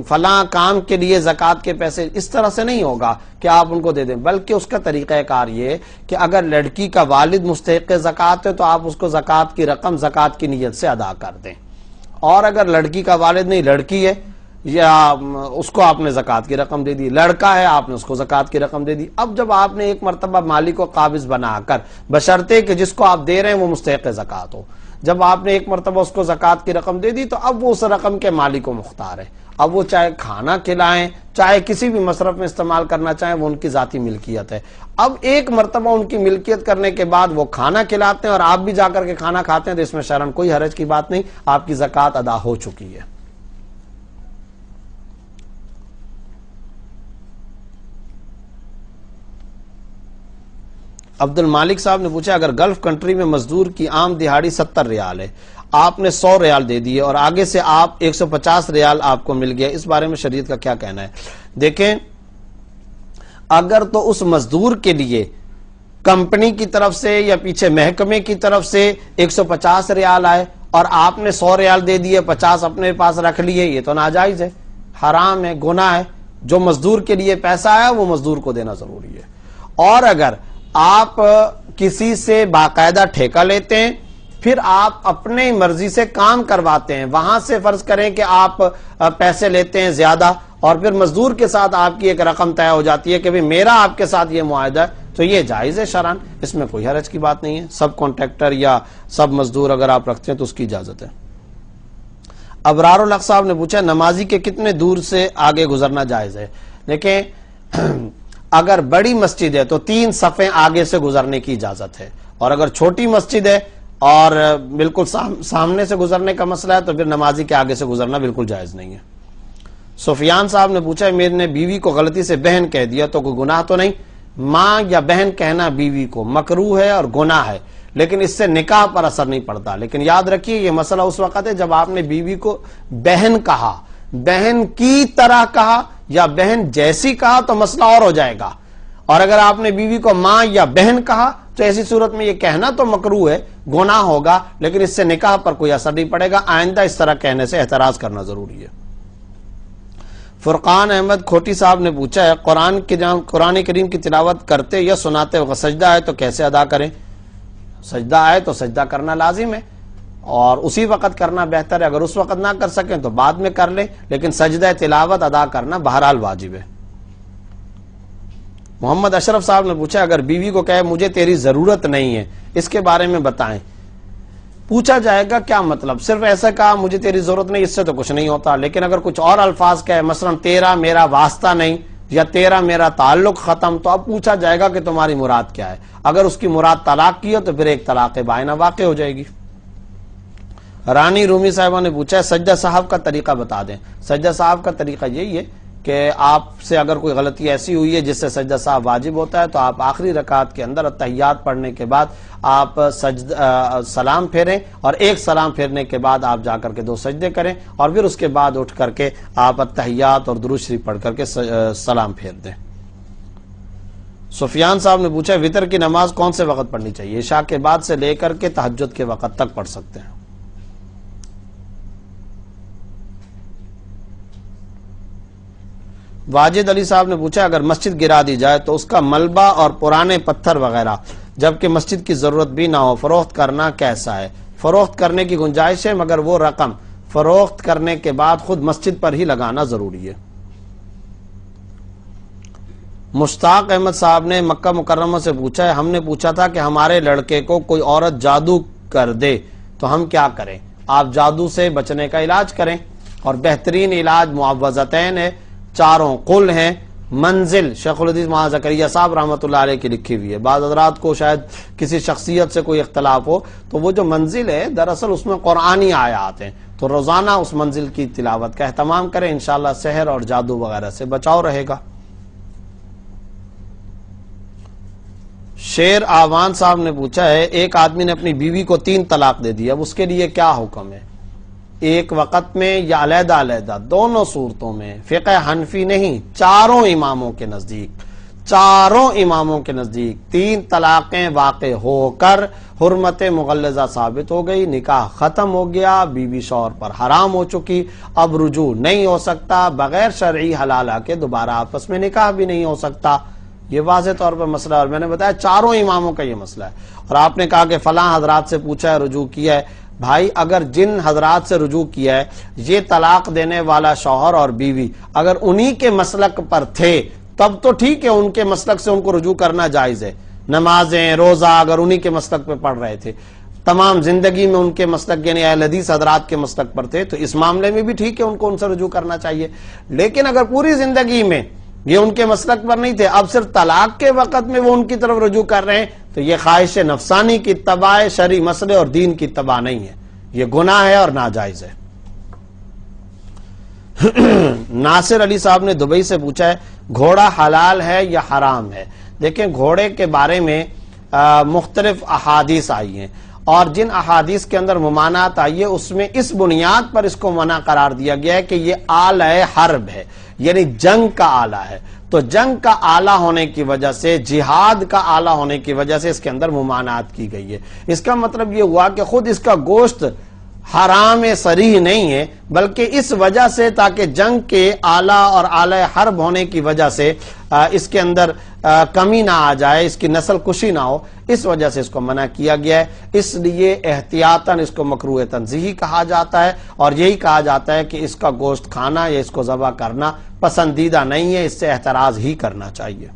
فلاں کام کے لیے زکوٰۃ کے پیسے اس طرح سے نہیں ہوگا کہ آپ ان کو دے دیں، بلکہ اس کا طریقہ کار یہ ہے کہ اگر لڑکی کا والد مستحق زکوٰۃ ہے تو آپ اس کو زکوٰۃ کی رقم زکوٰۃ کی نیت سے ادا کر دیں، اور اگر لڑکی کا والد نہیں، لڑکی ہے، یا اس کو آپ نے زکوٰۃ کی رقم دے دی، لڑکا ہے آپ نے اس کو زکوٰۃ کی رقم دے دی۔ اب جب آپ نے ایک مرتبہ مالی کو قابض بنا کر، بشرطے کہ جس کو آپ دے رہے ہیں وہ مستحق زکوٰۃ ہو، جب آپ نے ایک مرتبہ اس کو زکوٰۃ کی رقم دے دی تو اب وہ اس رقم کے مالک کو مختار ہے، اب وہ چاہے کھانا کھلائیں، چاہے کسی بھی مصرف میں استعمال کرنا چاہیں، وہ ان کی ذاتی ملکیت ہے۔ اب ایک مرتبہ ان کی ملکیت کرنے کے بعد وہ کھانا کھلاتے ہیں اور آپ بھی جا کر کے کھانا کھاتے ہیں تو اس میں شرعاً کوئی حرج کی بات نہیں، آپ کی زکوٰۃ ادا ہو چکی ہے۔ عبد المالک صاحب نے پوچھا اگر گلف کنٹری میں مزدور کی عام دہاڑی 70 ریال ہے، آپ نے 100 ریال دے دیے اور آگے سے آپ 150 ریال آپ کو مل گیا، اس بارے میں شریعت کا کیا کہنا ہے؟ دیکھیں، اگر تو اس مزدور کے لیے کمپنی کی طرف سے یا پیچھے محکمے کی طرف سے 150 ریال آئے اور آپ نے 100 ریال دے دیے، 50 اپنے پاس رکھ لیے، یہ تو ناجائز ہے، حرام ہے، گناہ ہے۔ جو مزدور کے لیے پیسہ آیا وہ مزدور کو دینا ضروری ہے۔ اور اگر آپ کسی سے باقاعدہ ٹھیکہ لیتے ہیں، پھر آپ اپنے مرضی سے کام کرواتے ہیں، وہاں سے فرض کریں کہ آپ پیسے لیتے ہیں زیادہ اور پھر مزدور کے ساتھ آپ کی ایک رقم طے ہو جاتی ہے کہ بھی میرا آپ کے ساتھ یہ معاہدہ ہے، تو یہ جائز ہے شرعاً، اس میں کوئی حرج کی بات نہیں ہے۔ سب کانٹریکٹر یا سب مزدور اگر آپ رکھتے ہیں تو اس کی اجازت ہے۔ ابرار الحق صاحب نے پوچھا نمازی کے کتنے دور سے آگے گزرنا جائز ہے؟ دیکھیں، اگر بڑی مسجد ہے تو 3 صفیں آگے سے گزرنے کی اجازت ہے، اور اگر چھوٹی مسجد ہے اور بالکل سامنے سے گزرنے کا مسئلہ ہے تو پھر نمازی کے آگے سے گزرنا بالکل جائز نہیں ہے۔ سفیان صاحب نے پوچھا میرے نے بیوی کو غلطی سے بہن کہہ دیا تو کوئی گناہ تو نہیں؟ ماں یا بہن کہنا بیوی کو مکروہ ہے اور گناہ ہے، لیکن اس سے نکاح پر اثر نہیں پڑتا۔ لیکن یاد رکھیے یہ مسئلہ اس وقت ہے جب آپ نے بیوی کو بہن کہا، بہن کی طرح کہا یا بہن جیسی کہا تو مسئلہ اور ہو جائے گا، اور اگر آپ نے بیوی کو ماں یا بہن کہا تو ایسی صورت میں یہ کہنا تو مکروہ ہے، گناہ ہوگا، لیکن اس سے نکاح پر کوئی اثر نہیں پڑے گا۔ آئندہ اس طرح کہنے سے احتراز کرنا ضروری ہے۔ فرقان احمد کھوٹی صاحب نے پوچھا ہے قرآن کریم کی تلاوت کرتے یا سناتے وقت سجدہ آئے تو کیسے ادا کریں؟ سجدہ آئے تو سجدہ کرنا لازم ہے، اور اسی وقت کرنا بہتر ہے. اگر اس وقت نہ کر سکیں تو بعد میں کر لیں, لیکن سجدہ تلاوت ادا کرنا بہرحال واجب ہے. محمد اشرف صاحب نے پوچھا اگر بیوی کو کہے مجھے تیری ضرورت نہیں ہے, اس کے بارے میں بتائیں. پوچھا جائے گا کیا مطلب, صرف ایسا کہا مجھے تیری ضرورت نہیں, اس سے تو کچھ نہیں ہوتا. لیکن اگر کچھ اور الفاظ کہے, مثلا تیرا میرا واسطہ نہیں یا تیرا میرا تعلق ختم, تو اب پوچھا جائے گا کہ تمہاری مراد کیا ہے. اگر اس کی مراد طلاق کی ہو تو پھر ایک طلاق بائنہ واقع ہو جائے گی. رانی رومی صاحبہ نے پوچھا سجدہ صاحب کا طریقہ بتا دیں. سجدہ صاحب کا طریقہ یہی ہے کہ آپ سے اگر کوئی غلطی ایسی ہوئی ہے جس سے سجدہ صاحب واجب ہوتا ہے تو آپ آخری رکعت کے اندر التحیات پڑھنے کے بعد آپ سلام پھیریں, اور ایک سلام پھیرنے کے بعد آپ جا کر کے 2 سجدے کریں, اور پھر اس کے بعد اٹھ کر کے آپ التحیات اور درود شریف پڑھ کر کے سلام پھیر دیں. سفیان صاحب نے پوچھا وتر کی نماز کون سے وقت پڑھنی چاہیے؟ عشاء کے بعد سے لے کر کے تہجد کے وقت تک پڑھ سکتے ہیں. واجد علی صاحب نے پوچھا اگر مسجد گرا دی جائے تو اس کا ملبہ اور پرانے پتھر وغیرہ جبکہ مسجد کی ضرورت بھی نہ ہو, فروخت کرنا کیسا ہے؟ فروخت کرنے کی گنجائش ہے, مگر وہ رقم فروخت کرنے کے بعد خود مسجد پر ہی لگانا ضروری ہے. مشتاق احمد صاحب نے مکہ مکرمہ سے پوچھا ہے ہم نے پوچھا تھا کہ ہمارے لڑکے کو کوئی عورت جادو کر دے تو ہم کیا کریں؟ آپ جادو سے بچنے کا علاج کریں, اور بہترین علاج معوذتین ہے, 4 قل ہیں, منزل شیخ الحدیث مولانا زکریا صاحب رحمۃ اللہ علیہ کی لکھی ہوئی ہے. بعض حضرات کو شاید کسی شخصیت سے کوئی اختلاف ہو, تو وہ جو منزل ہے دراصل اس میں قرآنی آیات ہیں, تو روزانہ اس منزل کی تلاوت کا اہتمام کریں, انشاءاللہ سحر اور جادو وغیرہ سے بچاؤ رہے گا. شیر آوان صاحب نے پوچھا ہے ایک آدمی نے اپنی بیوی کو 3 طلاق دے دی, اب اس کے لیے کیا حکم ہے؟ ایک وقت میں یا علیحدہ علیحدہ؟ دونوں صورتوں میں. فقہ حنفی نہیں, چاروں اماموں کے نزدیک 3 طلاقیں واقع ہو کر حرمت مغلظہ ثابت ہو گئی, نکاح ختم ہو گیا, بیوی شوہر پر حرام ہو چکی, اب رجوع نہیں ہو سکتا, بغیر شرعی حلالہ کے دوبارہ آپس میں نکاح بھی نہیں ہو سکتا. یہ واضح طور پر مسئلہ, اور میں نے بتایا چاروں اماموں کا یہ مسئلہ ہے. اور آپ نے کہا کہ فلاں حضرات سے پوچھا ہے رجوع کیا ہے. بھائی اگر جن حضرات سے رجوع کیا ہے, یہ طلاق دینے والا شوہر اور بیوی اگر انہی کے مسلک پر تھے تب تو ٹھیک ہے, ان کے مسلک سے ان کو رجوع کرنا جائز ہے. نمازیں روزہ اگر انہی کے مسلک پہ پڑھ رہے تھے, تمام زندگی میں ان کے مسلک یعنی اہل حدیث حضرات کے مسلک پر تھے, تو اس معاملے میں بھی ٹھیک ہے, ان کو ان سے رجوع کرنا چاہیے. لیکن اگر پوری زندگی میں یہ ان کے مسلک پر نہیں تھے, اب صرف طلاق کے وقت میں وہ ان کی طرف رجوع کر رہے ہیں, تو یہ خواہش نفسانی کی اتباع ہے, شرعی مسئلے اور دین کی اتباع نہیں ہے. یہ گناہ ہے اور ناجائز ہے. ناصر علی صاحب نے دبئی سے پوچھا ہے گھوڑا حلال ہے یا حرام ہے؟ دیکھیں گھوڑے کے بارے میں مختلف احادیث آئی ہیں, اور جن احادیث کے اندر ممانعت آئی ہے اس میں اس بنیاد پر اس کو منع قرار دیا گیا ہے کہ یہ آلہ حرب ہے, یعنی جنگ کا آلہ ہے. تو جنگ کا آلہ ہونے کی وجہ سے, جہاد کا آلہ ہونے کی وجہ سے اس کے اندر ممانعت کی گئی ہے. اس کا مطلب یہ ہوا کہ خود اس کا گوشت حرام صریح نہیں ہے, بلکہ اس وجہ سے تاکہ جنگ کے آلہ اور آلہ حرب ہونے کی وجہ سے اس کے اندر کمی نہ آ جائے, اس کی نسل کشی نہ ہو, اس وجہ سے اس کو منع کیا گیا ہے. اس لیے احتیاطاً اس کو مکروہ تنزیہی کہا جاتا ہے, اور یہی کہا جاتا ہے کہ اس کا گوشت کھانا یا اس کو ذبح کرنا پسندیدہ نہیں ہے, اس سے احتراز ہی کرنا چاہیے.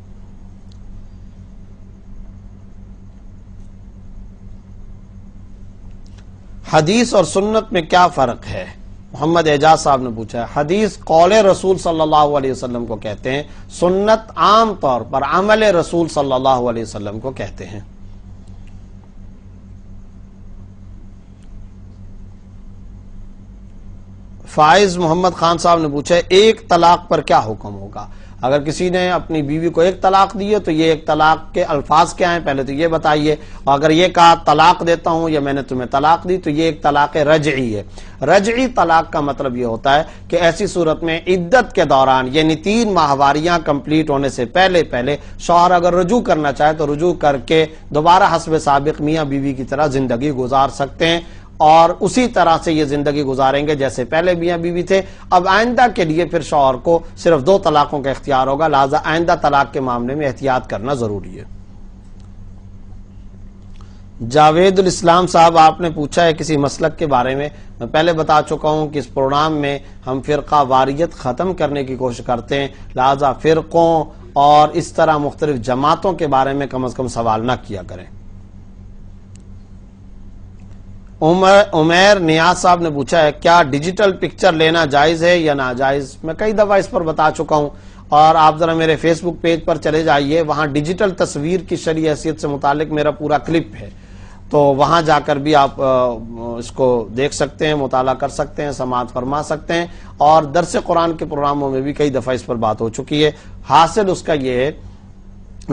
حدیث اور سنت میں کیا فرق ہے؟ محمد اعجاز صاحب نے پوچھا ہے. حدیث قول رسول صلی اللہ علیہ وسلم کو کہتے ہیں, سنت عام طور پر عمل رسول صلی اللہ علیہ وسلم کو کہتے ہیں. فائز محمد خان صاحب نے پوچھا ہے ایک طلاق پر کیا حکم ہوگا؟ اگر کسی نے اپنی بیوی کو 1 طلاق دی ہے تو یہ 1 طلاق کے الفاظ کیا ہیں پہلے تو یہ بتائیے, اور اگر یہ کہا طلاق دیتا ہوں یا میں نے تمہیں طلاق دی تو یہ 1 طلاق رجعی ہے. رجعی طلاق کا مطلب یہ ہوتا ہے کہ ایسی صورت میں عدت کے دوران یعنی 3 ماہواریاں کمپلیٹ ہونے سے پہلے شوہر اگر رجوع کرنا چاہے تو رجوع کر کے دوبارہ حسب سابق میاں بیوی کی طرح زندگی گزار سکتے ہیں, اور اسی طرح سے یہ زندگی گزاریں گے جیسے پہلے میاں بیوی تھے. اب آئندہ کے لیے پھر شوہر کو صرف 2 طلاقوں کا اختیار ہوگا, لہذا آئندہ طلاق کے معاملے میں احتیاط کرنا ضروری ہے. جاوید الاسلام صاحب آپ نے پوچھا ہے کسی مسلک کے بارے میں پہلے بتا چکا ہوں کہ اس پروگرام میں ہم فرقہ واریت ختم کرنے کی کوشش کرتے ہیں، لہذا فرقوں اور اس طرح مختلف جماعتوں کے بارے میں کم از کم سوال نہ کیا کریں۔ عمیر نیاز صاحب نے پوچھا ہے کیا ڈیجیٹل پکچر لینا جائز ہے یا ناجائز؟ میں کئی دفعہ اس پر بتا چکا ہوں، اور آپ ذرا میرے فیس بک پیج پر چلے جائیے، وہاں ڈیجیٹل تصویر کی شرعی حیثیت سے متعلق میرا پورا کلپ ہے، تو وہاں جا کر بھی آپ اس کو دیکھ سکتے ہیں، مطالعہ کر سکتے ہیں، سماعت فرما سکتے ہیں، اور درس قرآن کے پروگراموں میں بھی کئی دفعہ اس پر بات ہو چکی ہے۔ حاصل اس کا یہ ہے،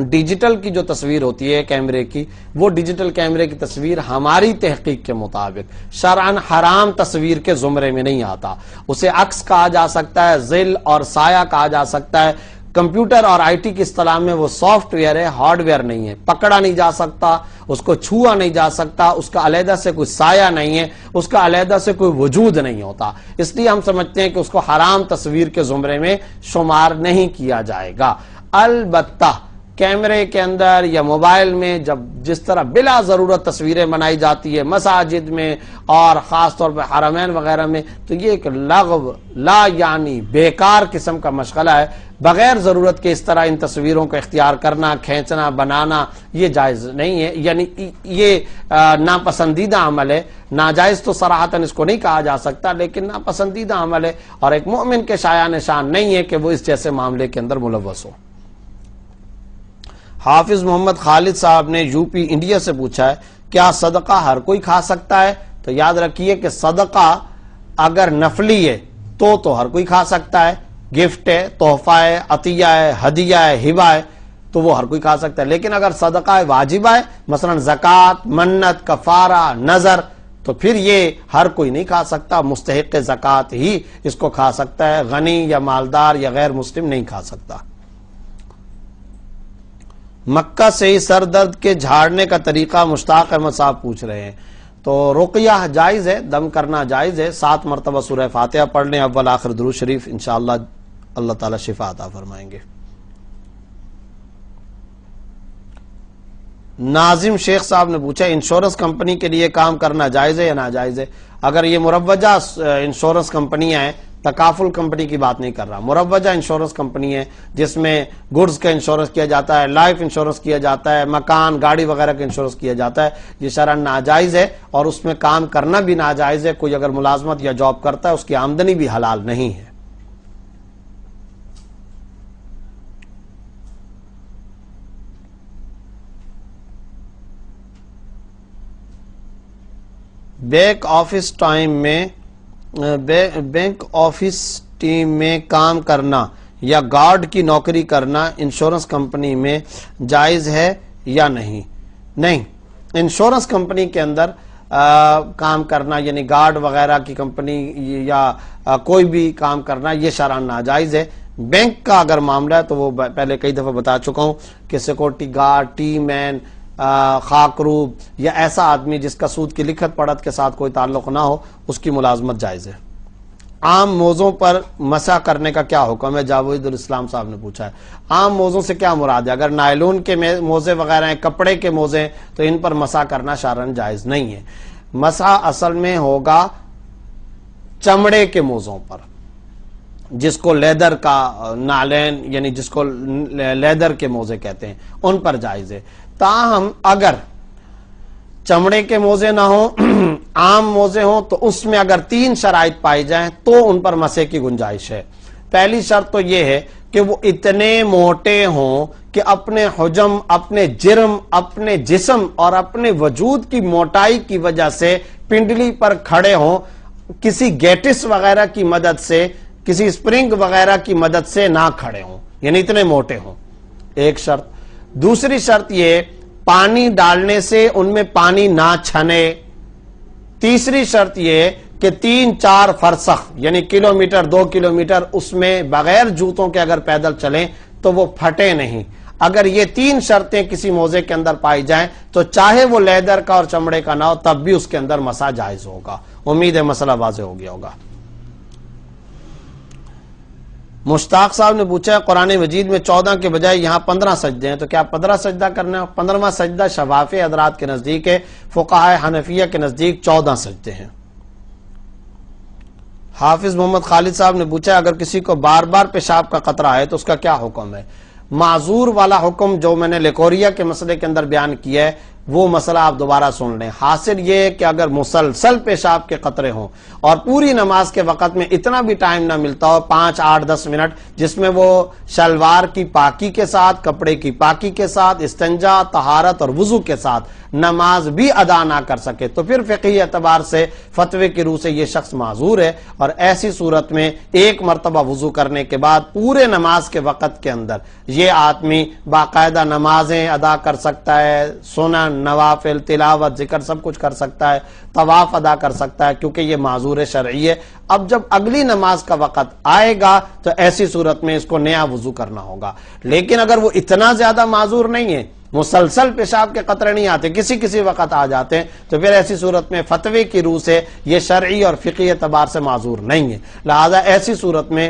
ڈیجیٹل کی جو تصویر ہوتی ہے کیمرے کی، وہ ڈیجیٹل کیمرے کی تصویر ہماری تحقیق کے مطابق شرعاً حرام تصویر کے زمرے میں نہیں آتا۔ اسے عکس کہا جا سکتا ہے، ظل اور سایہ کہا جا سکتا ہے۔ کمپیوٹر اور آئی ٹی کی اصطلاح میں وہ سافٹ ویئر ہے، ہارڈ ویئر نہیں ہے، پکڑا نہیں جا سکتا، اس کو چھوا نہیں جا سکتا، اس کا علیحدہ سے کوئی سایہ نہیں ہے، اس کا علیحدہ سے کوئی وجود نہیں ہوتا، اس لیے ہم سمجھتے ہیں کہ اس کو حرام تصویر کے زمرے میں شمار نہیں کیا جائے گا۔ البتہ کیمرے کے اندر یا موبائل میں جب جس طرح بلا ضرورت تصویریں بنائی جاتی ہے مساجد میں اور خاص طور پہ حرمین وغیرہ میں، تو یہ ایک لغو لا یعنی بیکار قسم کا مشغلہ ہے۔ بغیر ضرورت کے اس طرح ان تصویروں کو اختیار کرنا، کھینچنا، بنانا یہ جائز نہیں ہے، یعنی یہ ناپسندیدہ عمل ہے۔ ناجائز تو صراحتاً اس کو نہیں کہا جا سکتا، لیکن ناپسندیدہ عمل ہے، اور ایک مومن کے شایان شان نہیں ہے کہ وہ اس جیسے معاملے کے اندر ملوث ہو۔ حافظ محمد خالد صاحب نے یو پی انڈیا سے پوچھا ہے کیا صدقہ ہر کوئی کھا سکتا ہے؟ تو یاد رکھیے کہ صدقہ اگر نفلی ہے تو ہر کوئی کھا سکتا ہے، گفٹ ہے، تحفہ ہے، عطیہ ہے، ہدیہ ہے، ہبہ ہے، تو وہ ہر کوئی کھا سکتا ہے۔ لیکن اگر صدقہ واجبہ ہے، مثلا زکوٰۃ، منت، کفارہ، نذر، تو پھر یہ ہر کوئی نہیں کھا سکتا، مستحق زکوٰۃ ہی اس کو کھا سکتا ہے، غنی یا مالدار یا غیر مسلم نہیں کھا سکتا۔ مکہ سے ہی سر درد کے جھاڑنے کا طریقہ مشتاق احمد صاحب پوچھ رہے ہیں۔ تو رقیہ جائز ہے، دم کرنا جائز ہے، 7 مرتبہ سورہ فاتحہ پڑھ لیں، اول آخر درود شریف، انشاءاللہ اللہ تعالی شفا عطا فرمائیں گے۔ ناظم شیخ صاحب نے پوچھا انشورنس کمپنی کے لیے کام کرنا جائز ہے یا ناجائز ہے؟ اگر یہ مروجہ انشورنس کمپنیاں ہیں، تکافل کمپنی کی بات نہیں کر رہا، مروجہ انشورنس کمپنی ہے جس میں گڈز کا انشورنس کیا جاتا ہے، لائف انشورنس کیا جاتا ہے، مکان گاڑی وغیرہ کا انشورنس کیا جاتا ہے، یہ شرعاً ناجائز ہے، اور اس میں کام کرنا بھی ناجائز ہے۔ کوئی اگر ملازمت یا جاب کرتا ہے اس کی آمدنی بھی حلال نہیں ہے۔ بینک آفس ٹیم میں کام کرنا یا گارڈ کی نوکری کرنا انشورنس کمپنی میں جائز ہے یا نہیں؟ نہیں، انشورنس کمپنی کے اندر کام کرنا یعنی گارڈ وغیرہ کی کمپنی یا کوئی بھی کام کرنا یہ شرعاً ناجائز ہے۔ بینک کا اگر معاملہ ہے تو وہ پہلے کئی دفعہ بتا چکا ہوں کہ سیکورٹی گارڈ، ٹی مین، خاکروب یا ایسا آدمی جس کا سود کی لکھت پڑھت کے ساتھ کوئی تعلق نہ ہو، اس کی ملازمت جائز ہے۔ عام موزوں پر مسح کرنے کا کیا حکم ہے؟ جاوید الاسلام صاحب نے پوچھا ہے۔ عام موزوں سے کیا مراد ہے؟ اگر نائلون کے موزے وغیرہ ہیں، کپڑے کے موزے ہیں، تو ان پر مسح کرنا شرعاً جائز نہیں ہے۔ مسح اصل میں ہوگا چمڑے کے موزوں پر، جس کو لیدر کا نالین یعنی جس کو لیدر کے موزے کہتے ہیں، ان پر جائز ہے۔ تاہم اگر چمڑے کے موزے نہ ہوں، عام موزے ہوں، تو اس میں اگر 3 شرائط پائی جائیں تو ان پر مسح کی گنجائش ہے۔ پہلی شرط تو یہ ہے کہ وہ اتنے موٹے ہوں کہ اپنے حجم، اپنے جرم، اپنے جسم اور اپنے وجود کی موٹائی کی وجہ سے پنڈلی پر کھڑے ہوں، کسی گیٹس وغیرہ کی مدد سے، کسی سپرنگ وغیرہ کی مدد سے نہ کھڑے ہوں، یعنی اتنے موٹے ہوں، ایک شرط۔ دوسری شرط یہ پانی ڈالنے سے ان میں پانی نہ چھنے۔ تیسری شرط یہ کہ 3-4 فرسخ یعنی کلومیٹر 2 کلومیٹر اس میں بغیر جوتوں کے اگر پیدل چلیں تو وہ پھٹے نہیں۔ اگر یہ 3 شرطیں کسی موزے کے اندر پائی جائیں تو چاہے وہ لیدر کا اور چمڑے کا نہ ہو، تب بھی اس کے اندر مسح جائز ہوگا۔ امید ہے مسئلہ واضح ہو گیا ہوگا۔ مشتاق صاحب نے پوچھا ہے قرآن مجید میں 14 کے بجائے یہاں 15 سجدے ہیں، تو کیا 15 سجدہ کرنا ہے؟ 15واں سجدہ شفافی حضرات کے نزدیک ہے، فقہائے حنفیہ کے نزدیک 14 سجدے ہیں۔ حافظ محمد خالد صاحب نے پوچھا اگر کسی کو بار بار پیشاب کا قطرہ ہے تو اس کا کیا حکم ہے؟ معذور والا حکم جو میں نے لیکوریا کے مسئلے کے اندر بیان کیا ہے وہ مسئلہ آپ دوبارہ سن لیں۔ حاصل یہ ہے کہ اگر مسلسل پیشاب کے قطرے ہوں اور پوری نماز کے وقت میں اتنا بھی ٹائم نہ ملتا ہو 5 8 10 منٹ جس میں وہ شلوار کی پاکی کے ساتھ، کپڑے کی پاکی کے ساتھ، استنجا، طہارت اور وضو کے ساتھ نماز بھی ادا نہ کر سکے تو پھر فقہی اعتبار سے فتوے کی روح سے یہ شخص معذور ہے، اور ایسی صورت میں ایک مرتبہ وضو کرنے کے بعد پورے نماز کے وقت کے اندر یہ آدمی باقاعدہ نمازیں ادا کر سکتا ہے، سنن، نوافل، تلاوت، ذکر سب کچھ کر سکتا ہے، طواف ادا کر سکتا ہے، کیونکہ یہ معذور شرعی ہے۔ اب جب اگلی نماز کا وقت آئے گا تو ایسی صورت میں اس کو نیا وضو کرنا ہوگا۔ لیکن اگر وہ اتنا زیادہ معذور نہیں ہے، مسلسل پیشاب کے قطرے نہیں آتے، کسی وقت آ جاتے ہیں، تو پھر ایسی صورت میں فتوے کی روح سے یہ شرعی اور فقہی اعتبار سے معذور نہیں ہے۔ لہذا ایسی صورت میں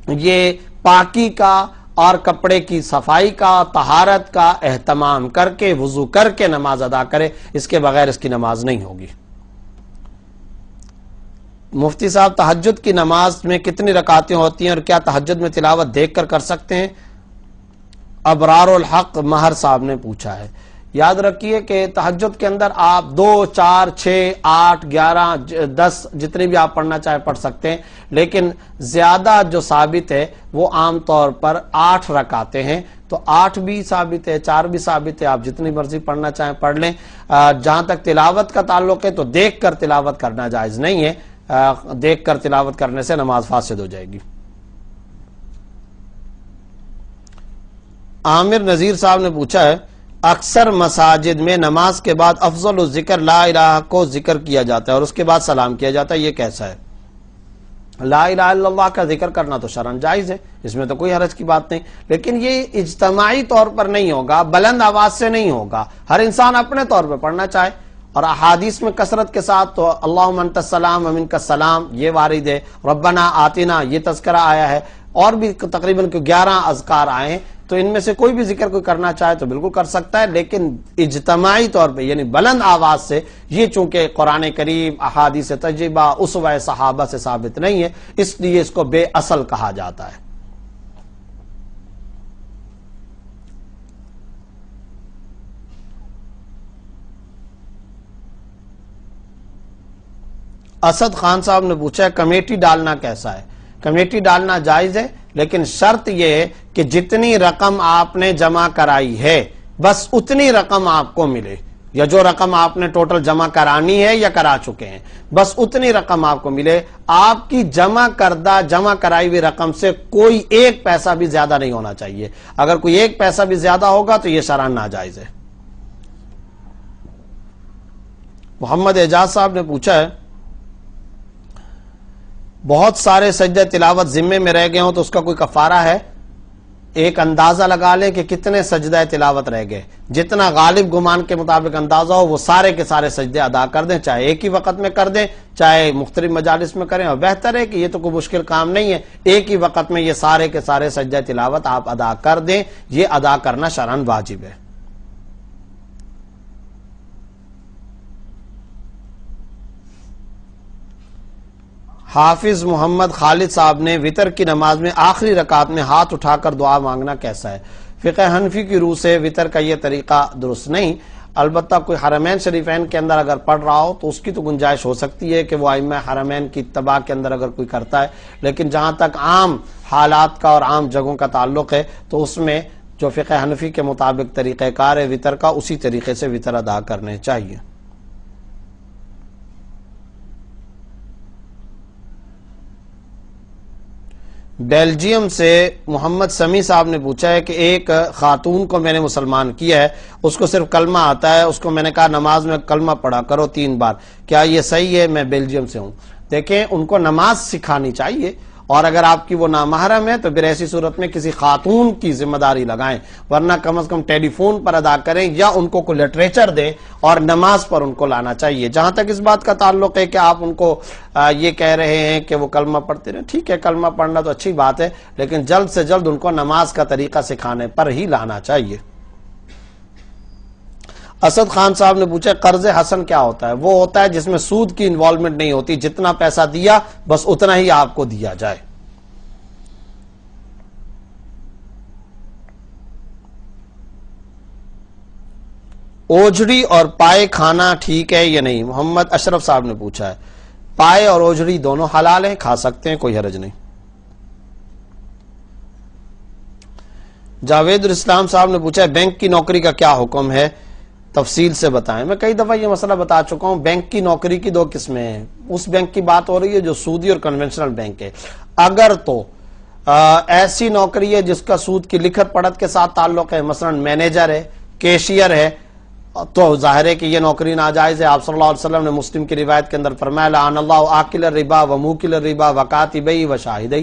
یہ پاکی کا اور کپڑے کی صفائی کا، طہارت کا اہتمام کر کے وضو کر کے نماز ادا کرے، اس کے بغیر اس کی نماز نہیں ہوگی۔ مفتی صاحب تہجد کی نماز میں کتنی رکعتیں ہوتی ہیں اور کیا تہجد میں تلاوت دیکھ کر سکتے ہیں؟ ابرار الحق مہر صاحب نے پوچھا ہے۔ یاد رکھیے کہ تہجد کے اندر آپ 2 4 6 8 11 10 جتنی بھی آپ پڑھنا چاہے پڑھ سکتے ہیں، لیکن زیادہ جو ثابت ہے وہ عام طور پر 8 رکعتیں ہیں، تو 8 بھی ثابت ہے، 4 بھی ثابت ہے، آپ جتنی مرضی پڑھنا چاہیں پڑھ لیں۔ جہاں تک تلاوت کا تعلق ہے تو دیکھ کر تلاوت کرنا جائز نہیں ہے، دیکھ کر تلاوت کرنے سے نماز فاسد ہو جائے گی۔ عامر نذیر صاحب نے پوچھا ہے اکثر مساجد میں نماز کے بعد افضل الذکر لا الہ کو ذکر کیا جاتا ہے اور اس کے بعد سلام کیا جاتا ہے، یہ کیسا ہے؟ لا الہ الا اللہ کا ذکر کرنا تو شرعاً جائز ہے، اس میں تو کوئی حرج کی بات نہیں، لیکن یہ اجتماعی طور پر نہیں ہوگا، بلند آواز سے نہیں ہوگا، ہر انسان اپنے طور پہ پڑھنا چاہے۔ اور احادیث میں کثرت کے ساتھ تو اللہم انت السلام و منک السلام یہ وارد ہے، ربنا آتنا یہ تذکرہ آیا ہے، اور بھی تقریباً 11 اذکار آئے ہیں، تو ان میں سے کوئی بھی ذکر کوئی کرنا چاہے تو بالکل کر سکتا ہے، لیکن اجتماعی طور پہ یعنی بلند آواز سے یہ چونکہ قرآن کریم، احادیث تجربہ، اسوہ صحابہ سے ثابت نہیں ہے، اس لیے اس کو بے اصل کہا جاتا ہے۔ اسد خان صاحب نے پوچھا ہے کمیٹی ڈالنا کیسا ہے؟ کمیٹی ڈالنا جائز ہے، لیکن شرط یہ ہے کہ جتنی رقم آپ نے جمع کرائی ہے بس اتنی رقم آپ کو ملے، یا جو رقم آپ نے ٹوٹل جمع کرانی ہے یا کرا چکے ہیں بس اتنی رقم آپ کو ملے۔ آپ کی جمع کرائی ہوئی رقم سے کوئی ایک پیسہ بھی زیادہ نہیں ہونا چاہیے، اگر کوئی ایک پیسہ بھی زیادہ ہوگا تو یہ شرعاً ناجائز ہے۔ محمد اعجاز صاحب نے پوچھا ہے بہت سارے سجدہ تلاوت ذمے میں رہ گئے ہوں تو اس کا کوئی کفارہ ہے؟ ایک اندازہ لگا لیں کہ کتنے سجدہ تلاوت رہ گئے، جتنا غالب گمان کے مطابق اندازہ ہو وہ سارے کے سارے سجدے ادا کر دیں، چاہے ایک ہی وقت میں کر دیں چاہے مختلف مجالس میں کریں، اور بہتر ہے کہ یہ تو کوئی مشکل کام نہیں ہے، ایک ہی وقت میں یہ سارے کے سارے سجدہ تلاوت آپ ادا کر دیں، یہ ادا کرنا شرعاً واجب ہے۔ حافظ محمد خالد صاحب نے وتر کی نماز میں آخری رکعت میں ہاتھ اٹھا کر دعا مانگنا کیسا ہے؟ فقہ حنفی کی روح سے وتر کا یہ طریقہ درست نہیں، البتہ کوئی حرمین شریفین کے اندر اگر پڑھ رہا ہو تو اس کی تو گنجائش ہو سکتی ہے کہ وہ ائمہ حرمین کی اتباع کے اندر اگر کوئی کرتا ہے، لیکن جہاں تک عام حالات کا اور عام جگہوں کا تعلق ہے تو اس میں جو فقہ حنفی کے مطابق طریقہ کار ہے وتر کا، اسی طریقے سے وتر ادا کرنے چاہیے۔ بیلجیم سے محمد سمیع صاحب نے پوچھا ہے کہ ایک خاتون کو میں نے مسلمان کیا ہے، اس کو صرف کلمہ آتا ہے، اس کو میں نے کہا نماز میں کلمہ پڑھا کرو 3 بار، کیا یہ صحیح ہے؟ میں بیلجیم سے ہوں۔ دیکھیں ان کو نماز سکھانی چاہیے اور اگر آپ کی وہ نامحرم ہے تو پھر ایسی صورت میں کسی خاتون کی ذمہ داری لگائیں، ورنہ کم از کم ٹیلی فون پر ادا کریں یا ان کو کوئی لٹریچر دیں اور نماز پر ان کو لانا چاہیے۔ جہاں تک اس بات کا تعلق ہے کہ آپ ان کو یہ کہہ رہے ہیں کہ وہ کلمہ پڑھتے رہیں، ٹھیک ہے، کلمہ پڑھنا تو اچھی بات ہے، لیکن جلد سے جلد ان کو نماز کا طریقہ سکھانے پر ہی لانا چاہیے۔ اسد خان صاحب نے پوچھا قرض حسن کیا ہوتا ہے؟ وہ ہوتا ہے جس میں سود کی انوالومنٹ نہیں ہوتی، جتنا پیسہ دیا بس اتنا ہی آپ کو دیا جائے۔ اوجڑی اور پائے کھانا ٹھیک ہے یا نہیں؟ محمد اشرف صاحب نے پوچھا ہے۔ پائے اور اوجڑی دونوں حلال ہیں، کھا سکتے ہیں، کوئی حرج نہیں۔ جاوید الاسلام صاحب نے پوچھا ہے بینک کی نوکری کا کیا حکم ہے، تفصیل سے بتائیں۔ میں کئی دفعہ یہ مسئلہ بتا چکا ہوں، بینک کی نوکری کی دو قسمیں ہیں۔ اس بینک کی بات ہو رہی ہے جو سودی اور کنونشنل بینک ہے۔ اگر تو ایسی نوکری ہے جس کا سود کی لکھت پڑھت کے ساتھ تعلق ہے، مثلا مینیجر ہے، کیشیئر ہے، تو ظاہر ہے کہ یہ نوکری ناجائز ہے۔ آپ صلی اللہ علیہ وسلم نے مسلم کی روایت کے اندر فرمایا لعن اللہ آکل الربا و موکل الربا و کاتبی و شاہدی۔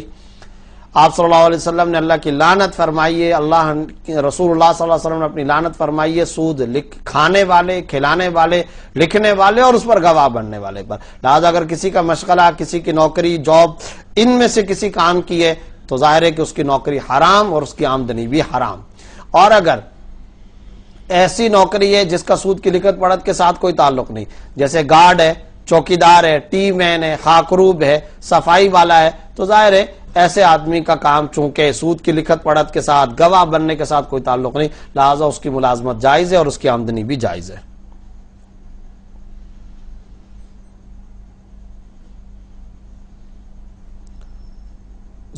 آپ صلی اللہ علیہ وسلم نے اللہ کی لعنت فرمائی ہے، رسول اللہ صلی اللہ علیہ وسلم نے اپنی لعنت فرمائی ہے سود کھانے والے، کھلانے والے، لکھنے والے اور اس پر گواہ بننے والے پر۔ لہذا اگر کسی کا مشغلہ، کسی کی نوکری، جاب ان میں سے کسی کام کی ہے تو ظاہر ہے کہ اس کی نوکری حرام اور اس کی آمدنی بھی حرام۔ اور اگر ایسی نوکری ہے جس کا سود کی لکھت پڑھت کے ساتھ کوئی تعلق نہیں، جیسے گارڈ ہے، چوکیدار ہے، ٹی مین ہے، خاکروب ہے، صفائی والا ہے، تو ظاہر ہے ایسے آدمی کا کام چونکہ سود کی لکھت پڑھت کے ساتھ، گواہ بننے کے ساتھ کوئی تعلق نہیں، لہذا اس کی ملازمت جائز ہے اور اس کی آمدنی بھی جائز ہے۔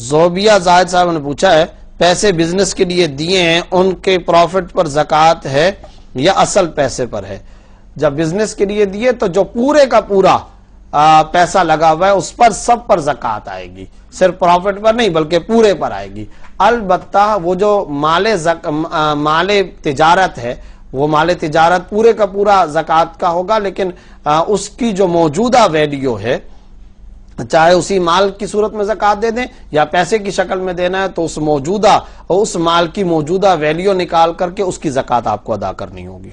زوبیہ زاہد صاحب نے پوچھا ہے پیسے بزنس کے لیے دیے ہیں ان کے پروفٹ پر زکوٰۃ ہے یا اصل پیسے پر ہے؟ جب بزنس کے لیے دیے تو جو پورے کا پورا پیسہ لگا ہوا ہے اس پر سب پر زکوٰۃ آئے گی، صرف پروفٹ پر نہیں بلکہ پورے پر آئے گی۔ البتہ وہ جو مال تجارت ہے، وہ مال تجارت پورے کا پورا زکوٰۃ کا ہوگا، لیکن اس کی جو موجودہ ویلیو ہے، چاہے اسی مال کی صورت میں زکوٰۃ دے دیں یا پیسے کی شکل میں دینا ہے، تو اس مال کی موجودہ ویلیو نکال کر کے اس کی زکوٰۃ آپ کو ادا کرنی ہوگی۔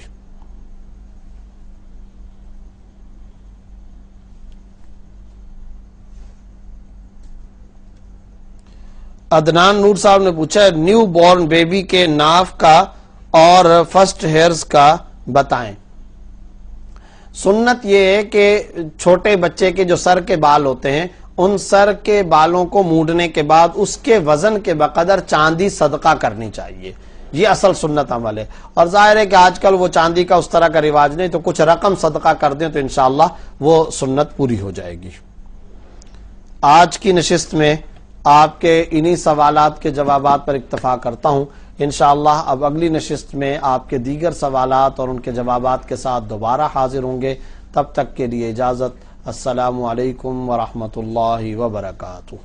عدنان نور صاحب نے پوچھا ہے نیو بورن بیبی کے ناف کا اور فرسٹ ہیئرز کا بتائیں۔ سنت یہ ہے کہ چھوٹے بچے کے جو سر کے بال ہوتے ہیں، ان سر کے بالوں کو مونڈنے کے بعد اس کے وزن کے بقدر چاندی صدقہ کرنی چاہیے، یہ اصل سنت عمل ہے۔ اور ظاہر ہے کہ آج کل وہ چاندی کا اس طرح کا رواج نہیں، تو کچھ رقم صدقہ کر دیں تو انشاءاللہ وہ سنت پوری ہو جائے گی۔ آج کی نشست میں آپ کے انہی سوالات کے جوابات پر اکتفا کرتا ہوں۔ انشاءاللہ اب اگلی نشست میں آپ کے دیگر سوالات اور ان کے جوابات کے ساتھ دوبارہ حاضر ہوں گے۔ تب تک کے لیے اجازت، السلام علیکم ورحمۃ اللہ وبرکاتہ۔